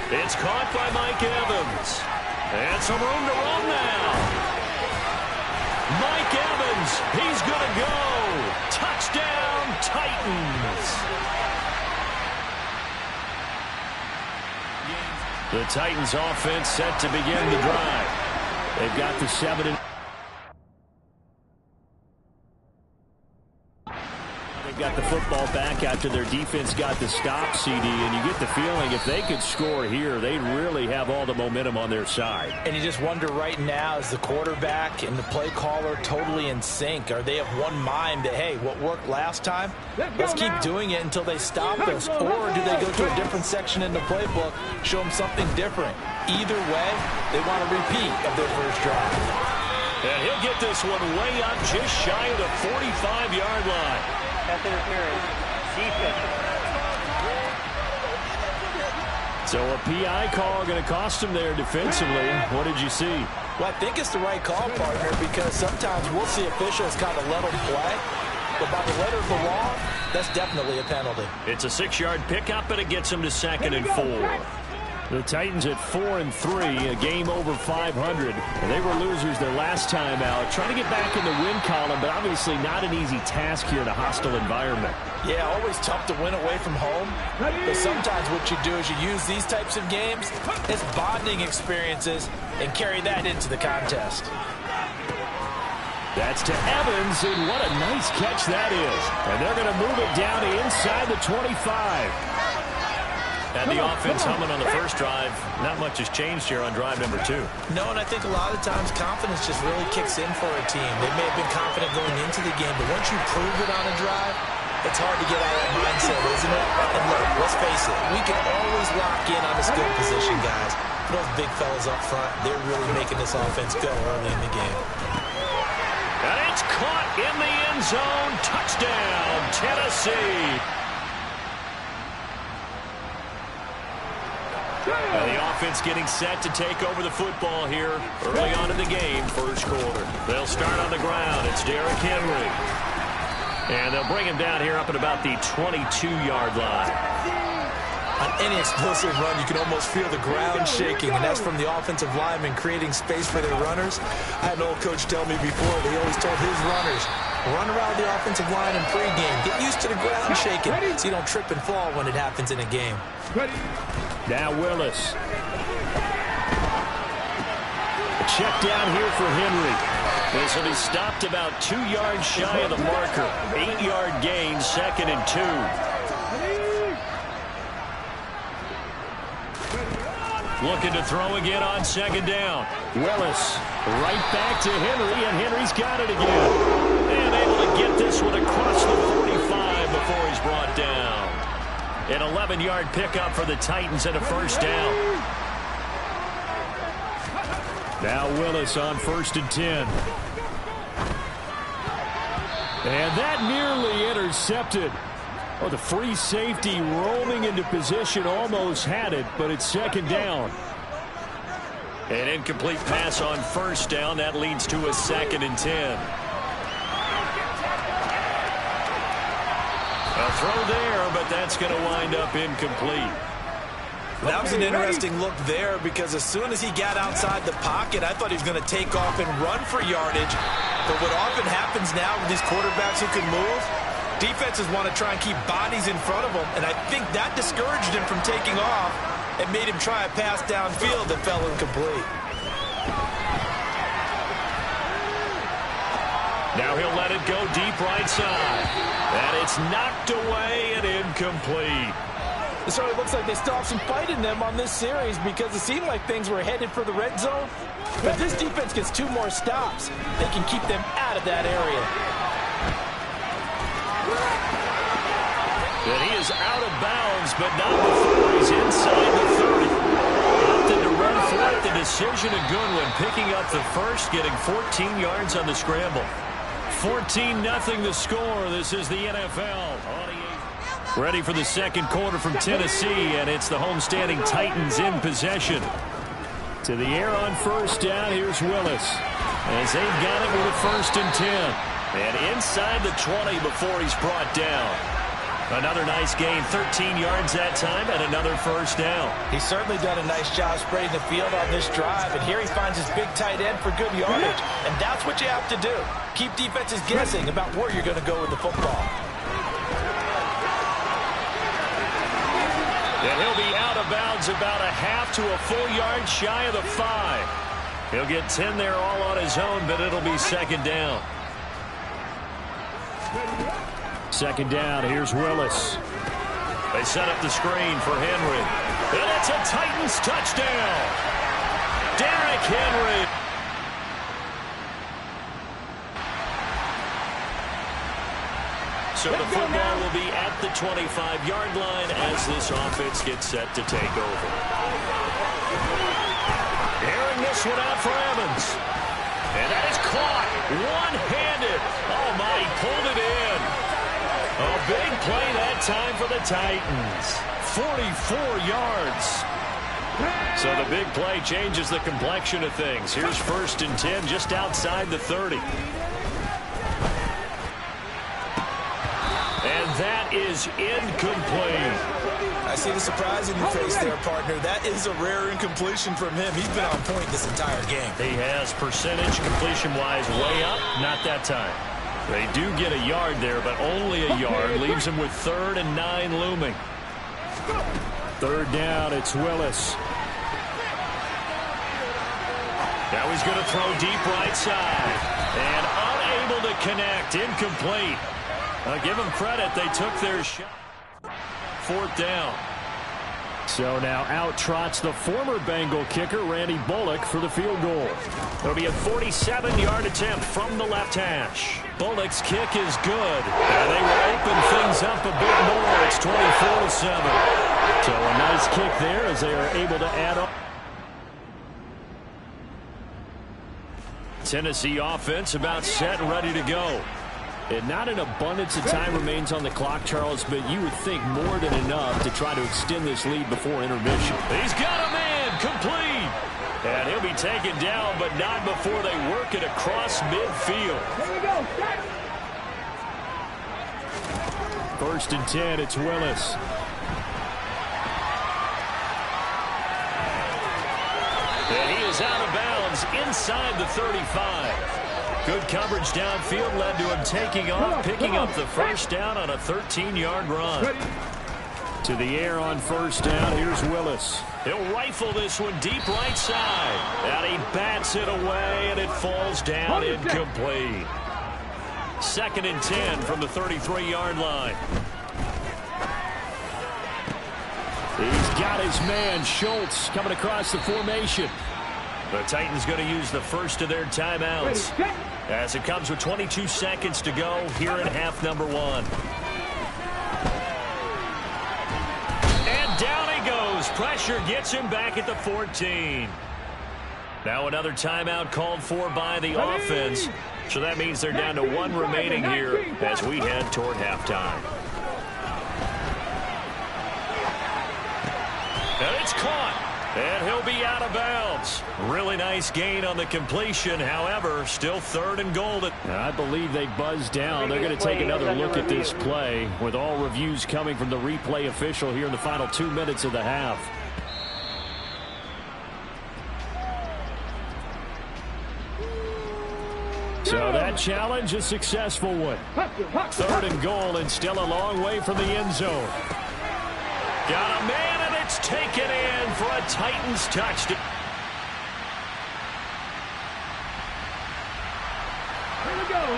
It's caught by Mike Evans. And some room to run now. Mike Evans, he's going to go. Touchdown, Titans. The Titans offense set to begin the drive. They've got the 7. Got the football back after their defense got the stop, CD, and you get the feeling if they could score here, they'd really have all the momentum on their side. And you just wonder right now, is the quarterback and the play caller totally in sync? Are they of one mind that, hey, what worked last time, let's keep doing it until they stop us? Or do they go to a different section in the playbook, show them something different? Either way, they want a repeat of their first drive. And he'll get this one way up just shy of the 45-yard line. Pass interference. Defense. So a PI call going to cost him there defensively. What did you see? Well, I think it's the right call, partner, because sometimes we'll see officials kind of let them play. But by the letter of the law, that's definitely a penalty. It's a 6-yard pickup, and it gets him to 2nd and 4. The Titans at 4-3, a game over 500. They were losers their last time out. Trying to get back in the win column, but obviously not an easy task here in a hostile environment. Yeah, always tough to win away from home. But sometimes what you do is you use these types of games as bonding experiences and carry that into the contest. That's to Evans, and what a nice catch that is. And they're going to move it down to inside the 25. Had the offense humming on the first drive. Not much has changed here on drive number 2. No, and I think a lot of times confidence just really kicks in for a team. They may have been confident going into the game, but once you prove it on a drive, it's hard to get out of that mindset, isn't it? And look, let's face it, we can always lock in on the skill position, guys. Those big fellas up front, they're really making this offense go early in the game. And it's caught in the end zone. Touchdown, Tennessee. And the offense getting set to take over the football here early on in the game, first quarter. They'll start on the ground. It's Derrick Henry. And they'll bring him down here up at about the 22-yard line. On any explosive run, you can almost feel the ground shaking, and that's from the offensive linemen creating space for their runners. I had an old coach tell me before, they always told his runners, run around the offensive line in pregame. Get used to the ground shaking so you don't trip and fall when it happens in a game. Now Willis. A check down here for Henry. This will be stopped about 2 yards shy of the marker. 8-yard gain, 2nd and 2. Looking to throw again on 2nd down. Willis right back to Henry, and Henry's got it again. And able to get this one across the 45 before he's brought down. An 11-yard pickup for the Titans and a first down. Now Willis on 1st and 10. And that nearly intercepted. Oh, the free safety roaming into position almost had it, but it's 2nd down. An incomplete pass on 1st down. That leads to a 2nd and 10. A throw there, but that's going to wind up incomplete. That was an interesting look there because as soon as he got outside the pocket, I thought he was going to take off and run for yardage. But what often happens now with these quarterbacks who can move, defenses want to try and keep bodies in front of them, and I think that discouraged him from taking off and made him try a pass downfield that fell incomplete. Now he'll let it go deep right side. And it's knocked away and incomplete. It certainly looks like they still have some fight in them on this series because it seemed like things were headed for the red zone. But if this defense gets 2 more stops, they can keep them out of that area. And he is out of bounds, but not before he's inside the 30. Opted to run for it. The decision a good one. Picking up the first, getting 14 yards on the scramble. 14-0 the score. This is the NFL. Ready for the 2nd quarter from Tennessee, and it's the homestanding Titans in possession. To the air on 1st down, here's Willis. As they've got it with a 1st and 10. And inside the 20 before he's brought down. Another nice gain, 13 yards that time, and another first down. He's certainly done a nice job spreading the field on this drive, and here he finds his big tight end for good yardage, and that's what you have to do. Keep defenses guessing about where you're going to go with the football. And he'll be out of bounds about a half to a full yard shy of the 5. He'll get 10 there all on his own, but it'll be 2nd down. 2nd down, here's Willis. They set up the screen for Henry. And it's a Titans touchdown. Derrick Henry. So the football will be at the 25-yard line as this offense gets set to take over. Airing this one out for Evans. And that is caught one-handed. Oh, my, he pulled it in. A big play that time for the Titans. 44 yards. So the big play changes the complexion of things. Here's 1st and 10 just outside the 30. And that is incomplete. I see the surprise in your face there, partner. That is a rare incompletion from him. He's been on point this entire game. He has percentage completion-wise way up. Not that time. They do get a yard there, but only a yard. Leaves him with 3rd and 9 looming. 3rd down, it's Willis. Now he's going to throw deep right side. And unable to connect. Incomplete. Give them credit. They took their shot. 4th down. So now out trots the former Bengal kicker, Randy Bullock, for the field goal. It'll be a 47-yard attempt from the left hash. Bullock's kick is good, and they will open things up a bit more. It's 24-7. So a nice kick there as they are able to add up. Tennessee offense about set and ready to go. And not an abundance of time remains on the clock, Charles, but you would think more than enough to try to extend this lead before intermission. He's got a man complete. And he'll be taken down, but not before they work it across midfield. Here we go. First and 10, it's Willis. And he is out of bounds inside the 35. Good coverage downfield led to him taking off, picking up the first down on a 13-yard run. To the air on first down. Here's Willis. He'll rifle this one deep right side. And he bats it away, and it falls down incomplete. Second and 10 from the 33-yard line. He's got his man, Schultz, coming across the formation. The Titans going to use the first of their timeouts as it comes with 22 seconds to go here in half number one. And down he goes. Pressure gets him back at the 14. Now another timeout called for by the offense. So that means they're down to one remaining here as we head toward halftime. And it's caught. And he'll be out of bounds. Really nice gain on the completion. However, still third and goal. I believe they buzzed down. They're going to take another look at this play with all reviews coming from the replay official here in the final 2 minutes of the half. So that challenge, a successful one. Third and goal and still a long way from the end zone. Got a man, and it's taken in for a Titans touchdown.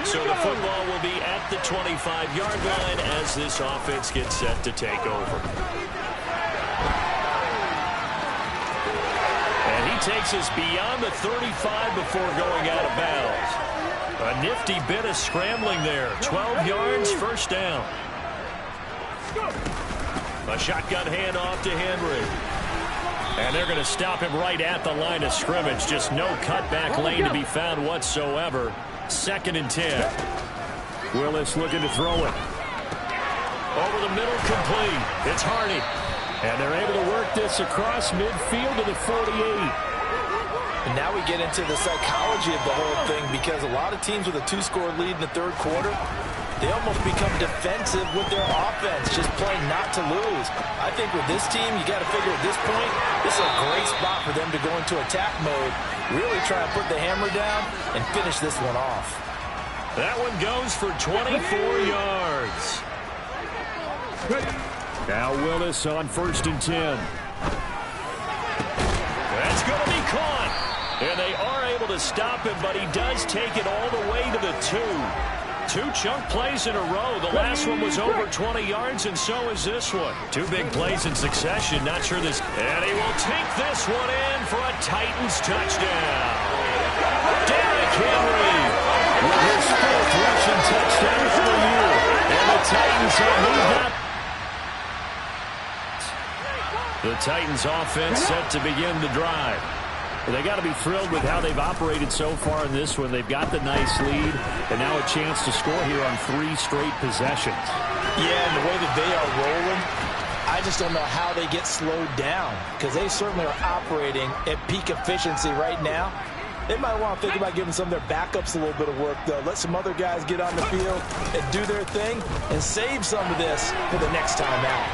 So the football will be at the 25-yard line as this offense gets set to take over. And he takes us beyond the 35 before going out of bounds. A nifty bit of scrambling there. 12 yards, first down. A shotgun handoff to Henry. And they're going to stop him right at the line of scrimmage. Just no cutback lane to be found whatsoever. Second and 10. Willis looking to throw it. Over the middle, complete. It's Hardy. And they're able to work this across midfield to the 48. And now we get into the psychology of the whole thing, because a lot of teams with a two-score lead in the third quarter, they almost become defensive with their offense, just playing not to lose. I think with this team, you got to figure at this point, this is a great spot for them to go into attack mode, really try to put the hammer down and finish this one off. That one goes for 24 yards. Now Willis on first and 10. That's going to be caught. And they are able to stop him, but he does take it all the way to the 2. Two chunk plays in a row. The last one was over 20 yards, and so is this one. Two big plays in succession. Not sure this. And he will take this one in for a Titans touchdown. Derrick Henry with his fourth rushing touchdown for the year. And the Titans have moved up. The Titans offense set to begin the drive. They got to be thrilled with how they've operated so far in this one. They've got the nice lead, and now a chance to score here on 3 straight possessions. Yeah, and the way that they are rolling, I just don't know how they get slowed down, because they certainly are operating at peak efficiency right now. They might want to think about giving some of their backups a little bit of work, though. Let some other guys get on the field and do their thing and save some of this for the next time out.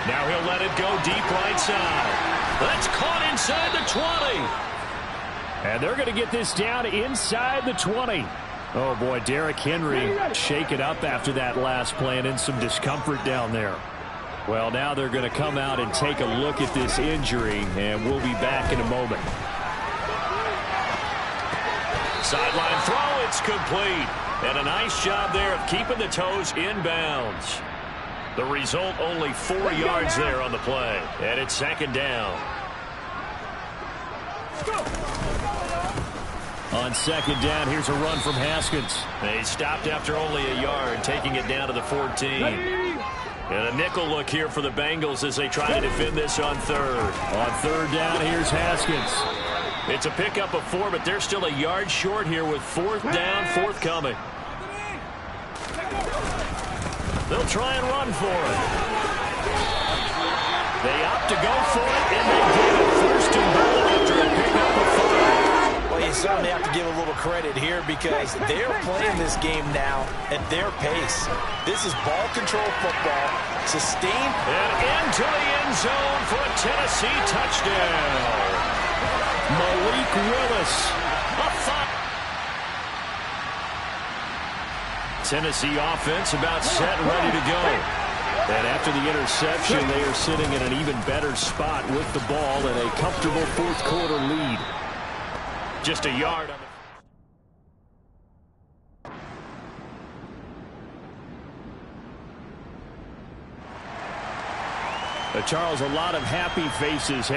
Now he'll let it go deep right side. That's caught inside the 20. And they're going to get this down inside the 20. Oh, boy, Derrick Henry shaken up after that last play and in some discomfort down there. Well, now they're going to come out and take a look at this injury, and we'll be back in a moment. Sideline throw, it's complete. And a nice job there of keeping the toes inbounds. The result, only 4 yards there on the play. And it's second down. On second down, here's a run from Haskins. They stopped after only a yard, taking it down to the 14. And a nickel look here for the Bengals as they try to defend this on third. On third down, here's Haskins. It's a pickup of 4, but they're still a yard short here with fourth down forthcoming. They'll try and run for it. They opt to go for it, and they get it. First and goal after a pickup of 5. Well, you certainly have to give a little credit here because they're playing this game now at their pace. This is ball control football, sustained. And into the end zone for a Tennessee touchdown. Malik Willis. Tennessee offense about set, ready to go. And after the interception, they are sitting in an even better spot with the ball and a comfortable fourth quarter lead. Just a yard on the... Charles, a lot of happy faces.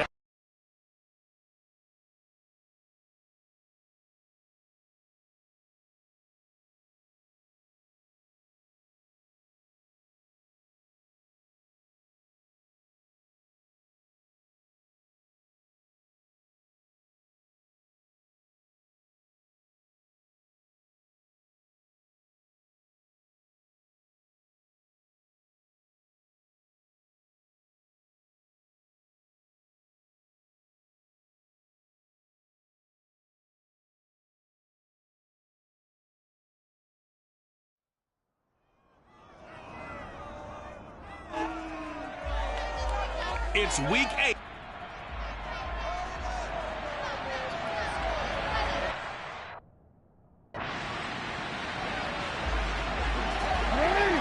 It's week 8.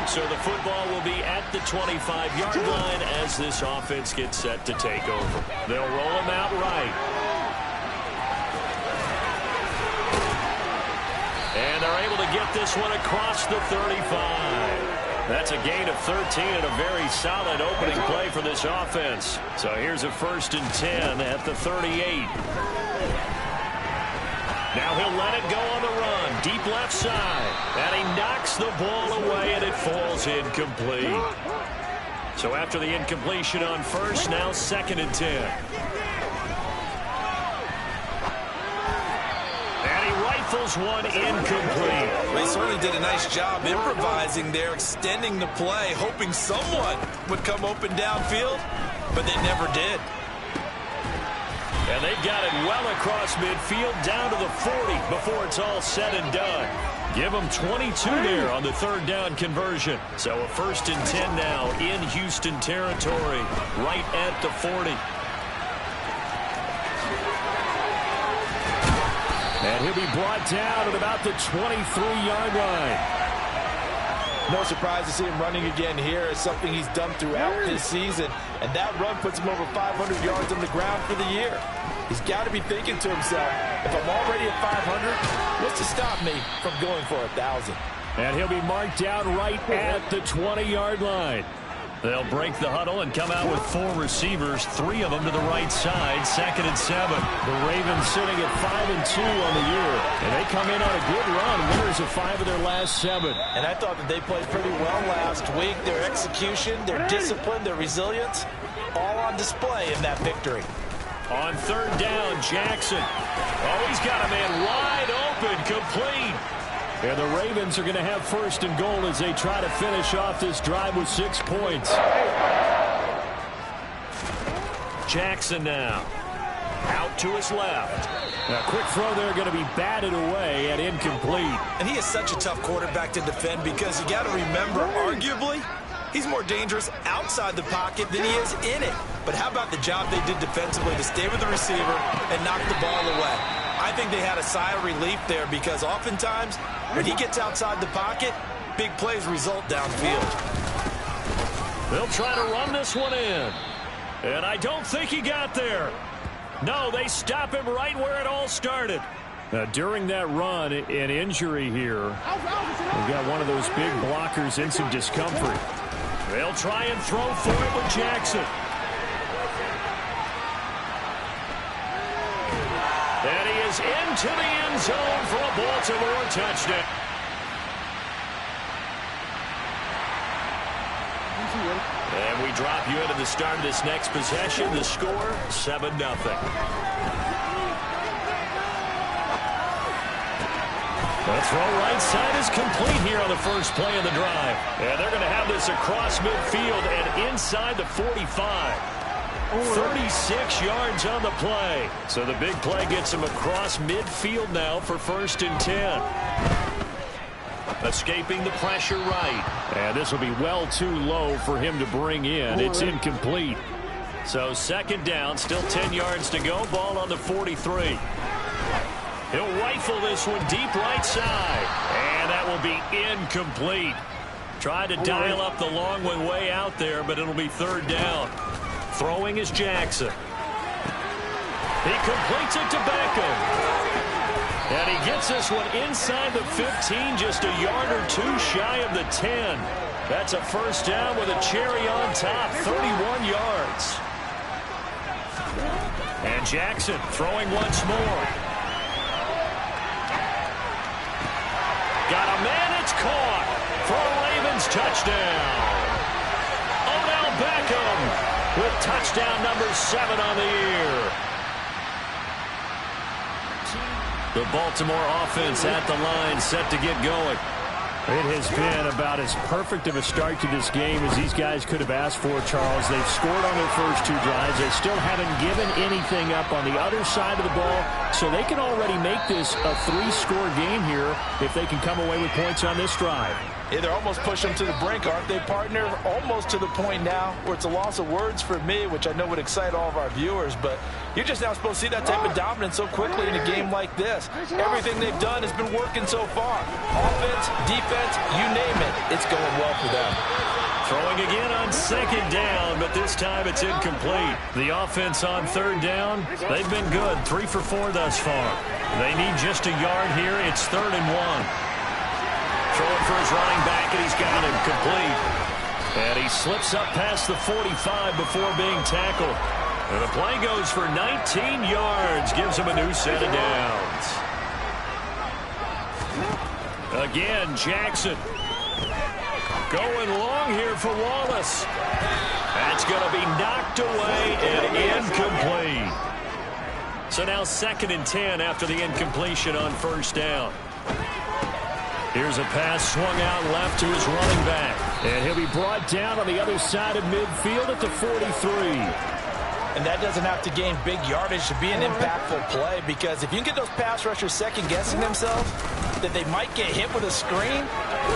So the football will be at the 25-yard line as this offense gets set to take over. They'll roll them out right. And they're able to get this one across the 35. That's a gain of 13 and a very solid opening play for this offense. So here's a 1st and 10 at the 38. Now he'll let it go on the run, deep left side. And he knocks the ball away, and it falls incomplete. So after the incompletion on first, now 2nd and 10. And he rifles one incomplete. They certainly did a nice job improvising there, extending the play, hoping someone would come open downfield, but they never did. And they've got it well across midfield down to the 40 before it's all said and done. Give them 22 there on the 3rd down conversion. So a 1st and 10 now in Houston territory, right at the 40. And he'll be brought down at about the 23-yard line. No surprise to see him running again here. It's something he's done throughout this season. And that run puts him over 500 yards on the ground for the year. He's got to be thinking to himself, if I'm already at 500, what's to stop me from going for 1,000? And he'll be marked down right at the 20-yard line. They'll break the huddle and come out with 4 receivers, 3 of them to the right side, 2nd and 7. The Ravens sitting at 5-2 on the year. And they come in on a good run, winners of 5 of their last 7. And I thought that they played pretty well last week. Their execution, their discipline, their resilience, all on display in that victory. On 3rd down, Jackson. Oh, he's got a man wide open, complete. And the Ravens are going to have 1st and goal as they try to finish off this drive with 6 points. Jackson now. Out to his left. A quick throw there going to be batted away and incomplete. And he is such a tough quarterback to defend because you got to remember, arguably, he's more dangerous outside the pocket than he is in it. But how about the job they did defensively to stay with the receiver and knock the ball away? I think they had a sigh of relief there because oftentimes when he gets outside the pocket, big plays result downfield. They'll try to run this one in. And I don't think he got there. No, they stop him right where it all started. During that run, an injury here. We've got one of those big blockers in some discomfort. They'll try and throw for it with Jackson. And he is into the end zone for a Baltimore touchdown. And we drop you into the start of this next possession. The score, 7-0. The throw right side is complete here on the first play of the drive. And they're going to have this across midfield and inside the 45. 36 yards on the play. So the big play gets him across midfield now for 1st and 10. Escaping the pressure right. And this will be well too low for him to bring in. It's incomplete. So 2nd down, still 10 yards to go. Ball on the 43. He'll rifle this one deep right side. And that will be incomplete. Tried to dial up the long one way out there, but it'll be 3rd down. Throwing is Jackson. He completes it to Beckham. And he gets this one inside the 15, just a yard or two shy of the 10. That's a 1st down with a cherry on top, 31 yards. And Jackson throwing once more. Got a man, it's caught for a Ravens touchdown. Odell Beckham with touchdown number 7 on the year. The Baltimore offense at the line, set to get going. It has been about as perfect of a start to this game as these guys could have asked for, Charles. They've scored on their first 2 drives. They still haven't given anything up on the other side of the ball, so they can already make this a 3-score game here if they can come away with points on this drive. Yeah, they're almost pushing them to the brink, aren't they, partner? Almost to the point now where it's a loss of words for me, which I know would excite all of our viewers, but you're just now supposed to see that type of dominance so quickly in a game like this. Everything they've done has been working so far. Offense, defense, you name it. It's going well for them. Throwing again on 2nd down, but this time it's incomplete. The offense on 3rd down, they've been good. 3 for 4 thus far. They need just a yard here. It's 3rd and 1. Throwing for his running back, and he's got him complete. And he slips up past the 45 before being tackled. And the play goes for 19 yards, gives him a new set of downs. Again, Jackson. Going long here for Wallace. That's going to be knocked away and incomplete. So now 2nd and 10 after the incompletion on 1st down. Here's a pass swung out left to his running back. And he'll be brought down on the other side of midfield at the 43. And that doesn't have to gain big yardage to be an impactful play, because if you can get those pass rushers second-guessing themselves that they might get hit with a screen,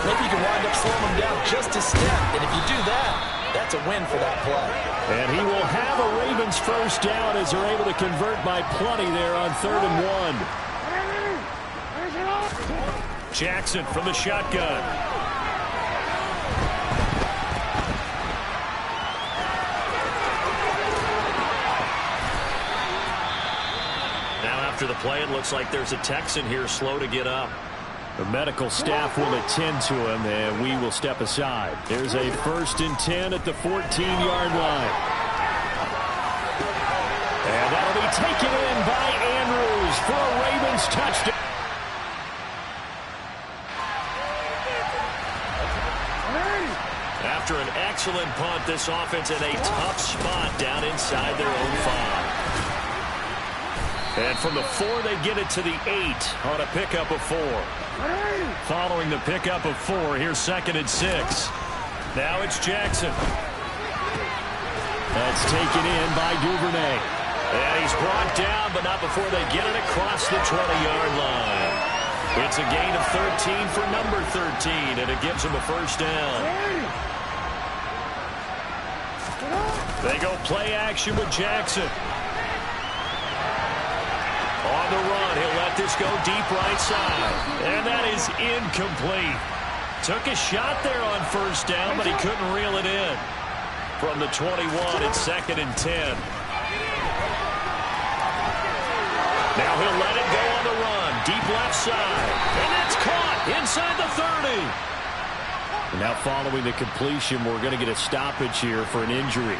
maybe you can wind up slowing them down just a step. And if you do that, that's a win for that play. And he will have a Ravens 1st down as they're able to convert by plenty there on 3rd and 1. Jackson from the shotgun. Now after the play, it looks like there's a Texan here slow to get up. The medical staff will attend to him, and we will step aside. There's a 1st and 10 at the 14-yard line. And that'll be taken in by Andrews for a Ravens touchdown. After an excellent punt, this offense in a tough spot down inside their own 5. And from the 4, they get it to the 8 on a pickup of 4. Following the pickup of 4, here's 2nd and 6. Now it's Jackson. That's taken in by Duvernay. And he's brought down, but not before they get it across the 20-yard line. It's a gain of 13 for number 13, and it gives him a 1st down. They go play action with Jackson. On the run, he'll let this go deep right side. And that is incomplete. Took a shot there on 1st down, but he couldn't reel it in. From the 21, it's 2nd and 10. Now he'll let it go on the run. Deep left side. And it's caught inside the 30. And now following the completion, we're going to get a stoppage here for an injury.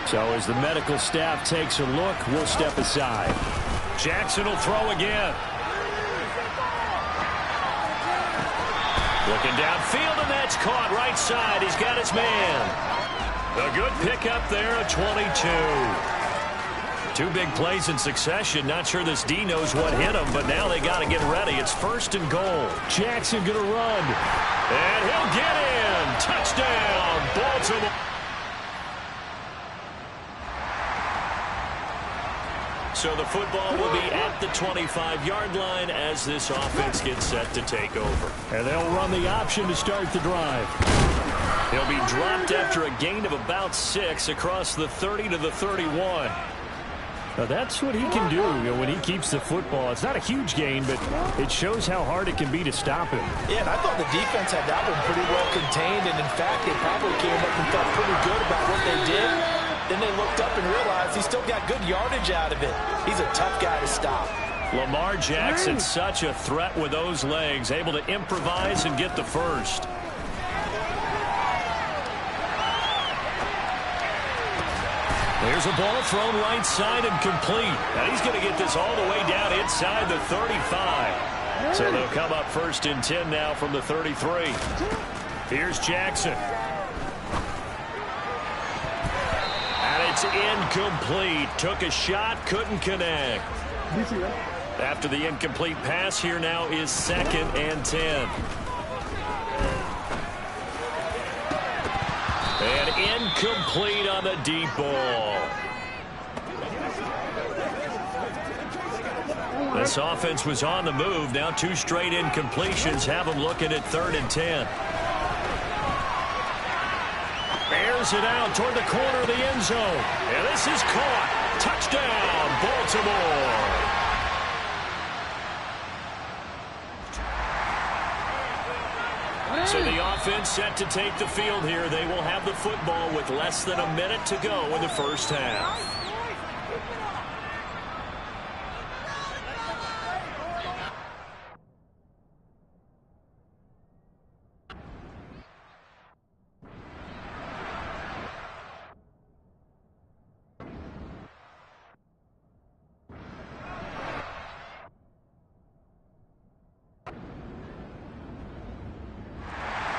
So as the medical staff takes a look, we'll step aside. Jackson will throw again. Looking downfield, and that's caught right side. He's got his man. A good pickup there, a 22. Two big plays in succession. Not sure this D knows what hit him, but now they got to get ready. It's 1st and goal. Jackson going to run. And he'll get in. Touchdown, Baltimore. So the football will be at the 25-yard line as this offense gets set to take over. And they'll run the option to start the drive. He'll be dropped after a gain of about 6 across the 30 to the 31. Now that's what he can do, when he keeps the football. It's not a huge gain, but it shows how hard it can be to stop him. Yeah, and I thought the defense had that one pretty well contained, and in fact, they probably came up and felt pretty good about what they did. Then they looked up and realized he still got good yardage out of it. He's a tough guy to stop. Lamar Jackson, such a threat with those legs, able to improvise and get the first. There's a ball thrown right side and complete. Now he's going to get this all the way down inside the 35. So they'll come up 1st and 10 now from the 33. Here's Jackson. And it's incomplete. Took a shot, couldn't connect. After the incomplete pass, here now is 2nd and 10. And incomplete on the deep ball. This offense was on the move. Now 2 straight incompletions have them looking at 3rd and 10. Airs it out toward the corner of the end zone. And this is caught. Touchdown, Baltimore. So the offense set to take the field here. They will have the football with less than a minute to go in the first half.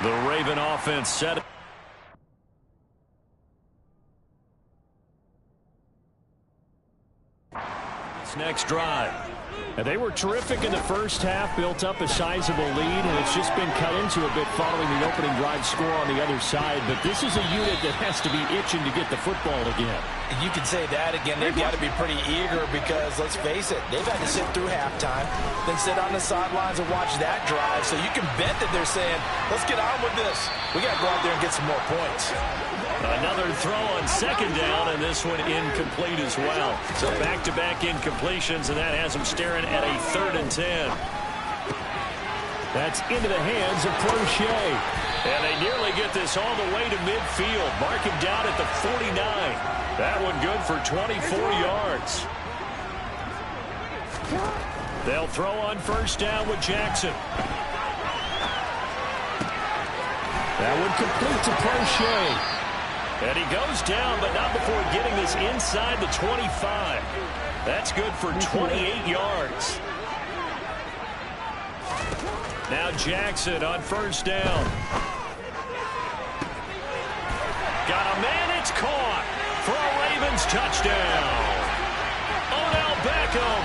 The Raven offense set. This next drive. And they were terrific in the first half, built up a sizable lead, and it's just been cut into a bit following the opening drive score on the other side. But this is a unit that has to be itching to get the football again. You can say that again. They've got to be pretty eager because, let's face it, they've had to sit through halftime, then sit on the sidelines and watch that drive. So you can bet that they're saying, let's get on with this. We got to go out there and get some more points. Another throw on 2nd down, and this one incomplete as well. So back-to-back incompletions, and that has them staring at a 3rd and 10. That's into the hands of Crochet. And they nearly get this all the way to midfield. Mark him down at the 49. That one good for 24 yards. They'll throw on 1st down with Jackson. That one complete to Crochet. And he goes down, but not before getting this inside the 25. That's good for 28 yards. Now Jackson on 1st down. Got a man, it's caught for a Ravens touchdown. Odell Beckham.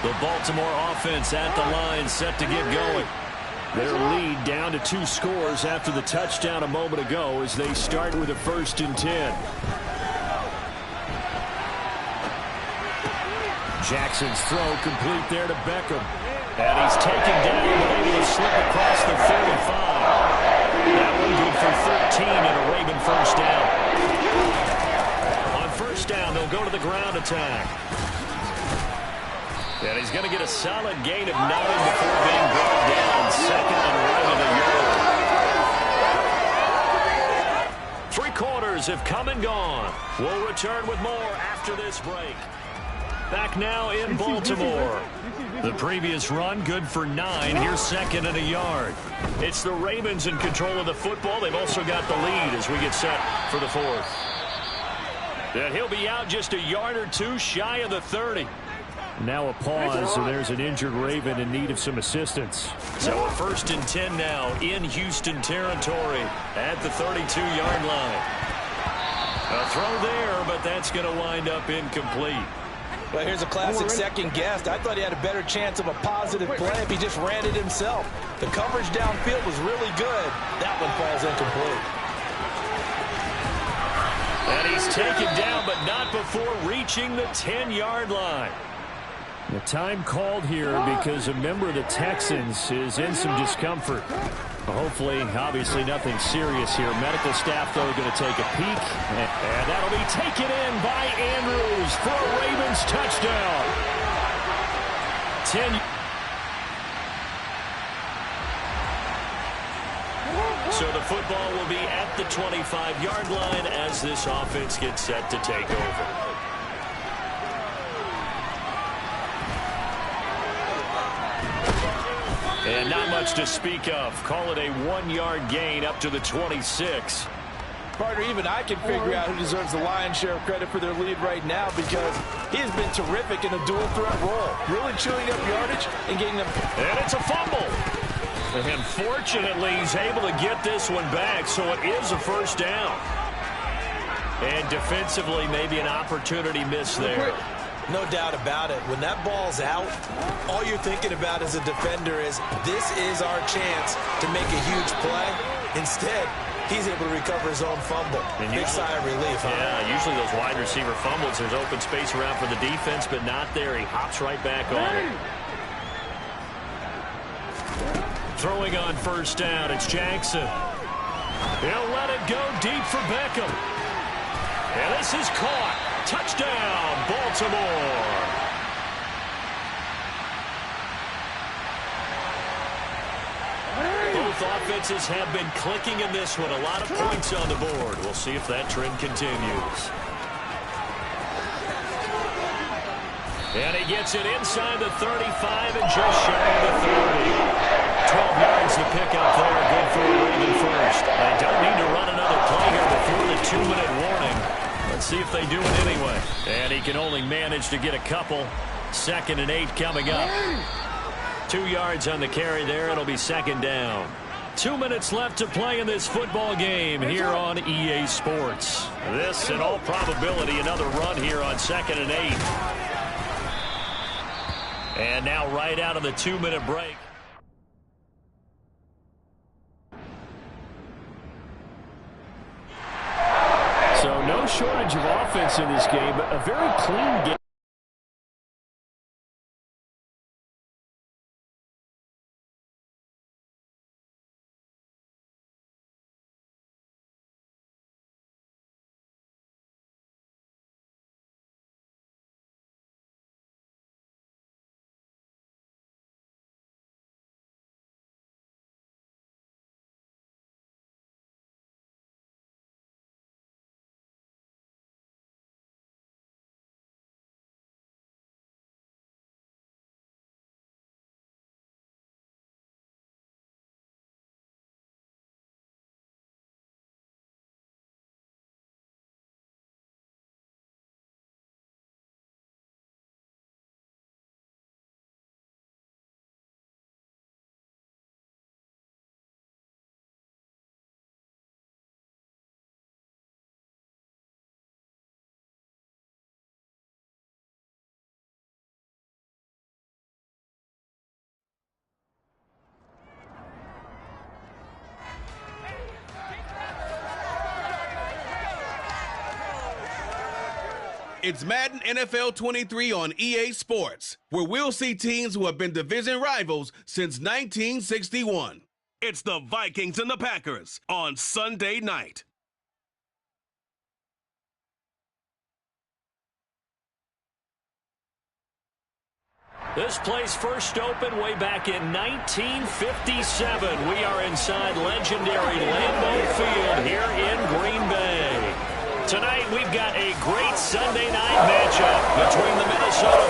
The Baltimore offense at the line, set to get going. Their lead down to 2 scores after the touchdown a moment ago as they start with a 1st and 10. Jackson's throw complete there to Beckham. And he's taken down and able to slip across the 35. That one good for 13 and a Raven 1st down. On 1st down, they'll go to the ground attack. And he's going to get a solid gain of 9 before being brought down. 2nd and right of the yard. 3 quarters have come and gone. We'll return with more after this break. Back now in Baltimore. The previous run, good for 9. Here's second and a yard. It's the Ravens in control of the football. They've also got the lead as we get set for the 4th. And he'll be out just a yard or two shy of the 30. Now a pause, and there's an injured Raven in need of some assistance. So a 1st and 10 now in Houston territory at the 32-yard line. A throw there, but that's going to wind up incomplete. Well, here's a classic second guess. I thought he had a better chance of a positive play if he just ran it himself. The coverage downfield was really good. That one falls incomplete. And he's taken down, but not before reaching the 10-yard line. The time called here because a member of the Texans is in some discomfort. Hopefully, obviously nothing serious here. Medical staff, though, going to take a peek. And that'll be taken in by Andrews for a Ravens touchdown. 10. So the football will be at the 25-yard line as this offense gets set to take over. And not much to speak of. Call it a 1-yard gain up to the 26. Partner, even I can figure out who deserves the lion's share of credit for their lead right now because he has been terrific in a dual threat role. Really chewing up yardage and getting them. And it's a fumble. And fortunately, he's able to get this one back, so it is a 1st down. And defensively, maybe an opportunity missed there. No doubt about it. When that ball's out, all you're thinking about as a defender is this is our chance to make a huge play. Instead, he's able to recover his own fumble. Big sigh of relief, huh? Yeah, usually those wide receiver fumbles, there's open space around for the defense, but not there. He hops right back on it. Throwing on 1st down, it's Jackson. He'll let it go deep for Beckham. And this is caught. Touchdown, Baltimore. Both offenses have been clicking in this one. A lot of points on the board. We'll see if that trend continues. And he gets it inside the 35 and just shy of the 30. 12 yards to pick up there. Good for a Raven 1st. They don't need to run another play here before the 2-minute warning. Let's see if they do it anyway. And he can only manage to get a couple. 2nd and 8 coming up. 2 yards on the carry there. It'll be 2nd down. 2 minutes left to play in this football game here on EA Sports. This, in all probability, another run here on 2nd and 8. And now right out of the 2-minute break. So no shortage of offense in this game, but a very clean game. It's Madden NFL 23 on EA Sports, where we'll see teams who have been division rivals since 1961. It's the Vikings and the Packers on Sunday night. This place first opened way back in 1957. We are inside legendary Lambeau Field here in Green Bay. Tonight, we've got a great Sunday night matchup between the Minnesota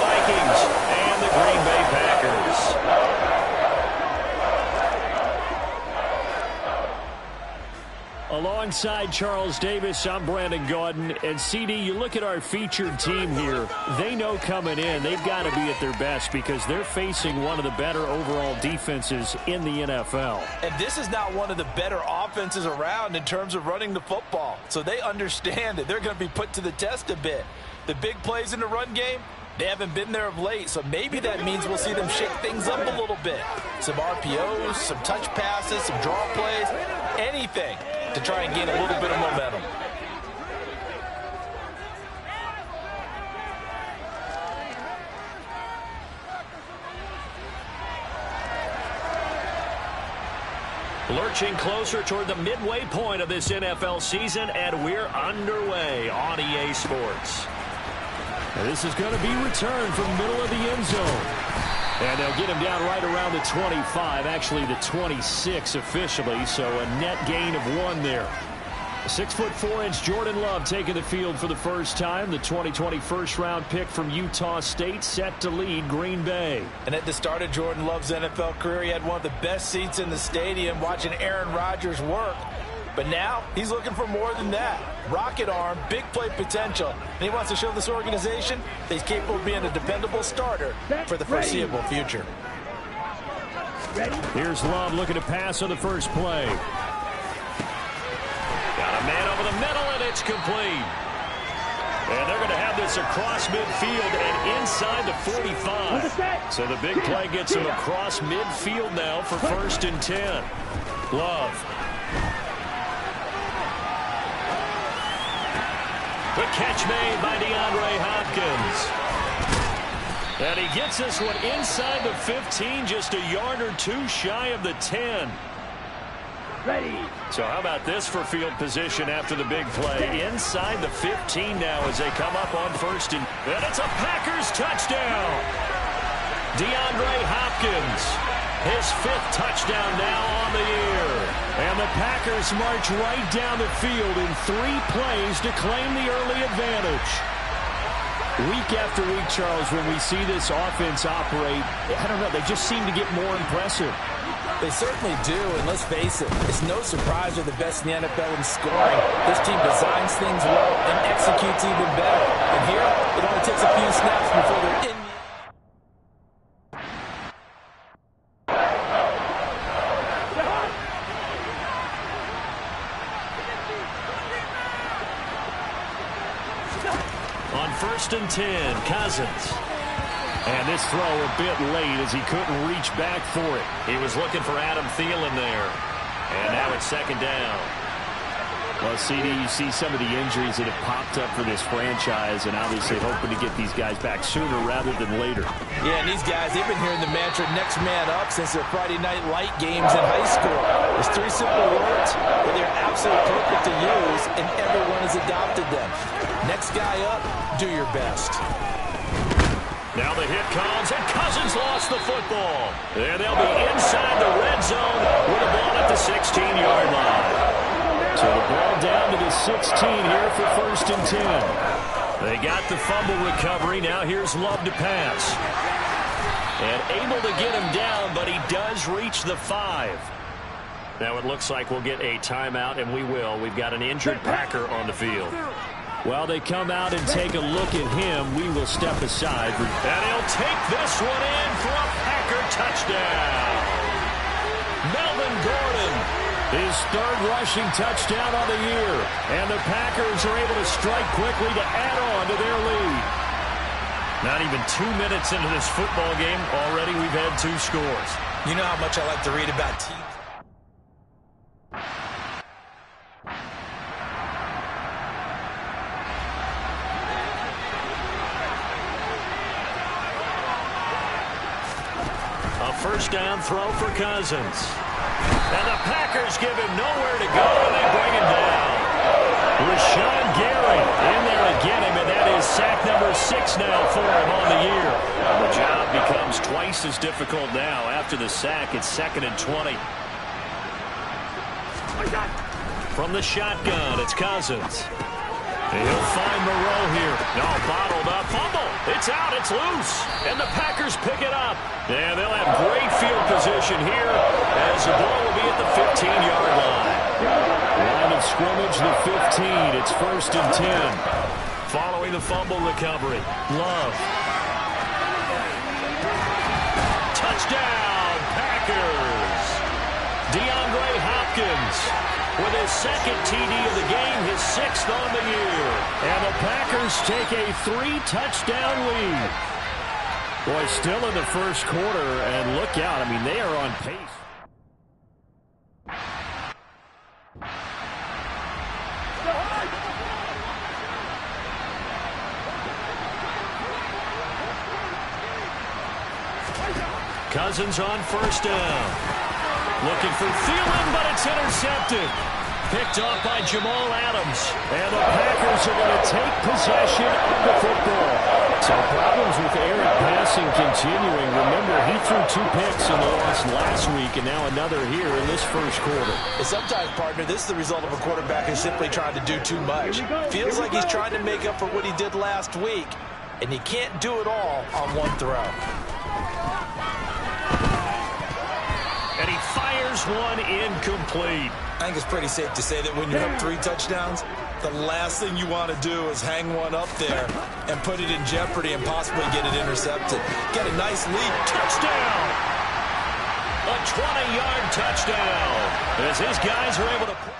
inside Charles Davis, I'm Brandon Gaudin. And CD, you look at our featured team here, they know coming in they've got to be at their best because they're facing one of the better overall defenses in the NFL. And this is not one of the better offenses around in terms of running the football. So they understand that they're going to be put to the test a bit. The big plays in the run game, they haven't been there of late, so maybe that means we'll see them shake things up a little bit. Some RPOs, some touch passes, some draw plays, anything to try and gain a little bit of momentum. Lurching closer toward the midway point of this NFL season, and we're underway on EA Sports. And this is going to be returned from middle of the end zone. And they'll get him down right around the 25, actually the 26 officially, so a net gain of 1 there. 6'4" Jordan Love taking the field for the first time. The 2020 first-round pick from Utah State set to lead Green Bay. And at the start of Jordan Love's NFL career, he had one of the best seats in the stadium watching Aaron Rodgers work. But now he's looking for more than that. Rocket arm, big play potential. And he wants to show this organization that he's capable of being a dependable starter for the foreseeable future. Here's Love looking to pass on the first play. Got a man over the middle, and it's complete. And they're going to have this across midfield and inside the 45. So the big play gets him across midfield now for 1st and 10. Love. Quick catch made by DeAndre Hopkins. And he gets this one inside the 15, just a yard or 2 shy of the 10. Ready. So how about this for field position after the big play? Inside the 15 now as they come up on 1st and it's a Packers touchdown. DeAndre Hopkins, his 5th touchdown now on the year. And the Packers march right down the field in 3 plays to claim the early advantage. Week after week, Charles, when we see this offense operate, I don't know, they just seem to get more impressive. They certainly do, and let's face it, it's no surprise they're the best in the NFL in scoring. This team designs things well and executes even better. And here, it only takes a few snaps before they're in. On 1st and 10, Cousins. And this throw a bit late as he couldn't reach back for it. He was looking for Adam Thielen there. And now it's 2nd down. Well, CD, you see some of the injuries that have popped up for this franchise and obviously hoping to get these guys back sooner rather than later. Yeah, and these guys, they've been hearing the mantra next man up since their Friday night light games in high school. There's 3 simple words, but they're absolutely perfect to use, and everyone has adopted them. Next guy up, do your best. Now the hit comes, and Cousins lost the football. And they'll be inside the red zone with a ball at the 16-yard line. So the ball down to the 16 here for 1st and 10. They got the fumble recovery. Now here's Love to pass. And able to get him down, but he does reach the 5. Now it looks like we'll get a timeout, and we will. We've got an injured Packer on the field. While they come out and take a look at him, we will step aside. And he'll take this one in for a Packer touchdown. Melvin Gordon. His 3rd rushing touchdown on the year. And the Packers are able to strike quickly to add on to their lead. Not even 2 minutes into this football game, already we've had 2 scores. You know how much I like to read about teams. First down throw for Cousins. And the Packers give him nowhere to go, and they bring him down. Rashawn Gary in there to get him, and that is sack number 6 now for him on the year. The job becomes twice as difficult now. After the sack, it's 2nd and 20. From the shotgun, it's Cousins. He'll find Moreau here. No, bottled up. Fumble. It's out. It's loose. And the Packers pick it up. And they'll have great field position here as the ball will be at the 15-yard line. Line of scrimmage, the 15. It's 1st and 10. Following the fumble recovery. Love. Touchdown, Packers. DeAndre Hopkins with his 2nd TD of the game, his 6th on the year. And the Packers take a 3-touchdown lead. Boy, still in the first quarter, and look out. I mean, they are on pace. Cousins on 1st down. Looking for Thielen, but it's intercepted. Picked off by Jamal Adams. And the Packers are going to take possession of the football. So problems with Eric passing continuing. Remember, he threw 2 picks in the loss last week, and now another here in this first quarter. And sometimes, partner, this is the result of a quarterback who's simply trying to do too much. Feels like he's trying to make up for what he did last week, and he can't do it all on one throw. And he fires one incomplete. I think it's pretty safe to say that when you have 3 touchdowns, the last thing you want to do is hang one up there and put it in jeopardy and possibly get it intercepted. Get a nice lead. Touchdown! A 20-yard touchdown as his guys are able to push.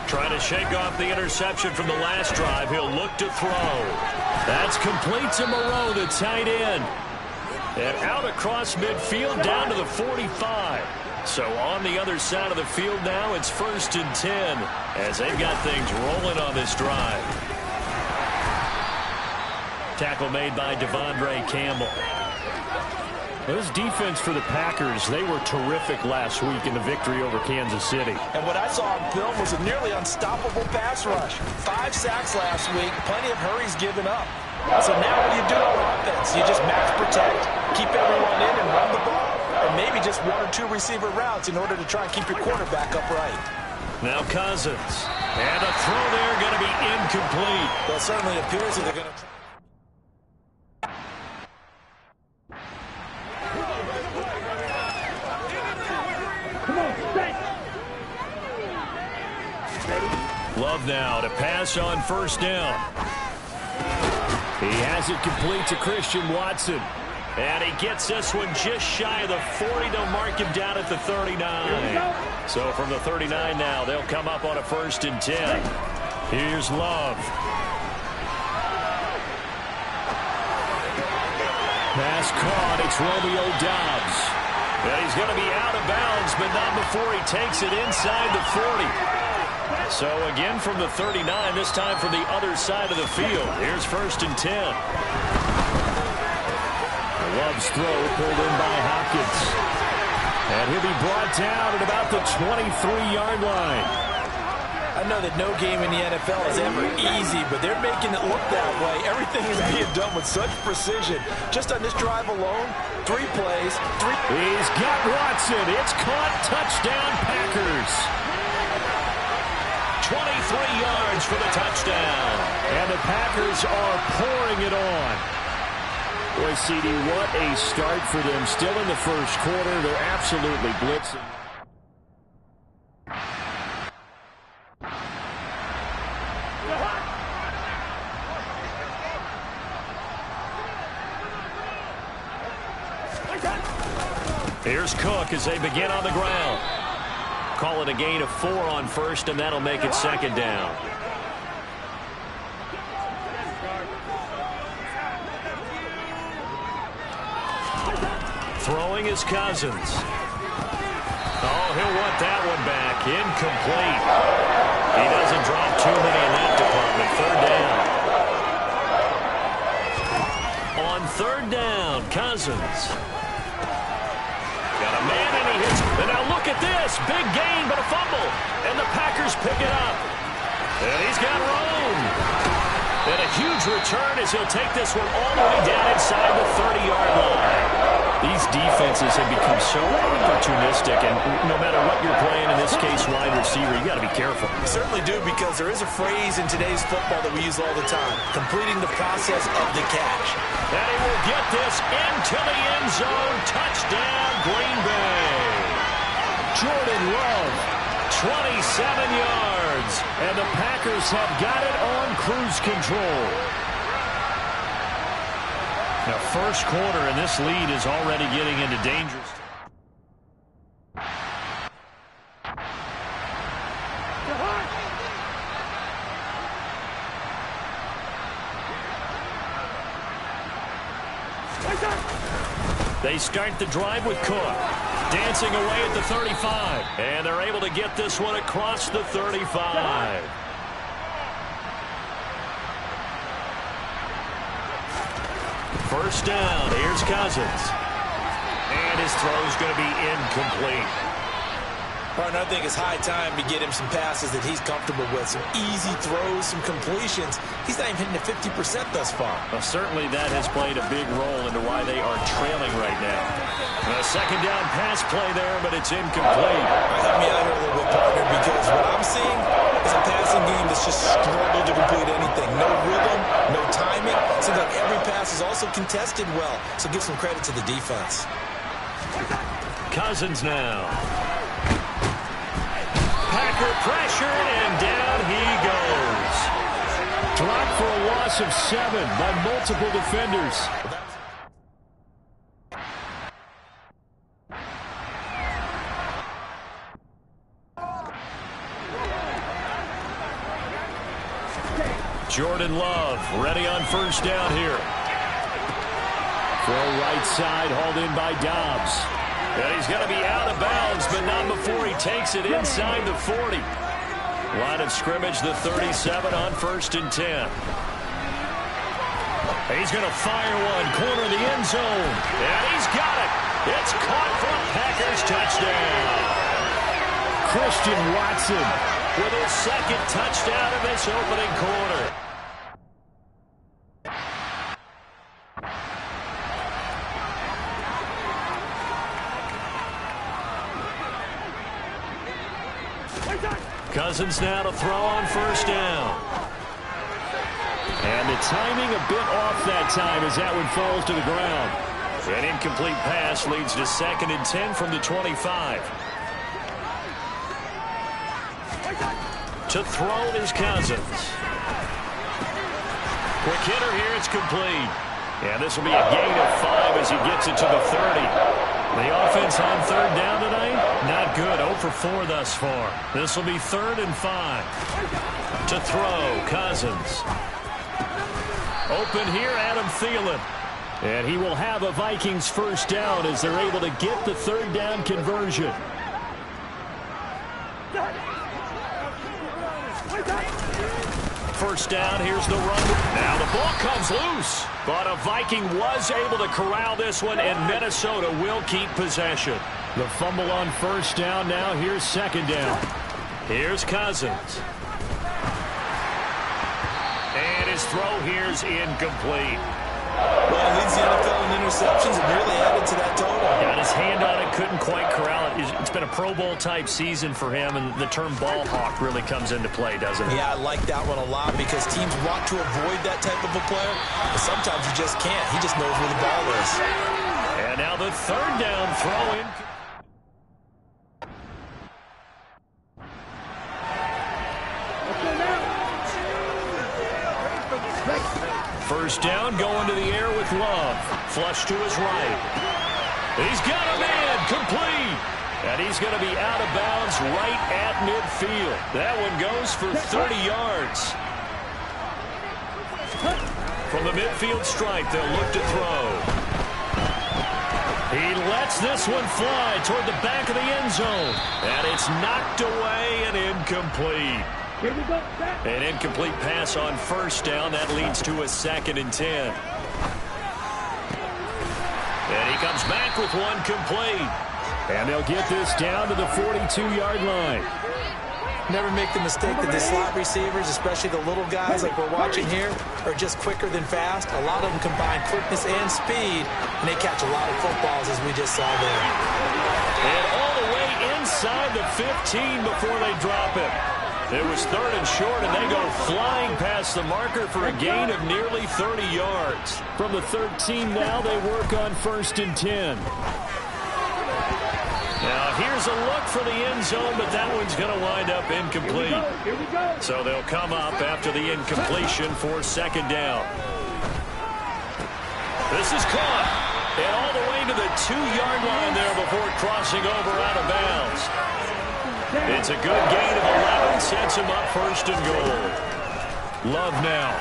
Trying to shake off the interception from the last drive. He'll look to throw. That's complete to Moreau, the tight end. And out across midfield down to the 45. So on the other side of the field now, it's 1st and 10 as they've got things rolling on this drive. Tackle made by Devondre Campbell. This defense for the Packers, they were terrific last week in the victory over Kansas City. And what I saw on film was a nearly unstoppable pass rush. 5 sacks last week, plenty of hurries given up. So now what do you do on offense? You just match protect, keep everyone in and run the ball, or maybe just 1 or 2 receiver routes in order to try and keep your quarterback upright. Now Cousins. And a throw there going to be incomplete. Well, it certainly appears that they're going to... Love now to pass on 1st down. He has it complete to Christian Watson. And he gets this one just shy of the 40. They'll mark him down at the 39. So from the 39 now, they'll come up on a 1st and 10. Here's Love. Pass caught. It's Romeo Doubs. And he's going to be out of bounds, but not before he takes it inside the 40. So again from the 39, this time from the other side of the field. Here's 1st and 10. Love's throw pulled in by Hopkins. And he'll be brought down at about the 23-yard line. I know that no game in the NFL is ever easy, but they're making it look that way. Everything is being done with such precision. Just on this drive alone, 3 plays, 3... He's got Watson. It's caught. Touchdown, Packers. 23 yards for the touchdown. And the Packers are pouring it on. Boy, CD, what a start for them. Still in the first quarter. They're absolutely blitzing. Here's Cook as they begin on the ground. Call it a gain of 4 on 1st, and that'll make it 2nd down. Throwing is Cousins. Oh, he'll want that one back. Incomplete. He doesn't drop too many in that department. 3rd down. On 3rd down, Cousins. Got a man and he hits. And now look at this. Big gain, but a fumble. And the Packers pick it up. And he's got room. And a huge return as he'll take this one all the way down inside the 30-yard line. These defenses have become so opportunistic, and no matter what you're playing, in this case wide receiver, you got to be careful. You certainly do, because there is a phrase in today's football that we use all the time: completing the process of the catch. And he will get this into the end zone. Touchdown, Green Bay. Jordan Love, 27 yards, and the Packers have got it on cruise control. Now, first quarter, and this lead is already getting into danger. They start the drive with Cook. Dancing away at the 35. And they're able to get this one across the 35. First down. Here's Cousins. And his throw's going to be incomplete. Partner, I think it's high time to get him some passes that he's comfortable with. Some easy throws, some completions. He's not even hitting the 50% thus far. Well, certainly that has played a big role into why they are trailing right now. A second down pass play there, but it's incomplete. Help me out here a little bit, partner, because what I'm seeing is a passing game that's just struggled to complete anything. No rhythm, no timing. Seems like every pass is also contested well, so give some credit to the defense. Cousins now. Packer pressured, and down he goes. Dropped for a loss of 7 by multiple defenders. Jordan Love ready on first down here. Throw right side, hauled in by Dobbs. And he's going to be out of bounds, but not before he takes it inside the 40. Line of scrimmage, the 37 on first and 10. He's going to fire one, corner of the end zone. And he's got it. It's caught for a Packers touchdown. Christian Watson with his second touchdown of this opening quarter. Cousins now to throw on first down. And the timing a bit off that time as that one falls to the ground. An incomplete pass leads to second and 10 from the 25. To throw is Cousins. Quick hitter here, it's complete. And this will be a gain of 5 as he gets it to the 30. The offense on third down tonight, not good. 0 for 4 thus far. This will be 3rd and 5. To throw, Cousins. Open here, Adam Thielen. And he will have a Vikings first down as they're able to get the third down conversion. First down, here's the run. Now the ball comes loose. But a Viking was able to corral this one, and Minnesota will keep possession. The fumble on first down. Now here's second down. Here's Cousins. And his throw here's incomplete. Well, he leads the NFL in interceptions and nearly added to that total. Got his hand on it, couldn't quite corral it. It's been a Pro Bowl-type season for him, and the term ball hawk really comes into play, doesn't it? Yeah, I like that one a lot because teams want to avoid that type of a player, but sometimes you just can't. He just knows where the ball is. And now the third down throw in. First down, going to the air with Love. Flush to his right. He's got a man, complete. And he's going to be out of bounds right at midfield. That one goes for 30 yards. From the midfield stripe, they'll look to throw. He lets this one fly toward the back of the end zone. And it's knocked away and incomplete. Here we go. An incomplete pass on first down. That leads to a 2nd and 10. And he comes back with one complete. And they'll get this down to the 42-yard line. Never make the mistake that the slot receivers, especially the little guys like we're watching here, are just quicker than fast. A lot of them combine quickness and speed, and they catch a lot of footballs, as we just saw there. And all the way inside the 15 before they drop it. It was 3rd and short, and they go flying past the marker for a gain of nearly 30 yards. From the 13 now, they work on 1st and 10. Now, here's a look for the end zone, but that one's going to wind up incomplete. Here we go. So they'll come up after the incompletion for 2nd down. This is caught. And all the way to the 2-yard line there before crossing over out of bounds. It's a good gain of 11, sets him up 1st and goal. Love now.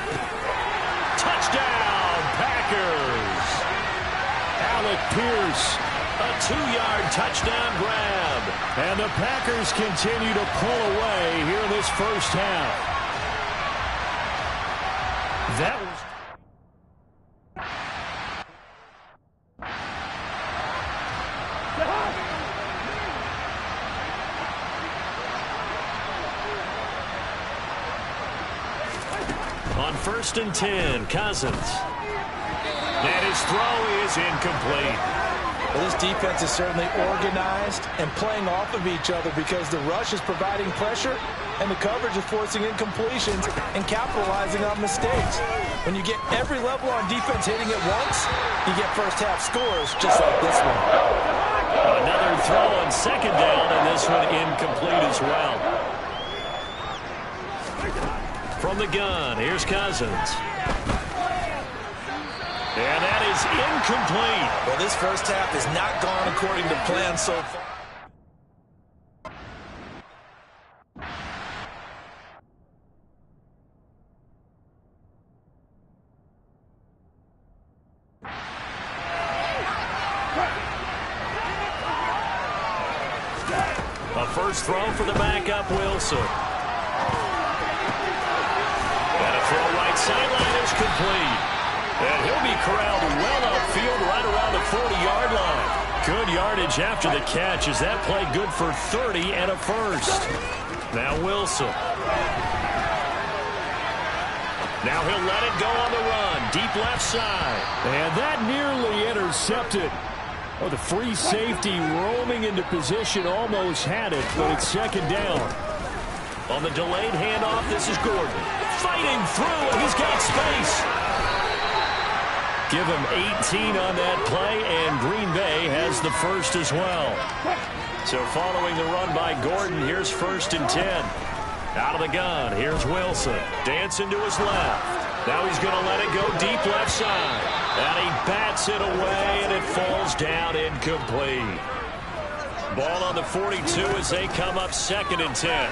Touchdown, Packers. Alec Pierce. A 2-yard touchdown grab. And the Packers continue to pull away here in this first half. That was... On 1st and 10, Cousins. And his throw is incomplete. Well, this defense is certainly organized and playing off of each other because the rush is providing pressure and the coverage is forcing incompletions and capitalizing on mistakes. When you get every level on defense hitting at once, you get first-half scores just like this one. Another throw on 2nd down, and this one incomplete as well. From the gun, here's Cousins. And that is incomplete. Well, this first half has not gone according to plan so far. A first throw for the backup, Wilson. And a throw right sideline is complete. And he'll be corralled well upfield right around the 40-yard line. Good yardage after the catch as that play good for 30 and a first. Now Wilson. Now he'll let it go on the run. Deep left side. And that nearly intercepted. Oh, the free safety roaming into position almost had it, but it's 2nd down. On the delayed handoff, this is Gordon. Fighting through, and he's got space. Give him 18 on that play, and Green Bay has the first as well. So following the run by Gordon, here's 1st and 10. Out of the gun, here's Wilson. Dancing to his left. Now he's going to let it go deep left side. And he bats it away, and it falls down incomplete. Ball on the 42 as they come up 2nd and 10.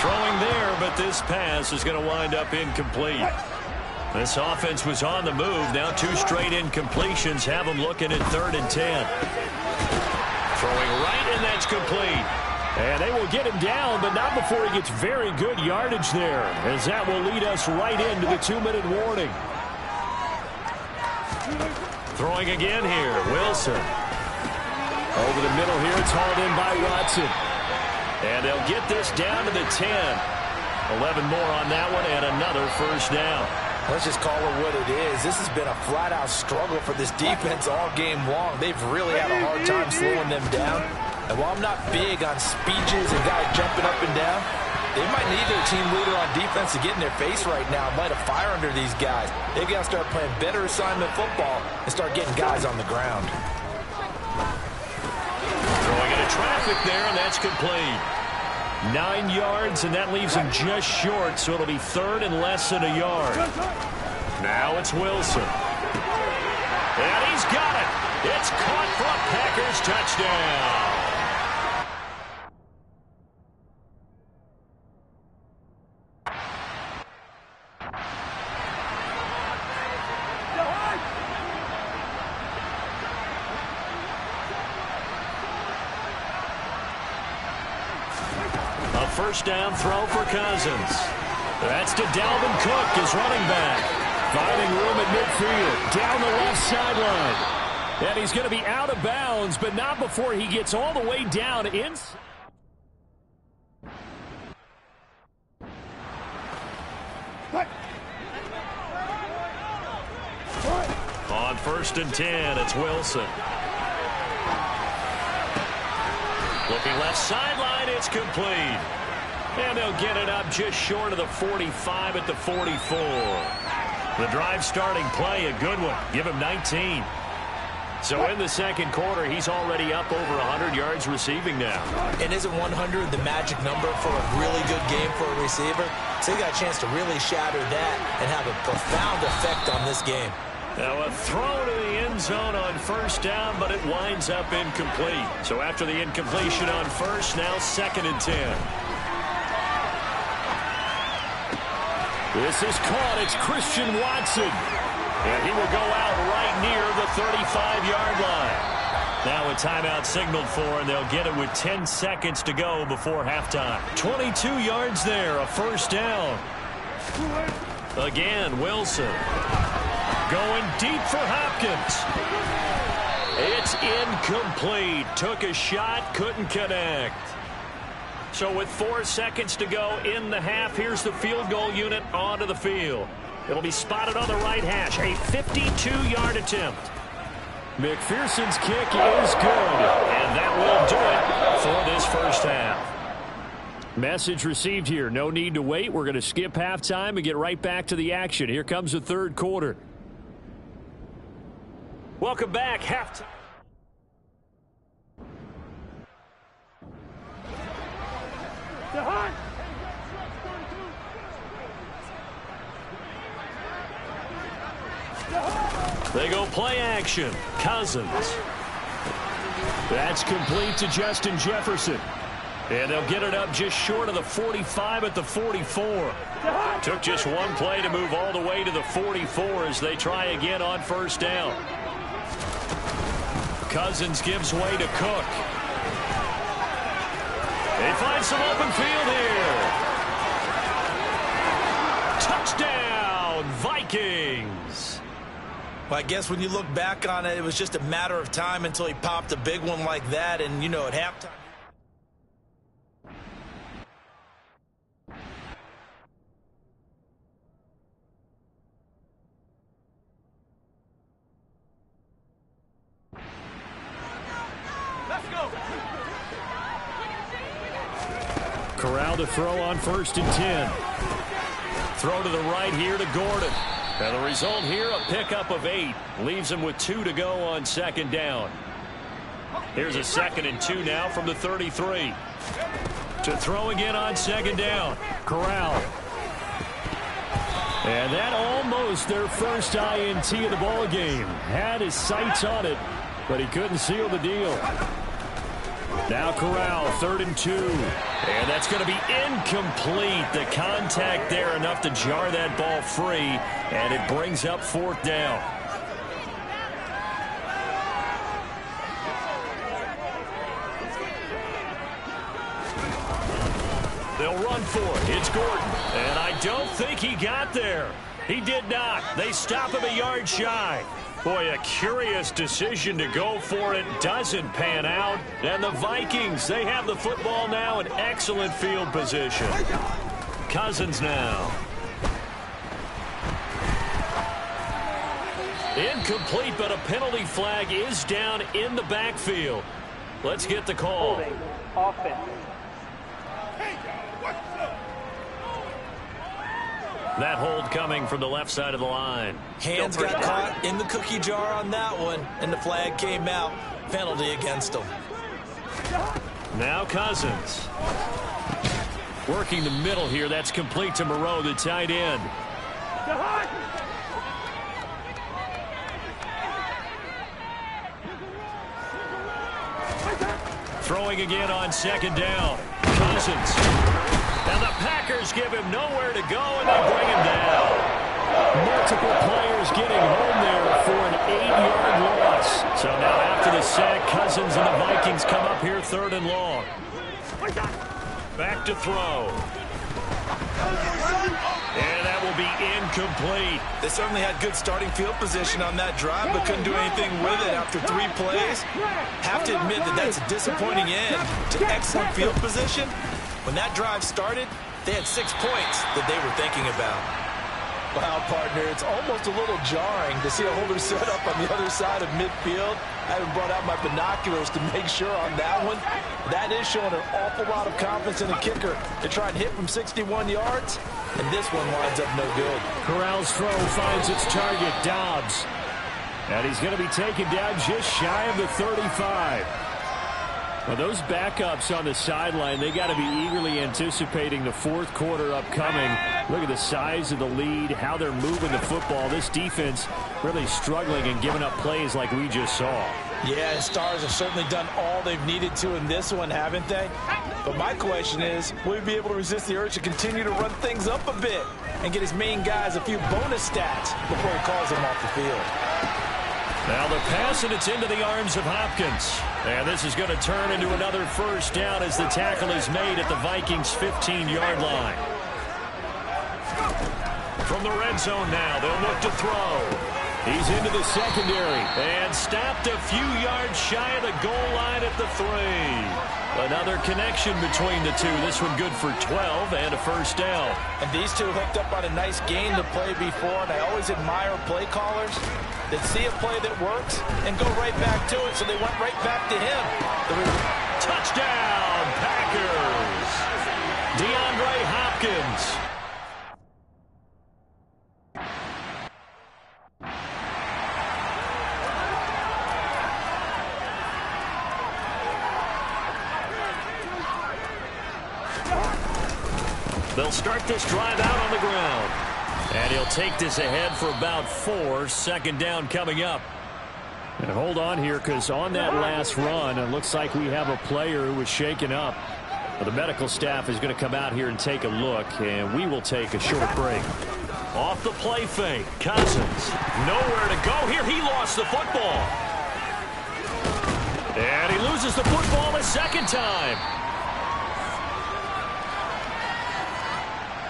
Throwing there, but this pass is going to wind up incomplete. This offense was on the move. Now 2 straight incompletions have them looking at 3rd and 10. Throwing right, and that's complete. And they will get him down, but not before he gets very good yardage there, as that will lead us right into the 2-minute warning. Throwing again here, Wilson. Over the middle here, it's hauled in by Watson. And they'll get this down to the 10. 11 more on that one, and another first down. Let's just call it what it is. This has been a flat-out struggle for this defense all game long. They've really had a hard time slowing them down. And while I'm not big on speeches and guys jumping up and down, they might need their team leader on defense to get in their face right now and light a fire under these guys. They've got to start playing better assignment football and start getting guys on the ground. Throwing into traffic there, and that's complete. 9 yards, and that leaves him just short, so it'll be 3rd and less than a yard. Now it's Wilson. And he's got it. It's caught for a Packers touchdown. A first down throw for Cousins. That's to Dalvin Cook, his running back. Finding room at midfield. Down the left sideline. And he's going to be out of bounds, but not before he gets all the way down in. On 1st and 10, it's Wilson. Looking left sideline, it's complete. And they'll get it up just short of the 45 at the 44. The drive starting play, a good one. Give him 19. So in the second quarter, he's already up over 100 yards receiving now. And isn't 100 the magic number for a really good game for a receiver? So he got a chance to really shatter that and have a profound effect on this game. Now a throw to the end zone on 1st down, but it winds up incomplete. So after the incompletion on 1st, now 2nd and 10. This is caught. It's Christian Watson. And he will go out right near the 35-yard line. Now a timeout signaled for, and they'll get it with 10 seconds to go before halftime. 22 yards there, a 1st down. Again, Wilson. Going deep for Hopkins. It's incomplete. Took a shot, couldn't connect. So with 4 seconds to go in the half, here's the field goal unit onto the field. It'll be spotted on the right hash. A 52-yard attempt. McPherson's kick is good. And that will do it for this first half. Message received here. No need to wait. We're going to skip halftime and get right back to the action. Here comes the third quarter. Welcome back. Halftime. They go play action. Cousins. That's complete to Justin Jefferson. And they'll get it up just short of the 45 at the 44. Took just one play to move all the way to the 44 as they try again on 1st down. Cousins gives way to Cook. They find some open field here. Touchdown, Vikings. Well, I guess when you look back on it, it was just a matter of time until he popped a big one like that. And, you know, at halftime. Let's go. Corral to throw on 1st and 10. Throw to the right here to Gordon. And the result here, a pickup of 8. Leaves him with 2 to go on 2nd down. Here's a 2nd and 2 now from the 33. To throw again on 2nd down. Corral. And that almost their first INT of the ball game. Had his sights on it, but he couldn't seal the deal. Now Corral, 3rd and 2. And that's going to be incomplete. The contact there enough to jar that ball free, and it brings up 4th down. They'll run for it. It's Gordon. And I don't think he got there. He did not. They stop him a yard shy. Boy, a curious decision to go for it. Doesn't pan out. And the Vikings, they have the football now in excellent field position. Cousins now. Incomplete, but a penalty flag is down in the backfield. Let's get the call. Holding. Offense. That hold coming from the left side of the line. Hands got caught in the cookie jar on that one, and the flag came out. Penalty against him. Now Cousins. Working the middle here. That's complete to Moreau, the tight end. Throwing again on 2nd down. Cousins. And the Packers give him nowhere to go, and they bring him down. Multiple players getting home there for an 8-yard loss. So now after the sack, Cousins and the Vikings come up here 3rd and long. Back to throw. And that will be incomplete. They certainly had good starting field position on that drive, but couldn't do anything with it after 3 plays. Have to admit that that's a disappointing end to excellent field position. When that drive started, they had 6 points that they were thinking about. Wow, partner, it's almost a little jarring to see a holder set up on the other side of midfield. I haven't brought out my binoculars to make sure on that one. That is showing an awful lot of confidence in the kicker to try and hit from 61 yards, and this one winds up no good. Corral's throw finds its target, Dobbs. And he's going to be taken down just shy of the 35. Well, those backups on the sideline, they got to be eagerly anticipating the fourth quarter upcoming. Look at the size of the lead, how they're moving the football. This defense really struggling and giving up plays like we just saw. Yeah, Stars have certainly done all they've needed to in this one, haven't they? But my question is, will he be able to resist the urge to continue to run things up a bit and get his main guys a few bonus stats before he calls them off the field? Now the pass, and it's into the arms of Hopkins. And this is going to turn into another first down as the tackle is made at the Vikings' 15-yard line. From the red zone now, they'll look to throw. He's into the secondary and stopped a few yards shy of the goal line at the 3. Another connection between the two. This one good for 12 and a first down. And these two hooked up on a nice game to play before, and I always admire play callers that see a play that works and go right back to it, so they went right back to him. Touchdown, Packers! DeAndre Hopkins. They'll start this drive out on the ground. And he'll take this ahead for about 4. Second down coming up. And hold on here, because on that last run, it looks like we have a player who was shaken up. Well, the medical staff is going to come out here and take a look, and we will take a short break. Off the play fake, Cousins. Nowhere to go here. He lost the football. And he loses the football a second time.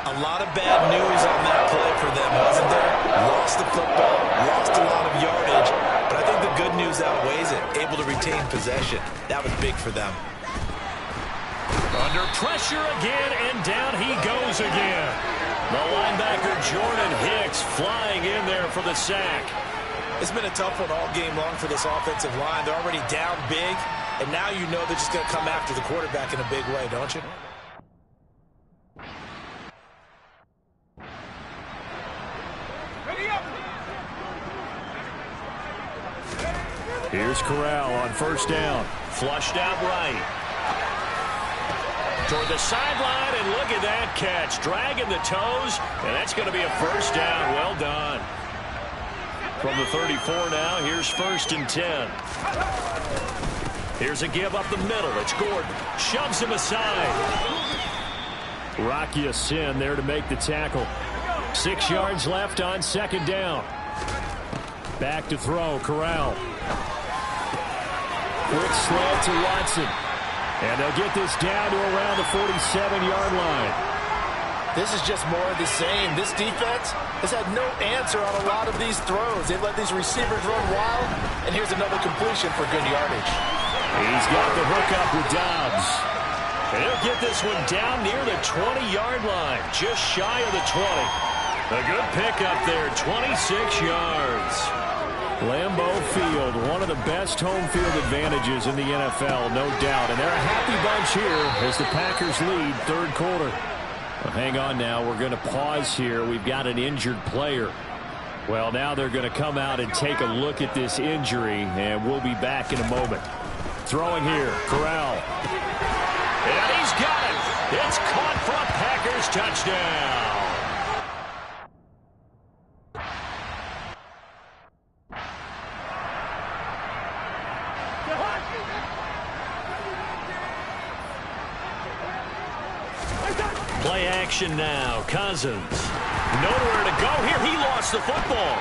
A lot of bad news on that play for them, wasn't there? Lost the football, lost a lot of yardage, but I think the good news outweighs it. Able to retain possession. That was big for them. Under pressure again, and down he goes again. The linebacker Jordan Hicks flying in there for the sack. It's been a tough one all game long for this offensive line. They're already down big, and now you know they're just going to come after the quarterback in a big way, don't you? Here's Corral on first down. Flushed out right. Toward the sideline, and look at that catch. Dragging the toes, and that's going to be a first down. Well done. From the 34 now, here's 1st and 10. Here's a give up the middle. It's Gordon. Shoves him aside. Rocky Sin there to make the tackle. 6 yards left on second down. Back to throw, Corral. Quick slant to Watson. And they'll get this down to around the 47-yard line. This is just more of the same. This defense has had no answer on a lot of these throws. They've let these receivers run wild, and here's another completion for good yardage. He's got the hook up with Dobbs. And he'll get this one down near the 20-yard line, just shy of the 20. A good pickup there, 26 yards. Lambeau Field, one of the best home field advantages in the NFL, no doubt. And they're a happy bunch here as the Packers lead third quarter. Well, hang on now. We're going to pause here. We've got an injured player. Well, now they're going to come out and take a look at this injury, and we'll be back in a moment. Throwing here, Corral. And he's got it. It's caught for a Packers touchdown. Play action now. Cousins. Nowhere to go here. He lost the football.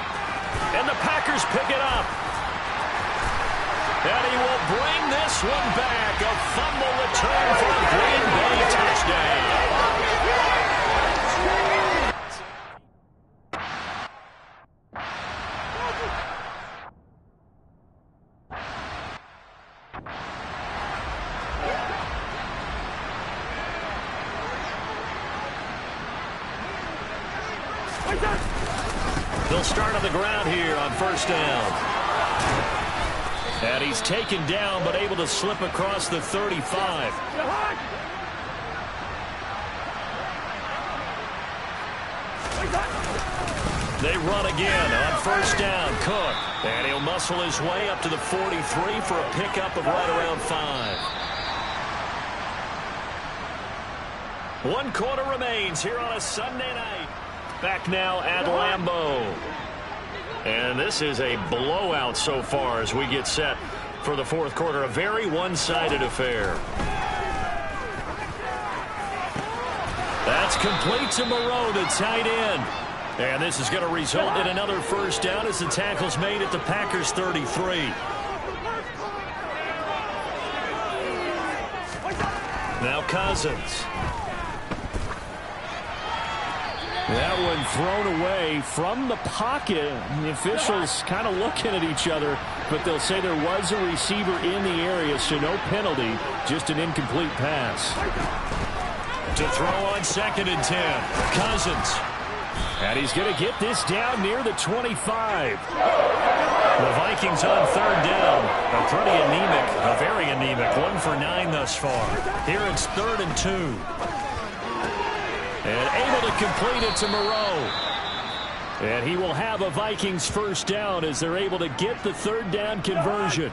And the Packers pick it up. And he will bring this one back. A fumble return for a Green Bay touchdown. They'll start on the ground here on first down. And he's taken down but able to slip across the 35. They run again on first down. Cook. And he'll muscle his way up to the 43 for a pickup of right around 5. 1 quarter remains here on a Sunday night. Back now at Lambeau. And this is a blowout so far as we get set for the fourth quarter. A very one-sided affair. That's complete to Moreau, the tight end. And this is going to result in another first down as the tackle's made at the Packers' 33. Now Cousins. That one thrown away from the pocket. The officials kind of looking at each other, but they'll say there was a receiver in the area, so no penalty, just an incomplete pass. To throw on 2nd and 10. Cousins. And he's going to get this down near the 25. The Vikings on 3rd down. A pretty anemic, a very anemic, 1 for 9 thus far. Here it's 3rd and 2. And able to complete it to Moreau. And he will have a Vikings first down as they're able to get the 3rd down conversion.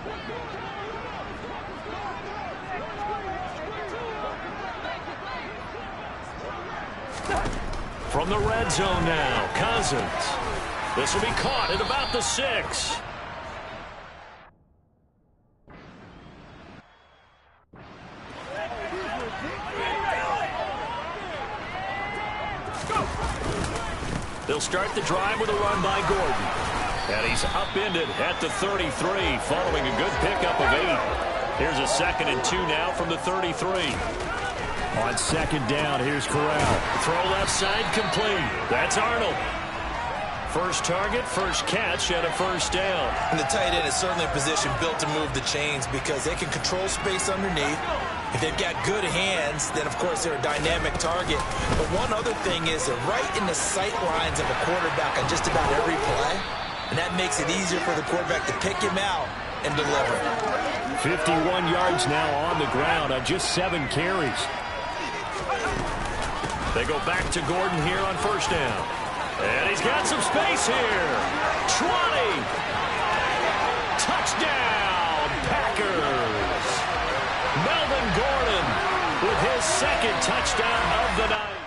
From the red zone now, Cousins. This will be caught at about the 6. They'll start the drive with a run by Gordon. And he's upended at the 33 following a good pickup of 8. Here's a 2nd and 2 now from the 33. On 2nd down, here's Corral. Throw left side complete. That's Arnold. First target, first catch, and a first down. And the tight end is certainly a position built to move the chains because they can control space underneath. If they've got good hands, then, of course, they're a dynamic target. But one other thing is they're right in the sight lines of a quarterback on just about every play. And that makes it easier for the quarterback to pick him out and deliver. 51 yards now on the ground on just 7 carries. They go back to Gordon here on first down. And he's got some space here. 20. Touchdown, Packers. Melvin Gordon with his 2nd touchdown of the night.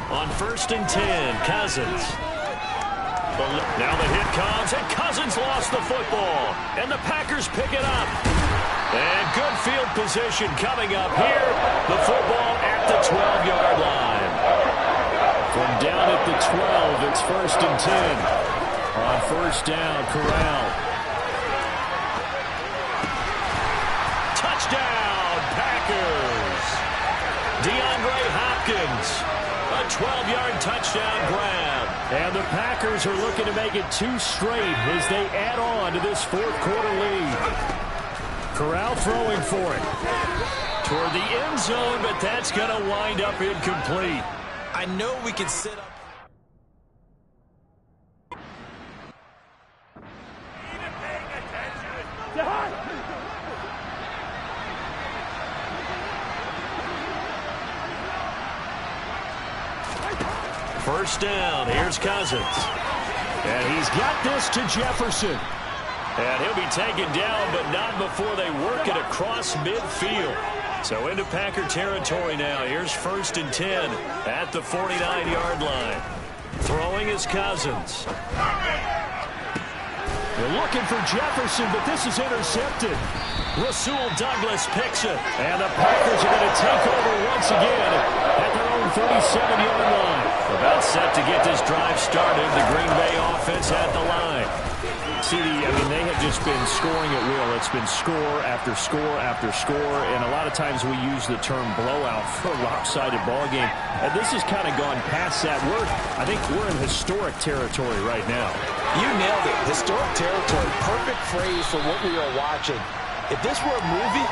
On 1st and 10, Cousins. Now the hit comes, and Cousins lost the football. And the Packers pick it up. And good field position coming up here. The football at the 12-yard line. From down at the 12, it's 1st and 10. On first down, Corral. Touchdown, Packers. DeAndre Hopkins. A 12-yard touchdown grab. And the Packers are looking to make it 2 straight as they add on to this fourth quarter lead. Corral throwing for it. Toward the end zone, but that's going to wind up incomplete. I know we can sit up. First down, here's Cousins. And he's got this to Jefferson. And he'll be taken down, but not before they work it across midfield. So into Packer territory now. Here's 1st and 10 at the 49-yard line. Throwing is Cousins. They're looking for Jefferson, but this is intercepted. Rasul Douglas picks it. And the Packers are going to take over once again at their own 37-yard line. About set to get this drive started. The Green Bay offense at the line. See, they have just been scoring at will. It's been score after score after score, and a lot of times we use the term blowout for a lopsided ball game. And this has kind of gone past that. I think we're in historic territory right now. You nailed it. Historic territory. Perfect phrase for what we are watching. If this were a movie,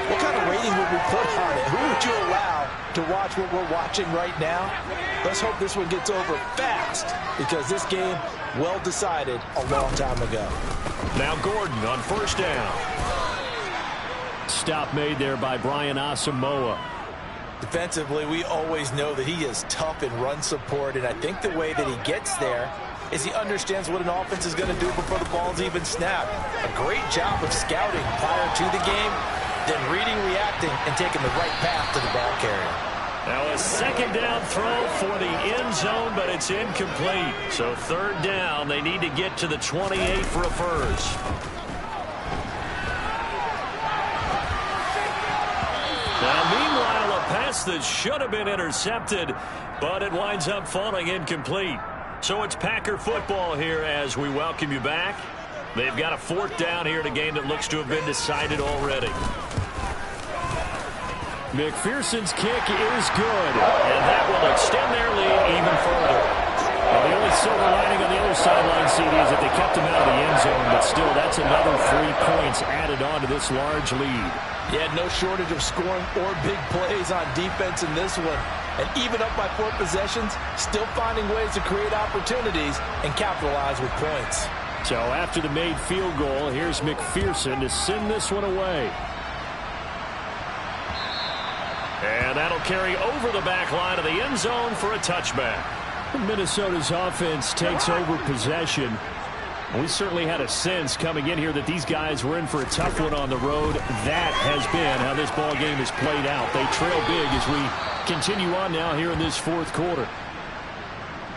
what kind of rating would we put on it? Who would you allow to watch what we're watching right now? Let's hope this one gets over fast, because this game, well decided a long time ago. Now Gordon on first down. Stop made there by Brian Asamoah. Defensively, we always know that he is tough in run support, and I think the way that he gets there is he understands what an offense is going to do before the ball's even snapped. A great job of scouting prior to the game, then reading, reacting, and taking the right path to the ball carrier. Now a second down throw for the end zone, but it's incomplete. So third down, they need to get to the 28 for a first. Now meanwhile, a pass that should have been intercepted, but it winds up falling incomplete. So it's Packer football here as we welcome you back. They've got a fourth down here in a game that looks to have been decided already. McPherson's kick is good, and that will extend their lead even further. Well, the only silver lining on the other sideline, CD, is that they kept him out of the end zone, but still, that's another 3 points added on to this large lead. Yeah, no shortage of scoring or big plays on defense in this one. And even up by 4 possessions, still finding ways to create opportunities and capitalize with points. So after the made field goal, here's McPherson to send this one away. And that'll carry over the back line of the end zone for a touchback. Minnesota's offense takes over possession. We certainly had a sense coming in here that these guys were in for a tough one on the road. That has been how this ball game has played out. They trail big as we continue on now here in this fourth quarter.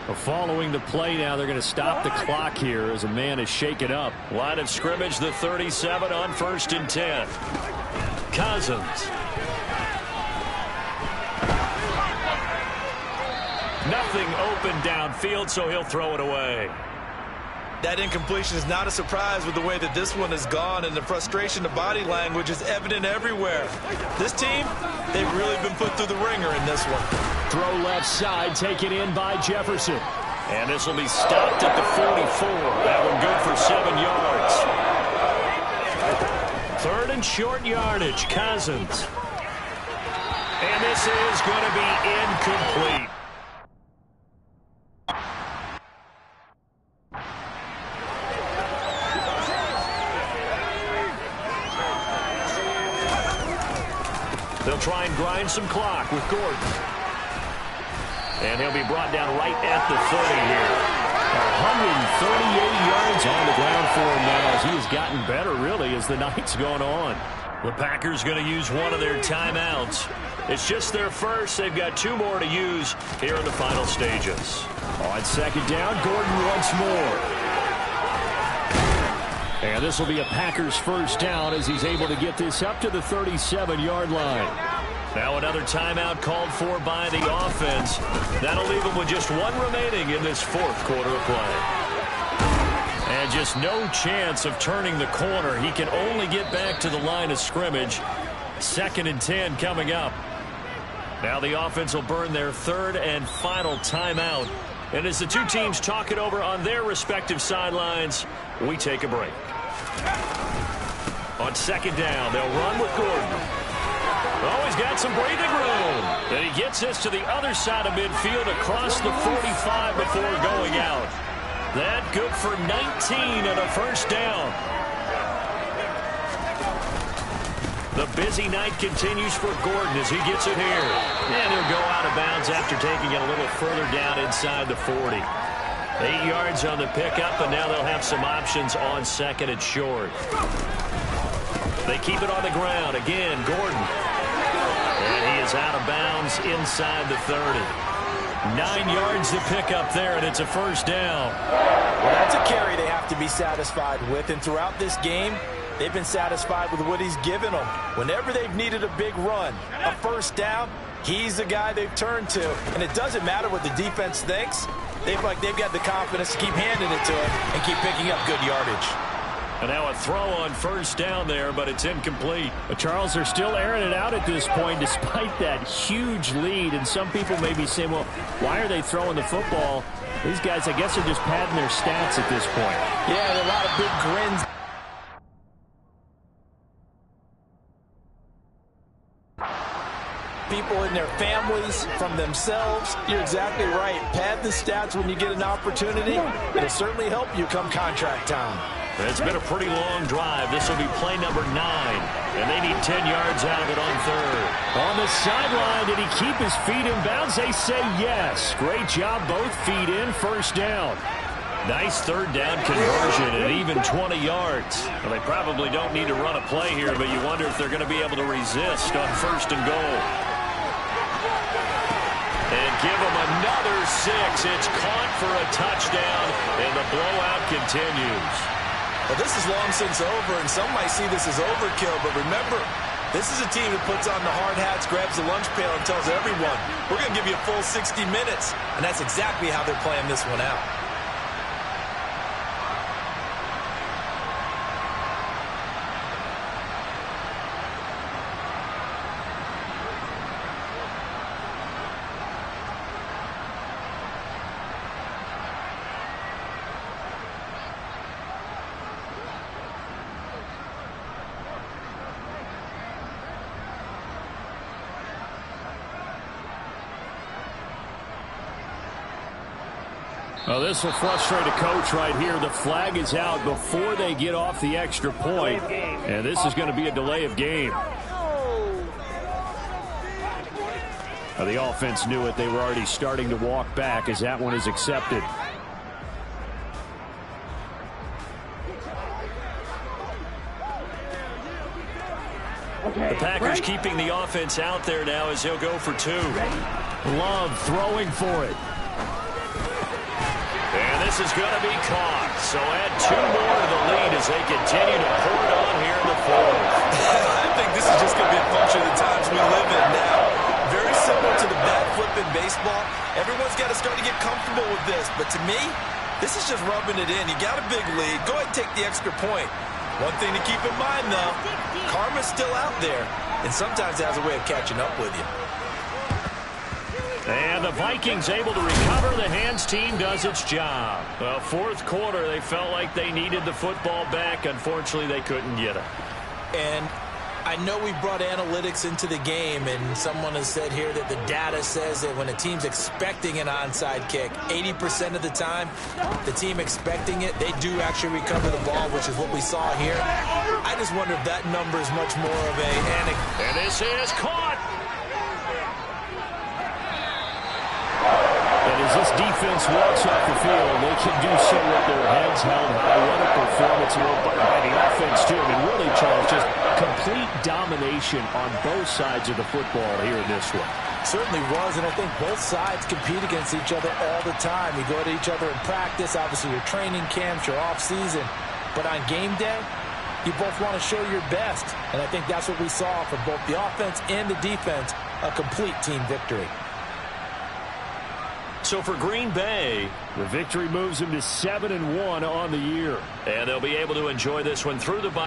Well, following the play now, they're going to stop the clock here as a man is shaken up. Line of scrimmage, the 37 on 1st and 10. Cousins. Nothing open downfield, so he'll throw it away. That incompletion is not a surprise with the way that this one has gone, and the frustration of body language is evident everywhere. This team, they've really been put through the ringer in this one. Throw left side, taken in by Jefferson. And this will be stopped at the 44. That one good for 7 yards. 3rd and short yardage, Cousins. And this is going to be incomplete. They'll try and grind some clock with Gordon. And he'll be brought down right at the 30 here. 138 yards on the ground for him now as he has gotten better, really, as the night's gone on. The Packers going to use one of their timeouts. It's just their first. They've got 2 more to use here in the final stages. On second down, Gordon once more. And this will be a Packers first down as he's able to get this up to the 37-yard line. Now another timeout called for by the offense. That'll leave them with just 1 remaining in this fourth quarter of play. And just no chance of turning the corner. He can only get back to the line of scrimmage. 2nd and 10 coming up. Now the offense will burn their 3rd and final timeout. And as the 2 teams talk it over on their respective sidelines, we take a break. On second down, they'll run with Gordon. Oh, he's got some breathing room. And he gets this to the other side of midfield across the 45 before going out. That good for 19 and a first down. The busy night continues for Gordon as he gets it here. And he'll go out of bounds after taking it a little further down inside the 40. 8 yards on the pickup, and now they'll have some options on 2nd and short. They keep it on the ground. Again, Gordon. And he is out of bounds inside the 30. 9 yards to pick up there, and it's a first down. Well, that's a carry they have to be satisfied with, and throughout this game, they've been satisfied with what he's given them. Whenever they've needed a big run, a first down, he's the guy they've turned to. And it doesn't matter what the defense thinks. They've got the confidence to keep handing it to him and keep picking up good yardage. And now a throw on first down there, but it's incomplete. Charles, they're still airing it out at this point despite that huge lead. And some people may be saying, well, why are they throwing the football? These guys, I guess, are just padding their stats at this point. Yeah, there are a lot of big grins. People in their families, from themselves. You're exactly right. Pad the stats when you get an opportunity. It'll certainly help you come contract time. It's been a pretty long drive. This will be play number 9. And they need 10 yards out of it on third. On the sideline, did he keep his feet in bounds? They say yes. Great job, both feet in, first down. Nice third down conversion at even 20 yards. Well, they probably don't need to run a play here, but you wonder if they're going to be able to resist on first and goal. And give them another 6. It's caught for a touchdown, and the blowout continues. Well, this is long since over, and some might see this as overkill, but remember, this is a team that puts on the hard hats, grabs the lunch pail, and tells everyone, we're going to give you a full 60 minutes, and that's exactly how they're playing this one out. Well, this will frustrate a coach right here. The flag is out before they get off the extra point. And this is going to be a delay of game. Now, the offense knew it. They were already starting to walk back as that one is accepted. The Packers keeping the offense out there now as he'll go for 2. Love throwing for it. And this is going to be caught. So add 2 more to the lead as they continue to pour it on here in the fourth. I think this is just going to be a function of the times we live in now. Very similar to the bat flip in baseball. Everyone's got to start to get comfortable with this. But to me, this is just rubbing it in. You got a big lead. Go ahead and take the extra point. One thing to keep in mind, though, karma's still out there. And sometimes it has a way of catching up with you. And the Vikings able to recover. The hands team does its job. Well, fourth quarter, they felt like they needed the football back. Unfortunately, they couldn't get it. And I know we brought analytics into the game, and someone has said here that the data says that when a team's expecting an onside kick, 80% of the time, the team expecting it, they do actually recover the ball, which is what we saw here. I just wonder if that number is much more of a... And this is caught. And as this defense walks off the field, they can do so with their heads held high. What a performance by the offense, too. I mean, really, Charles, just complete domination on both sides of the football here in this one. Certainly was, and I think both sides compete against each other all the time. You go to each other in practice, obviously your training camps, your off-season. But on game day, you both want to show your best. And I think that's what we saw from both the offense and the defense, a complete team victory. So for Green Bay, the victory moves them to 7-1 on the year. And they'll be able to enjoy this one through the bye.